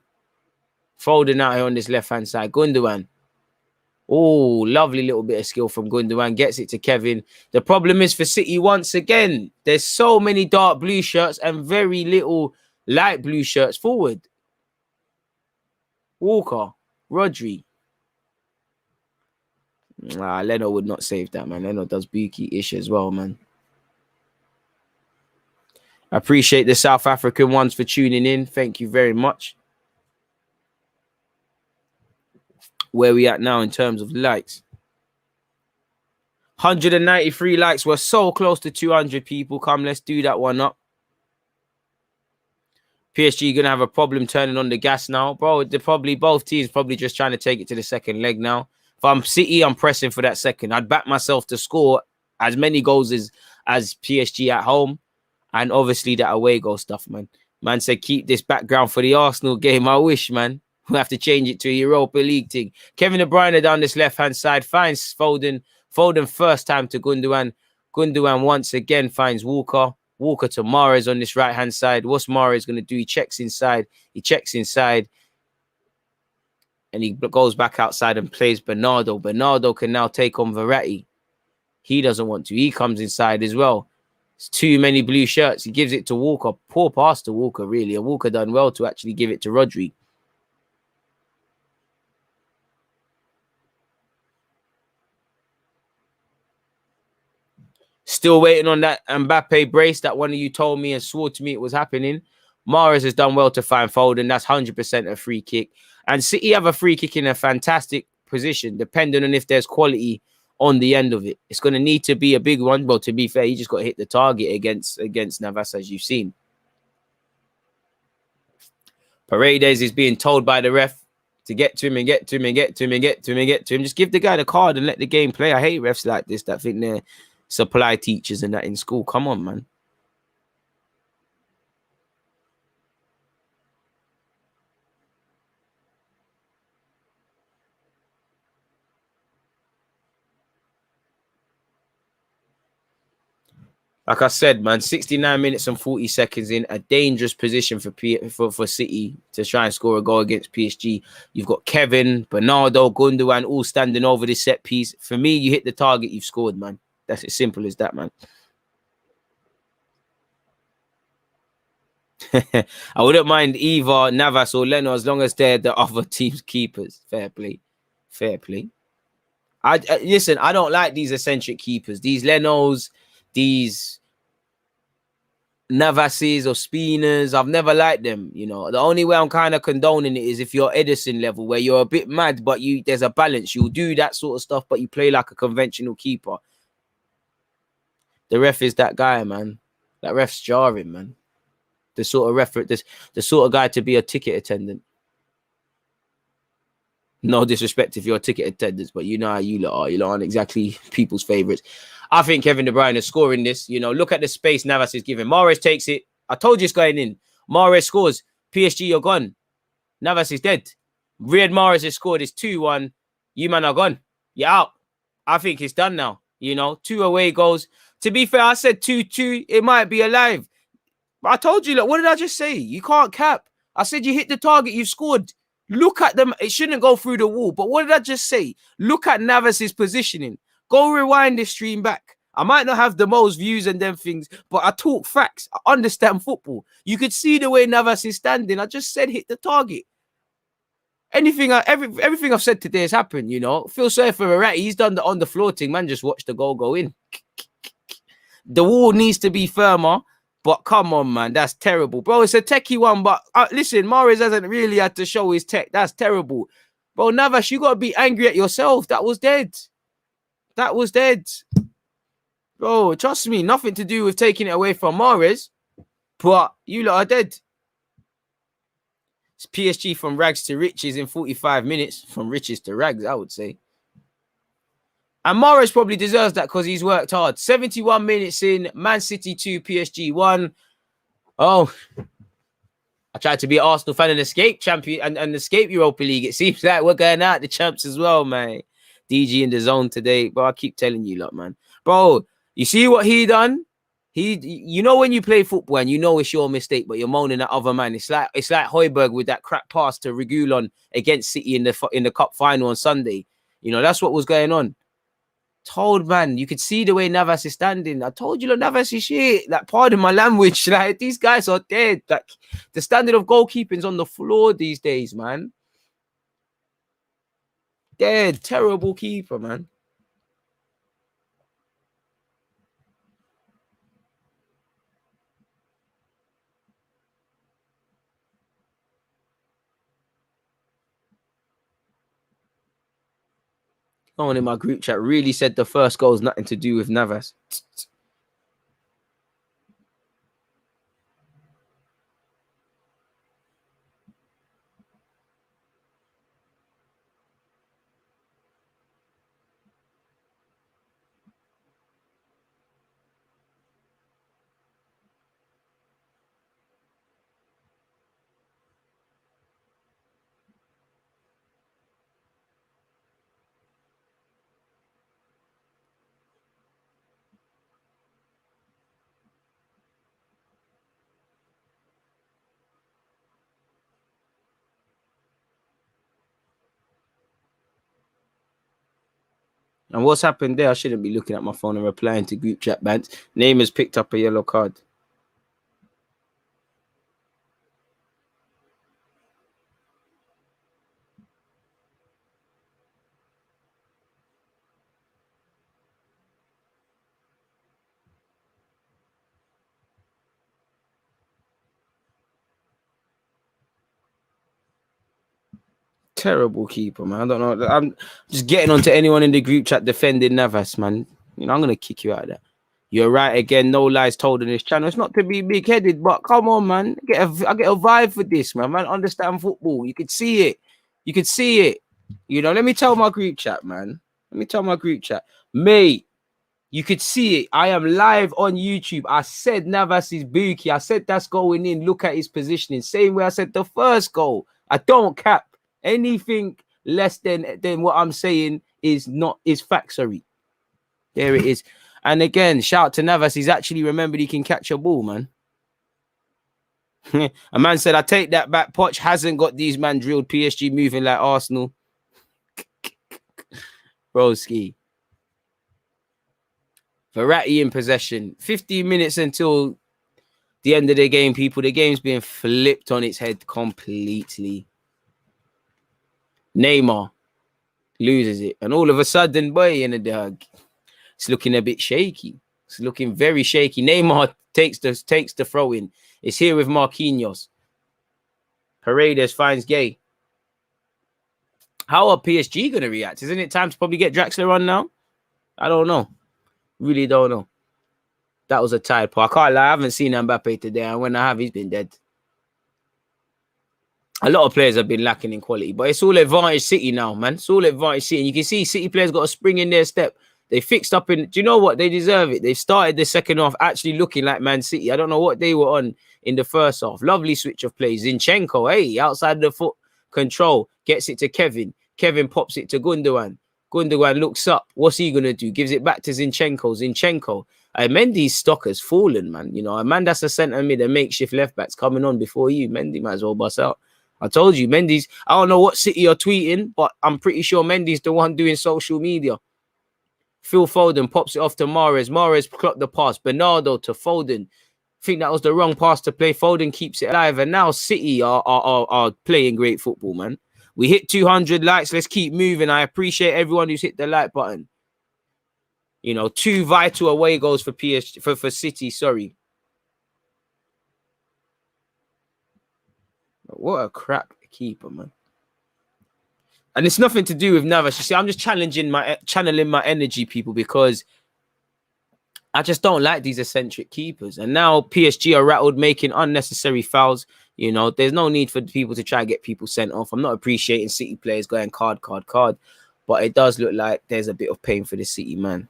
Folding out here on this left-hand side. Gundogan. Oh, lovely little bit of skill from Gundogan. Gets it to Kevin. The problem is for City once again, there's so many dark blue shirts and very little light blue shirts forward. Walker. Rodri. Leno would not save that, man. Leno does Buki-ish as well, man. I appreciate the South African ones for tuning in. Thank you very much. Where we at now in terms of likes? 193 likes. We're so close to 200 people. Come, let's do that one up. PSG going to have a problem turning on the gas now. Bro, both teams probably just trying to take it to the second leg now. If I'm City, I'm pressing for that second. I'd back myself to score as many goals as PSG at home. And obviously that away goal stuff, man. Man said, keep this background for the Arsenal game. I wish, man. We'll have to change it to a Europa League thing. Kevin De Bruyne down this left-hand side finds Foden. Foden first time to Gundogan. Gundogan once again finds Walker. Walker to Mahrez on this right-hand side. What's Mahrez going to do? He checks inside. And he goes back outside and plays Bernardo. Bernardo can now take on Verratti. He doesn't want to. He comes inside as well. It's too many blue shirts. He gives it to Walker. Poor pass to Walker, really. And Walker done well to actually give it to Rodri. Still waiting on that Mbappe brace that one of you told me and swore to me it was happening. Mahrez has done well to find Foden. That's 100% a free kick. And City have a free kick in a fantastic position, depending on if there's quality on the end of it. It's going to need to be a big one. Well, to be fair, you just got to hit the target against Navas, as you've seen. Paredes is being told by the ref to get to him and get to him and get to him and get to him and get to him. Just give the guy the card and let the game play. I hate refs like this that think they're supply teachers and that in school. Come on, man. Like I said, man, 69 minutes and 40 seconds in, a dangerous position for City to try and score a goal against PSG. You've got Kevin, Bernardo, Gundogan all standing over this set piece. For me, you hit the target, you've scored, man. That's as simple as that, man. I wouldn't mind either Navas or Leno as long as they're the other team's keepers. Fair play. Fair play. Listen, I don't like these eccentric keepers. These Lenos, these Navases or Spinas, I've never liked them. You know, the only way I'm kind of condoning it is if you're Edison level, where you're a bit mad, but there's a balance. You'll do that sort of stuff, but you play like a conventional keeper. The ref is that guy, man. That ref's jarring, man. The sort of ref, the sort of guy to be a ticket attendant. No disrespect if you're a ticket attendant, but you know how you lot are. You lot aren't exactly people's favourites. I think Kevin De Bruyne is scoring this. You know, look at the space Navas is giving. Mahrez takes it. I told you it's going in. Mahrez scores. PSG, you're gone. Navas is dead. Riyad Mahrez has scored. It's 2-1. You man are gone. You're out. I think it's done now. You know, 2 away goals. To be fair, I said 2-2. It might be alive. But I told you, look, what did I just say? You can't cap. I said you hit the target. You've scored. Look at them. It shouldn't go through the wall. But what did I just say? Look at Navas's positioning. Go rewind this stream back. I might not have the most views and them things, but I talk facts. I understand football. You could see the way Navas is standing. I just said hit the target. Everything I've said today has happened, you know. Feel sorry for Verratti. He's done the on the floor thing, man. Just watch the goal go in. The wall needs to be firmer, but come on, man. That's terrible. Bro, it's a techie one, but listen, Mahrez hasn't really had to show his tech. That's terrible. Bro, Navas, you got to be angry at yourself. That was dead. That was dead. Bro, trust me, nothing to do with taking it away from Mahrez, but you lot are dead. It's PSG from rags to riches in 45 minutes. From riches to rags, I would say. And Mahrez probably deserves that because he's worked hard. 71 minutes in, Man City 2, PSG 1. Oh, I tried to be an Arsenal fan and escape champion and escape Europa League. It seems like we're going out the champs as well, man. DG in the zone today. Bro, I keep telling you, lot, man. Bro, you see what he done? You know when you play football and you know it's your mistake, but you're moaning at other man. It's like Højbjerg with that crap pass to Reguilon against City in the cup final on Sunday. You know, that's what was going on. Told man, you could see the way Navas is standing. I told you, look, Navas is shit. Like, pardon my language. Like, these guys are dead. Like, the standard of goalkeeping is on the floor these days, man. Dead, terrible keeper, man. Someone in my group chat really said the first goal is nothing to do with Navas. And what's happened there? I shouldn't be looking at my phone and replying to group chat bands. Neymar's picked up a yellow card. Terrible keeper, man. I don't know. I'm just getting onto anyone in the group chat defending Navas, man. You know, I'm going to kick you out of that. You're right again. No lies told on this channel. It's not to be big-headed, but come on, man. I get a vibe for this, man. Man, understand football. You could see it. You could see it. You know, let me tell my group chat, man. Let me tell my group chat. Mate, you could see it. I am live on YouTube. I said Navas is bookie. I said that's going in. Look at his positioning. Same way I said the first goal. I don't cap. Anything less than what I'm saying is factory. There it is. And again, shout out to Navas. He's actually remembered he can catch a ball, man. A man said, I take that back. Poch hasn't got these man drilled. PSG moving like Arsenal. Broski. Verratti in possession. 15 minutes until the end of the game, people. The game's being flipped on its head completely. Neymar loses it. And all of a sudden, boy, in the dog, it's looking a bit shaky. It's looking very shaky. Neymar takes the throw in. It's here with Marquinhos. Paredes finds Gay. How are PSG going to react? Isn't it time to probably get Draxler on now? I don't know. Really don't know. That was a tired part. I can't lie. I haven't seen Mbappe today. And when I have, he's been dead. A lot of players have been lacking in quality, but it's all advantage City now, man. It's all advantage City. And you can see City players got a spring in their step. They fixed up in... Do you know what? They deserve it. They've started the second half actually looking like Man City. I don't know what they were on in the first half. Lovely switch of play. Zinchenko, hey, outside of the foot control. Gets it to Kevin. Kevin pops it to Gundogan. Gundogan looks up. What's he going to do? Gives it back to Zinchenko. Zinchenko. Mendy's stock has fallen, man. You know, a man that's a centre mid, a makeshift left back's coming on before you. Mendy might as well bust out. I told you, Mendy's... I don't know what City are tweeting, but I'm pretty sure Mendy's the one doing social media. Phil Foden pops it off to Mahrez. Mahrez clocked the pass. Bernardo to Foden. Think that was the wrong pass to play. Foden keeps it alive. And now City are playing great football, man. We hit 200 likes. Let's keep moving. I appreciate everyone who's hit the like button. You know, 2 vital away goals for for City. Sorry. What a crap keeper, man. And it's nothing to do with Navas. You see, I'm just channeling my energy, people, because I just don't like these eccentric keepers. And now PSG are rattled, making unnecessary fouls. You know, there's no need for people to try and get people sent off. I'm not appreciating City players going card. But it does look like there's a bit of pain for the City, man.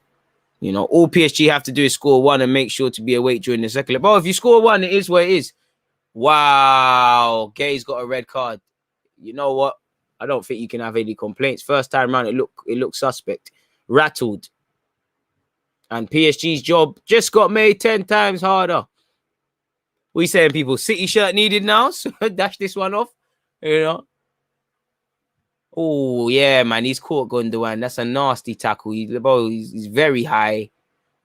You know, all PSG have to do is score 1 and make sure to be awake during the second leg. But if you score 1, it is what it is. Wow. Gay's got a red card. You know what? I don't think you can have any complaints. First time round, it looked suspect. Rattled. And PSG's job just got made 10 times harder. We saying, people, City shirt needed now? So dash this one off. You know? Oh, yeah, man. He's caught Gundogan. That's a nasty tackle. He's very high.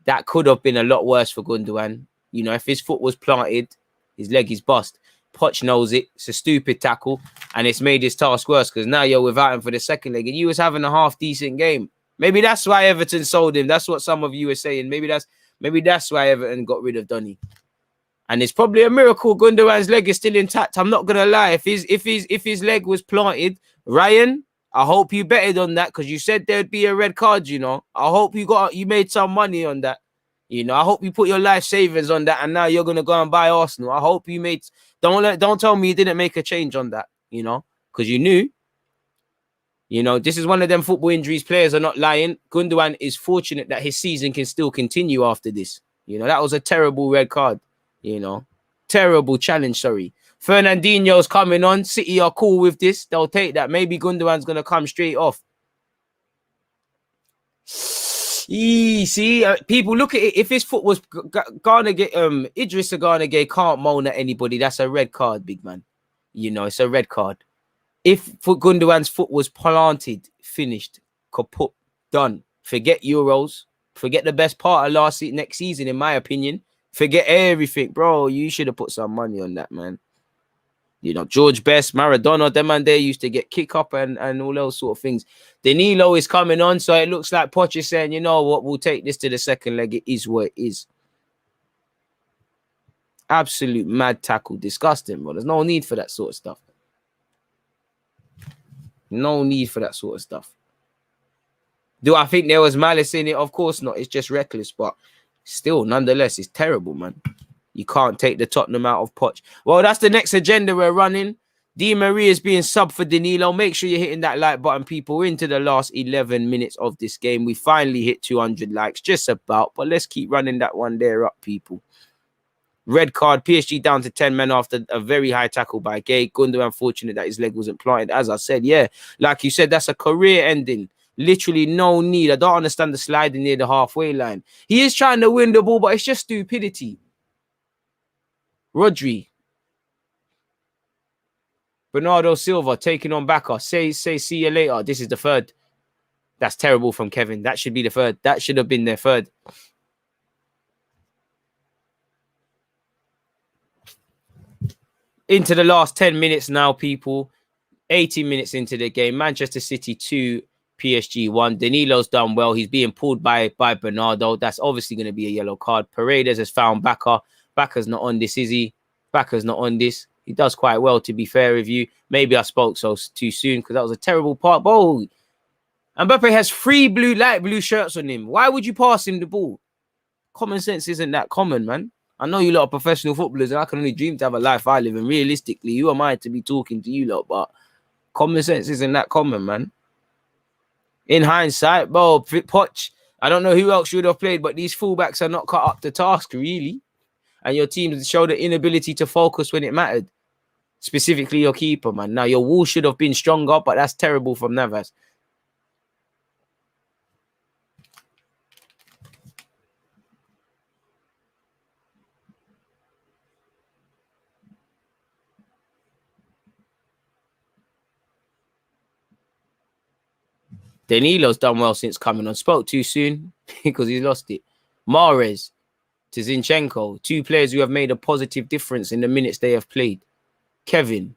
That could have been a lot worse for Gundogan. You know, if his foot was planted, his leg is bust. Poch knows it. It's a stupid tackle. And it's made his task worse because now you're without him for the second leg. And you was having a half-decent game. Maybe that's why Everton sold him. That's what some of you were saying. Maybe that's why Everton got rid of Donny. And it's probably a miracle Gundogan's leg is still intact. I'm not gonna lie. If his leg was planted, Ryan, I hope you betted on that because you said there'd be a red card. You know, I hope you made some money on that. You know, I hope you put your life savings on that, and now you're gonna go and buy Arsenal. I hope you made. Don't tell me you didn't make a change on that. You know, because you knew. You know, this is one of them football injuries. Players are not lying. Gundogan is fortunate that his season can still continue after this. You know, that was a terrible red card. You know, terrible challenge. Sorry. Fernandinho's coming on. City are cool with this. They'll take that. Maybe Gundogan's going to come straight off. See, people look at it. If his foot was Idris Gay can't moan at anybody. That's a red card, big man. You know, it's a red card. If Gundogan's foot was planted, finished, kaput, done. Forget Euros. Forget the best part of next season, in my opinion. Forget everything, bro. You should have put some money on that, man. You know, George Best, Maradona, them man there used to get kick up and all those sort of things. Danilo is coming on, so it looks like Poch is saying, you know what, we'll take this to the second leg. It is what it is. Absolute mad tackle. Disgusting, bro. There's no need for that sort of stuff. No need for that sort of stuff. Do I think there was malice in it? Of course not. It's just reckless, but still, nonetheless, it's terrible, man. You can't take the Tottenham out of Poch. Well, that's the next agenda we're running. Di Maria is being subbed for Danilo. Make sure you're hitting that like button, people. We're into the last 11 minutes of this game. We finally hit 200 likes, just about. But let's keep running that one there up, people. Red card, PSG down to 10 men after a very high tackle by Gay. Gundogan, unfortunate that his leg wasn't planted. As I said, yeah, like you said, that's a career ending. Literally no need. I don't understand the sliding near the halfway line. He is trying to win the ball, but it's just stupidity. Rodri. Bernardo Silva taking on Bacca. Say, see you later. This is the third. That's terrible from Kevin. That should be the third. That should have been their third. Into the last 10 minutes now, people. 18 minutes into the game. Manchester City 2, PSG 1. Danilo's done well. He's being pulled by Bernardo. That's obviously going to be a yellow card. Paredes has found Bacca. Bacca's not on this, is he? Bacca's not on this. He does quite well, to be fair with you. Maybe I spoke so too soon because that was a terrible part. Oh, Mbappe has 3 light blue shirts on him. Why would you pass him the ball? Common sense isn't that common, man. I know you lot are professional footballers and I can only dream to have a life I live. And realistically, who am I to be talking to you lot? But common sense isn't that common, man. In hindsight, bro, Poch, I don't know who else you would have played, but these fullbacks are not cut up to task, really. And your team showed the inability to focus when it mattered. Specifically your keeper, man. Now, your wall should have been stronger, but that's terrible from Navas. Danilo's done well since coming on. Spoke too soon because he's lost it. Mahrez to Zinchenko, 2 players who have made a positive difference in the minutes they have played. Kevin,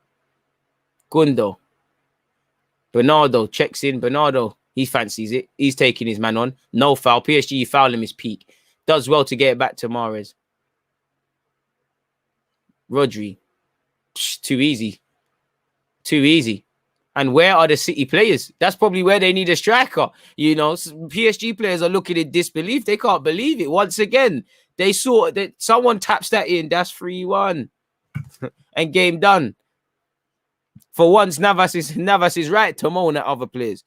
Gundo, Bernardo checks in. Bernardo, he fancies it. He's taking his man on. No foul. PSG foul him his peak. Does well to get it back to Mahrez. Rodri, too easy. Too easy. And where are the City players? That's probably where they need a striker. You know, PSG players are looking in disbelief. They can't believe it. Once again, they saw that someone taps that in. That's 3-1. And game done. For once, Navas is right to moan at other players.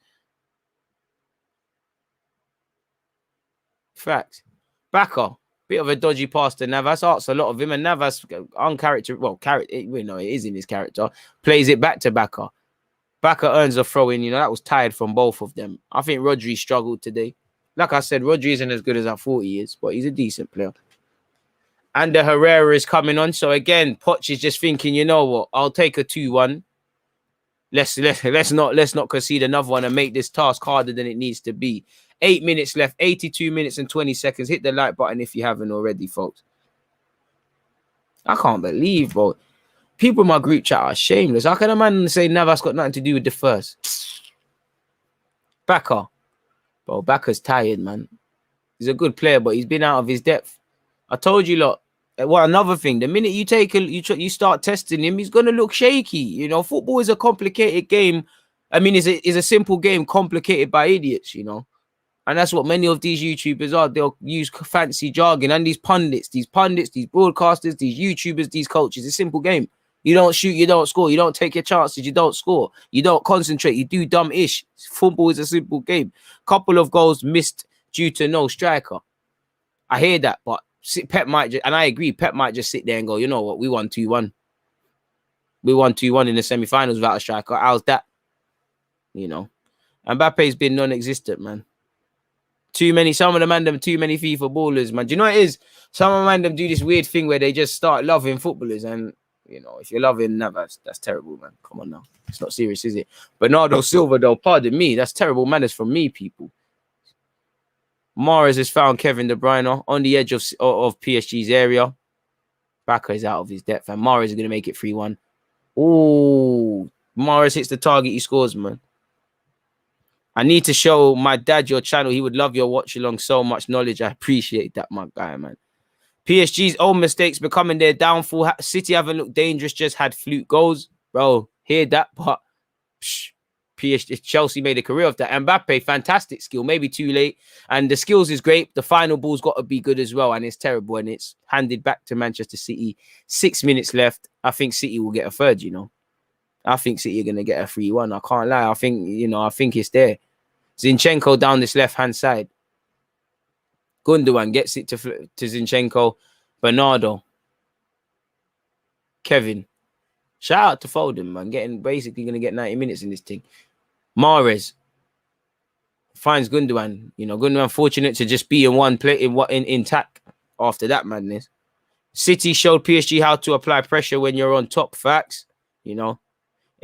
Facts. Baka, bit of a dodgy pass to Navas. Asks a lot of him. And Navas, it is in his character. Plays it back to Baka. Baka earns a throw in. You know, that was tired from both of them. I think Rodri struggled today. Like I said, Rodri isn't as good as I thought he is, but he's a decent player. And the Herrera is coming on. So again, Poch is just thinking, you know what? I'll take a 2-1. Let's not concede another one and make this task harder than it needs to be. 8 minutes left, 82 minutes and 20 seconds. Hit the like button if you haven't already, folks. I can't believe, bro. People in my group chat are shameless. How can a man say Navas got nothing to do with the first? Baka. Bro, Baka's tired, man. He's a good player, but he's been out of his depth. I told you, lot. Well, another thing, the minute you start testing him, he's going to look shaky. You know, football is a complicated game. I mean, it's a simple game complicated by idiots, you know. And that's what many of these YouTubers are. They'll use fancy jargon. And these pundits, these broadcasters, these YouTubers, these coaches. It's a simple game. You don't shoot, you don't score. You don't take your chances, you don't score. You don't concentrate, you do dumb-ish. Football is a simple game. Couple of goals missed due to no striker. I hear that, but Pep might just, and I agree, Pep might just sit there and go, you know what, we won 2-1. We won 2-1 in the semi-finals without a striker. How's that? You know. Mbappe's been non-existent, man. Some of them man them too many FIFA ballers, man. Do you know what it is? Some of them man them do this weird thing where they just start loving footballers, and you know, if you're loving Navas, that's terrible, man. Come on now. It's not serious, is it? Bernardo Silva, though, pardon me, that's terrible manners from me, people. Mahrez has found Kevin De Bruyne on the edge of PSG's area. Baka is out of his depth, and Mahrez is going to make it 3-1. Oh, Mahrez hits the target, he scores, man. I need to show my dad your channel. He would love your watch-along. So much knowledge. I appreciate that, my guy, man. PSG's own mistakes becoming their downfall. City haven't looked dangerous, just had fluke goals. Bro, hear that, but Chelsea made a career of that. Mbappe, fantastic skill, maybe too late. And the skills is great. The final ball's got to be good as well, and it's terrible. And it's handed back to Manchester City. 6 minutes left. I think City will get a third, you know. I think City are going to get a 3-1. I can't lie. I think it's there. Zinchenko down this left-hand side. Gundogan gets it to Zinchenko. Bernardo. Kevin. Shout out to Foden, man. Basically going to get 90 minutes in this thing. Mahrez finds Gundogan. You know, Gundogan fortunate to just be in one play intact after that madness. City showed PSG how to apply pressure when you're on top. Facts. You know.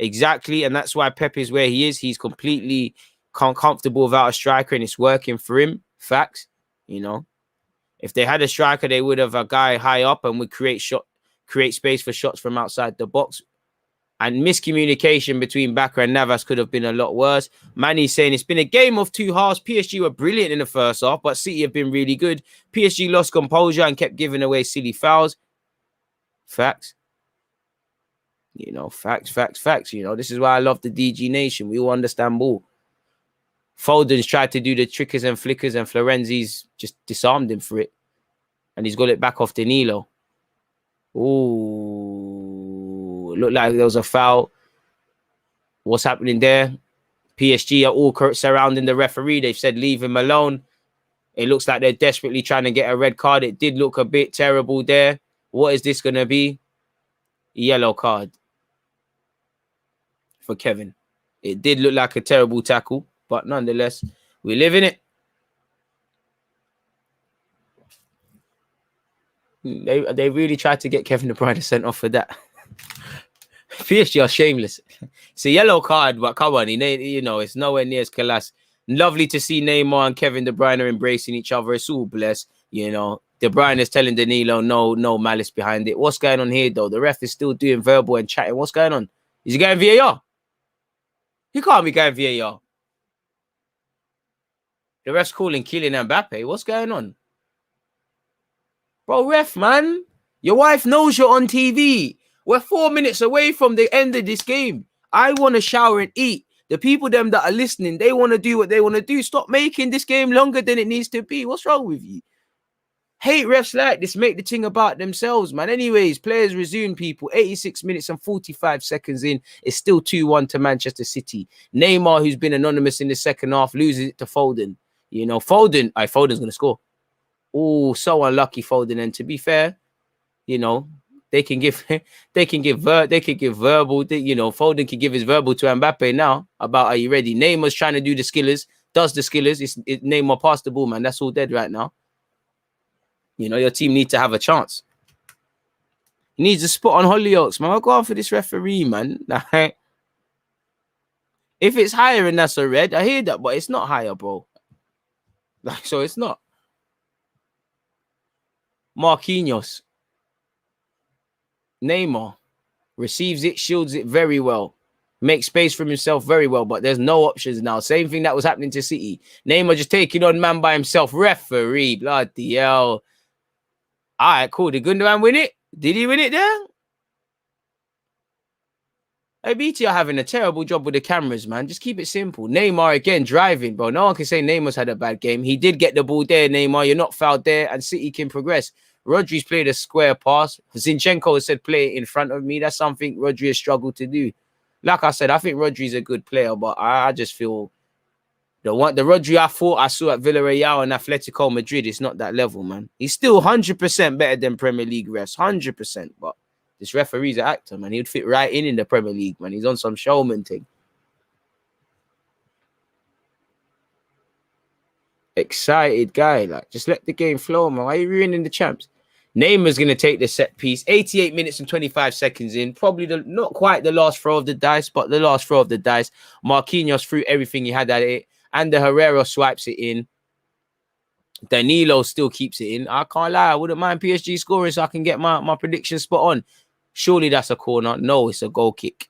Exactly. And that's why Pep is where he is. He's completely comfortable without a striker and it's working for him. Facts. You know. If they had a striker, they would have a guy high up and would create space for shots from outside the box. And miscommunication between Baka and Navas could have been a lot worse. Manny's saying it's been a game of two halves. PSG were brilliant in the first half, but City have been really good. PSG lost composure and kept giving away silly fouls. Facts. You know, facts. You know, this is why I love the DG Nation. We all understand ball. Foden's tried to do the trickers and flickers and Florenzi's just disarmed him for it. And he's got it back off Danilo. Ooh, looked like there was a foul. What's happening there? PSG are all surrounding the referee. They've said leave him alone. It looks like they're desperately trying to get a red card. It did look a bit terrible there. What is this going to be? Yellow card for Kevin. It did look like a terrible tackle, but nonetheless, we live in it. They really tried to get Kevin De Bruyne sent off for that. PSG are shameless. It's a yellow card, but come on, you know, it's nowhere near as class. Lovely to see Neymar and Kevin De Bruyne embracing each other. It's all blessed, you know. De Bruyne is telling Danilo no malice behind it. What's going on here, though? The ref is still doing verbal and chatting. What's going on? Is he going VAR? He can't be going VAR. The ref's calling Kylian Mbappe. What's going on? Bro, ref, man. Your wife knows you're on TV. We're 4 minutes away from the end of this game. I want to shower and eat. The people them that are listening, they want to do what they want to do. Stop making this game longer than it needs to be. What's wrong with you? Hate refs like this. Make the thing about themselves, man. Anyways, players resume, people. 86 minutes and 45 seconds in. It's still 2-1 to Manchester City. Neymar, who's been anonymous in the second half, loses it to Foden. You know, Foden's going to score. Oh, so unlucky, Foden. And to be fair, you know, they can give verbal. You know, Foden can give his verbal to Mbappe now about, are you ready? Neymar's trying to do the skillers, does the skillers. Neymar passed the ball, man. That's all dead right now. You know, your team needs to have a chance. He needs a spot on Hollyoaks, man. I'll go on for this referee, man. If it's higher and that's a red, I hear that, but it's not higher, bro. So it's not. Marquinhos. Neymar receives it, shields it very well, makes space for himself very well, but there's no options now. Same thing that was happening to City. Neymar just taking on man by himself. Referee, bloody hell. All right, cool. Did Gundogan win it? Did he win it there? Hey, BT are having a terrible job with the cameras, man. Just keep it simple. Neymar again driving, bro. No one can say Neymar's had a bad game. He did get the ball there, Neymar. You're not fouled there, and City can progress. Rodri's played a square pass. Zinchenko has said, play it in front of me. That's something Rodri has struggled to do. Like I said, I think Rodri's a good player, but I just feel the Rodri I thought I saw at Villarreal and Atletico Madrid, it's not that level, man. He's still 100% better than Premier League refs, 100%. But this referee's an actor, man. He would fit right in the Premier League, man. He's on some showman thing. Excited guy, like, just let the game flow, man. Why are you ruining the champs? Neymar's going to take the set piece. 88 minutes and 25 seconds in. Probably not quite the last throw of the dice, but the last throw of the dice. Marquinhos threw everything he had at it. And the Herrera swipes it in. Danilo still keeps it in. I can't lie. I wouldn't mind PSG scoring so I can get my prediction spot on. Surely that's a corner. No, it's a goal kick.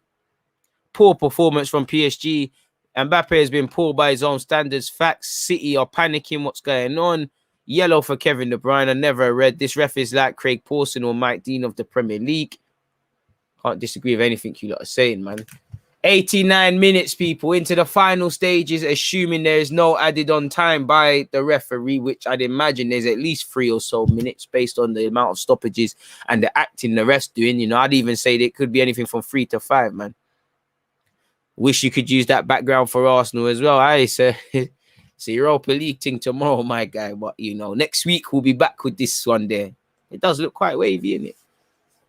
Poor performance from PSG. Mbappe has been poor by his own standards. Facts. City are panicking. What's going on? Yellow for Kevin De Bruyne. I never read. This ref is like Craig Pawson or Mike Dean of the Premier League. Can't disagree with anything you lot are saying, man. 89 minutes, people, into the final stages, assuming there is no added on time by the referee, which I'd imagine there's at least 3 or so minutes based on the amount of stoppages and the acting the ref's doing. You know, I'd even say it could be anything from 3 to 5, man. Wish you could use that background for Arsenal as well. It's a Europa League thing tomorrow, my guy. But, you know, next week we'll be back with this one there. It does look quite wavy, innit?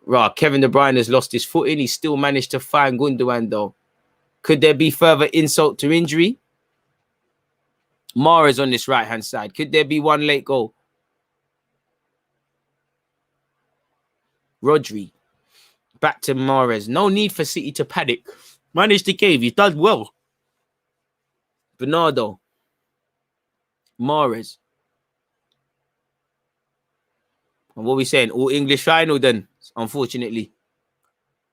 Right, Kevin De Bruyne has lost his footing. He still managed to find Gundogan, though. Could there be further insult to injury? Mahrez on this right-hand side. Could there be one late goal? Rodri. Back to Mahrez. No need for City to panic. Managed the game. He's done well. Bernardo. Mahrez. And what are we saying? All English final then, unfortunately.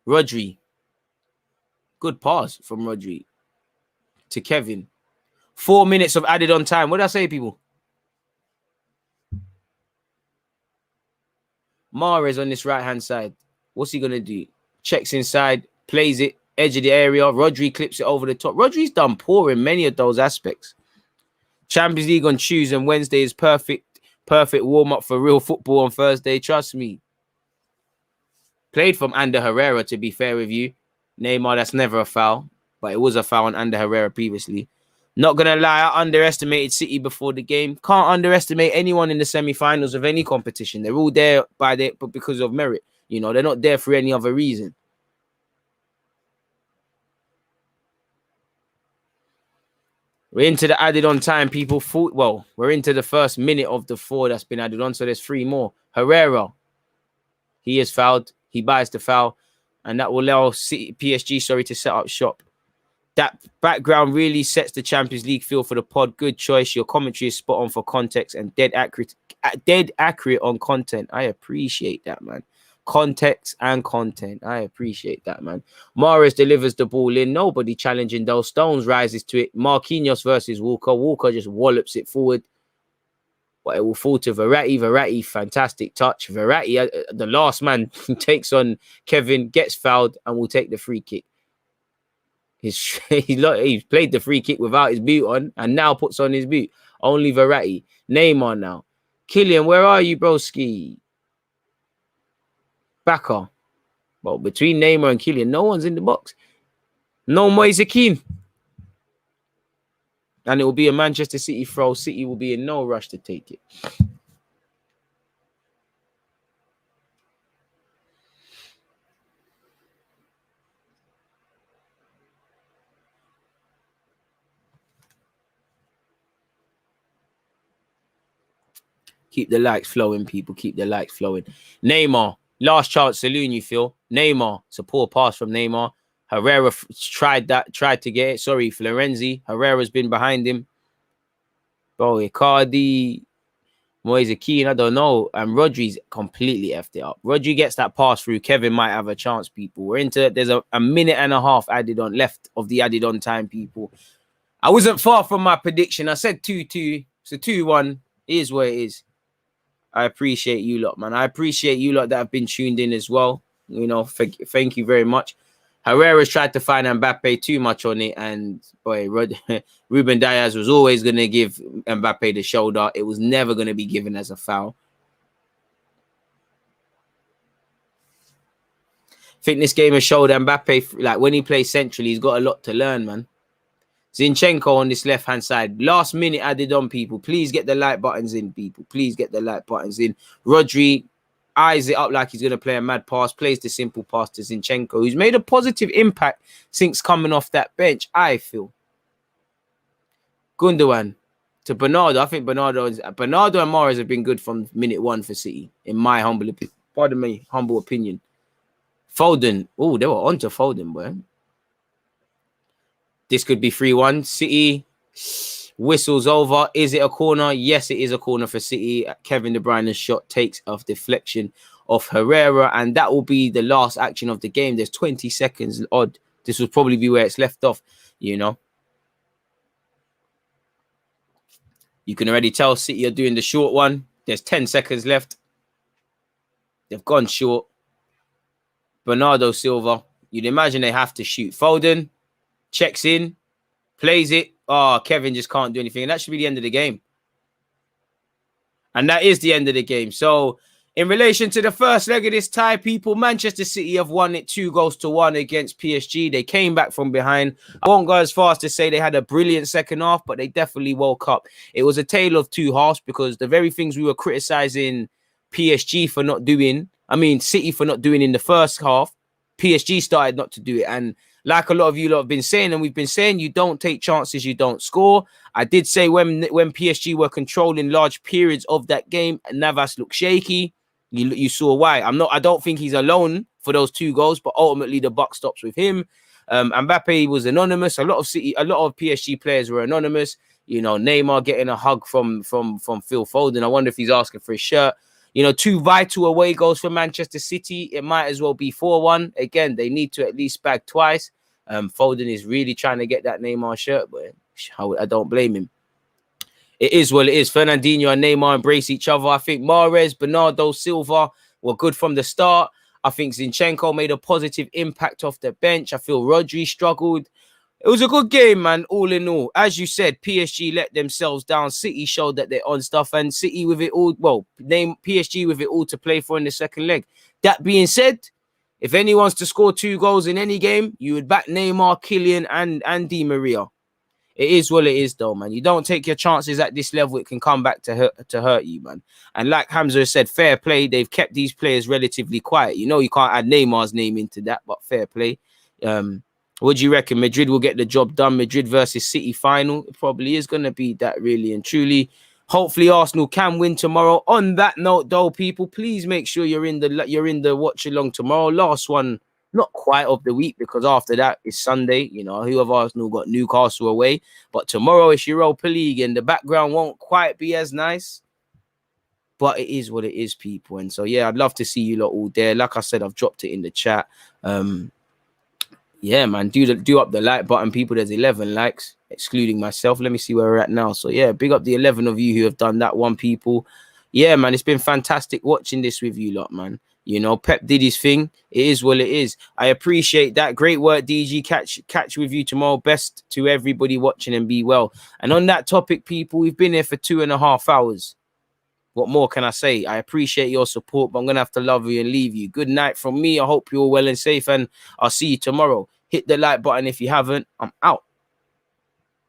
Rodri. Good pass from Rodri to Kevin. 4 minutes of added on time. What did I say, people? Mahrez on this right-hand side. What's he going to do? Checks inside, plays it, edge of the area. Rodri clips it over the top. Rodri's done poor in many of those aspects. Champions League on Tuesday and Wednesday is perfect warm-up for real football on Thursday. Trust me. Played from Ander Herrera, to be fair with you. Neymar, that's never a foul, but it was a foul on Ander Herrera previously. Not going to lie, I underestimated City before the game. Can't underestimate anyone in the semi-finals of any competition. They're all there but because of merit. You know, they're not there for any other reason. We're into the added on time, people. Well, we're into the first minute of the 4 that's been added on, so there's 3 more. Herrera, he is fouled. He buys the foul, and that will allow PSG, to set up shop. That background really sets the Champions League feel for the pod. Good choice. Your commentary is spot on for context and dead accurate on content. I appreciate that, man. Context and content. I appreciate that, man. Mahrez delivers the ball in. Nobody challenging those. Stones rises to it. Marquinhos versus Walker. Walker just wallops it forward. But it will fall to Verratti. Verratti, fantastic touch. Verratti, the last man, takes on Kevin, gets fouled, and will take the free kick. He's played the free kick without his boot on, and now puts on his boot. Only Verratti. Neymar now. Kylian, where are you, broski? Backer. Well, between Neymar and Kylian, no one's in the box. No Moise Kean. And it will be a Manchester City throw. City will be in no rush to take it. Keep the likes flowing, people. Keep the likes flowing. Neymar. Last chance saloon, you feel. Neymar. It's a poor pass from Neymar. Herrera tried to get it. Sorry, Florenzi. Herrera's been behind him. Bro, Icardi, Moise Kean, I don't know. And Rodri's completely effed it up. Rodri gets that pass through. Kevin might have a chance, people. We're into, there's a minute and a half added on left of the added on time, people. I wasn't far from my prediction. I said 2-2. So 2-1. It is what it is. I appreciate you lot, man. I appreciate you lot that have been tuned in as well. You know, thank you very much. Herrera's tried to find Mbappe too much on it, and boy, Ruben Diaz was always going to give Mbappe the shoulder. It was never going to be given as a foul. I think this game has showed Mbappe, like when he plays centrally, he's got a lot to learn, man. Zinchenko on this left-hand side. Last minute added on, people. Please get the like buttons in, people. Please get the like buttons in. Rodri eyes it up like he's going to play a mad pass. Plays the simple pass to Zinchenko, who's made a positive impact since coming off that bench, I feel. Gundogan to Bernardo. I think Bernardo and Mahrez have been good from minute one for City, in my humble opinion. Foden. Oh, they were on to Foden, boy. This could be 3-1. City whistles over. Is it a corner? Yes, it is a corner for City. Kevin De Bruyne's shot takes off deflection of Herrera, and that will be the last action of the game. There's 20 seconds odd. This will probably be where it's left off, you know. You can already tell City are doing the short one. There's 10 seconds left. They've gone short. Bernardo Silva. You'd imagine they have to shoot. Foden checks in, plays it. Oh, Kevin just can't do anything. And that should be the end of the game. And that is the end of the game. So, in relation to the first leg of this tie, people, Manchester City have won it 2-1 against PSG. They came back from behind. I won't go as far as to say they had a brilliant second half, but they definitely woke up. It was a tale of two halves, because the very things we were criticizing PSG for not doing, City for not doing in the first half, PSG started not to do it. And like a lot of you lot have been saying, and we've been saying, you don't take chances, you don't score. I did say when PSG were controlling large periods of that game, Navas looked shaky. You saw why. I don't think he's alone for those 2 goals, but ultimately the buck stops with him. Mbappe was anonymous. A lot of PSG players were anonymous. You know, Neymar getting a hug from Phil Foden. I wonder if he's asking for his shirt. You know, 2 vital away goals for Manchester City. It might as well be 4-1. Again, they need to at least bag twice. Foden is really trying to get that Neymar shirt, but I don't blame him. It is what it is. Fernandinho and Neymar embrace each other. I think Mahrez, Bernardo Silva were good from the start. I think Zinchenko made a positive impact off the bench. I feel Rodri struggled. It was a good game, man, all in all. As you said, PSG let themselves down. City showed that they're on stuff, and City with it all, PSG with it all to play for in the second leg. That being said, if anyone's to score 2 goals in any game, you would back Neymar, Kylian, and Di Maria. It is what it is, though, man. You don't take your chances at this level, it can come back to hurt you, man. And like Hamza said, fair play. They've kept these players relatively quiet. You know, you can't add Neymar's name into that, but fair play. What do you reckon? Madrid will get the job done. Madrid versus City final. It probably is going to be that, really and truly. Hopefully Arsenal can win tomorrow. On that note, though, people, please make sure you're in the watch along tomorrow. Last one not quite of the week, because after that is Sunday. You know, who of Arsenal got Newcastle away, but tomorrow it's Europa League, and the background won't quite be as nice. But it is what it is, people. And so, yeah, I'd love to see you lot all there. Like I said, I've dropped it in the chat. Yeah, man, do up the like button, people. There's 11 likes, excluding myself. Let me see where we're at now. So, yeah, big up the 11 of you who have done that one, people. Yeah, man, it's been fantastic watching this with you lot, man. You know, Pep did his thing. It is what it is. I appreciate that. Great work, DG. Catch with you tomorrow. Best to everybody watching, and be well. And on that topic, people, we've been here for 2.5 hours. What more can I say? I appreciate your support, but I'm going to have to love you and leave you. Good night from me. I hope you're well and safe, and I'll see you tomorrow. Hit the like button if you haven't. I'm out.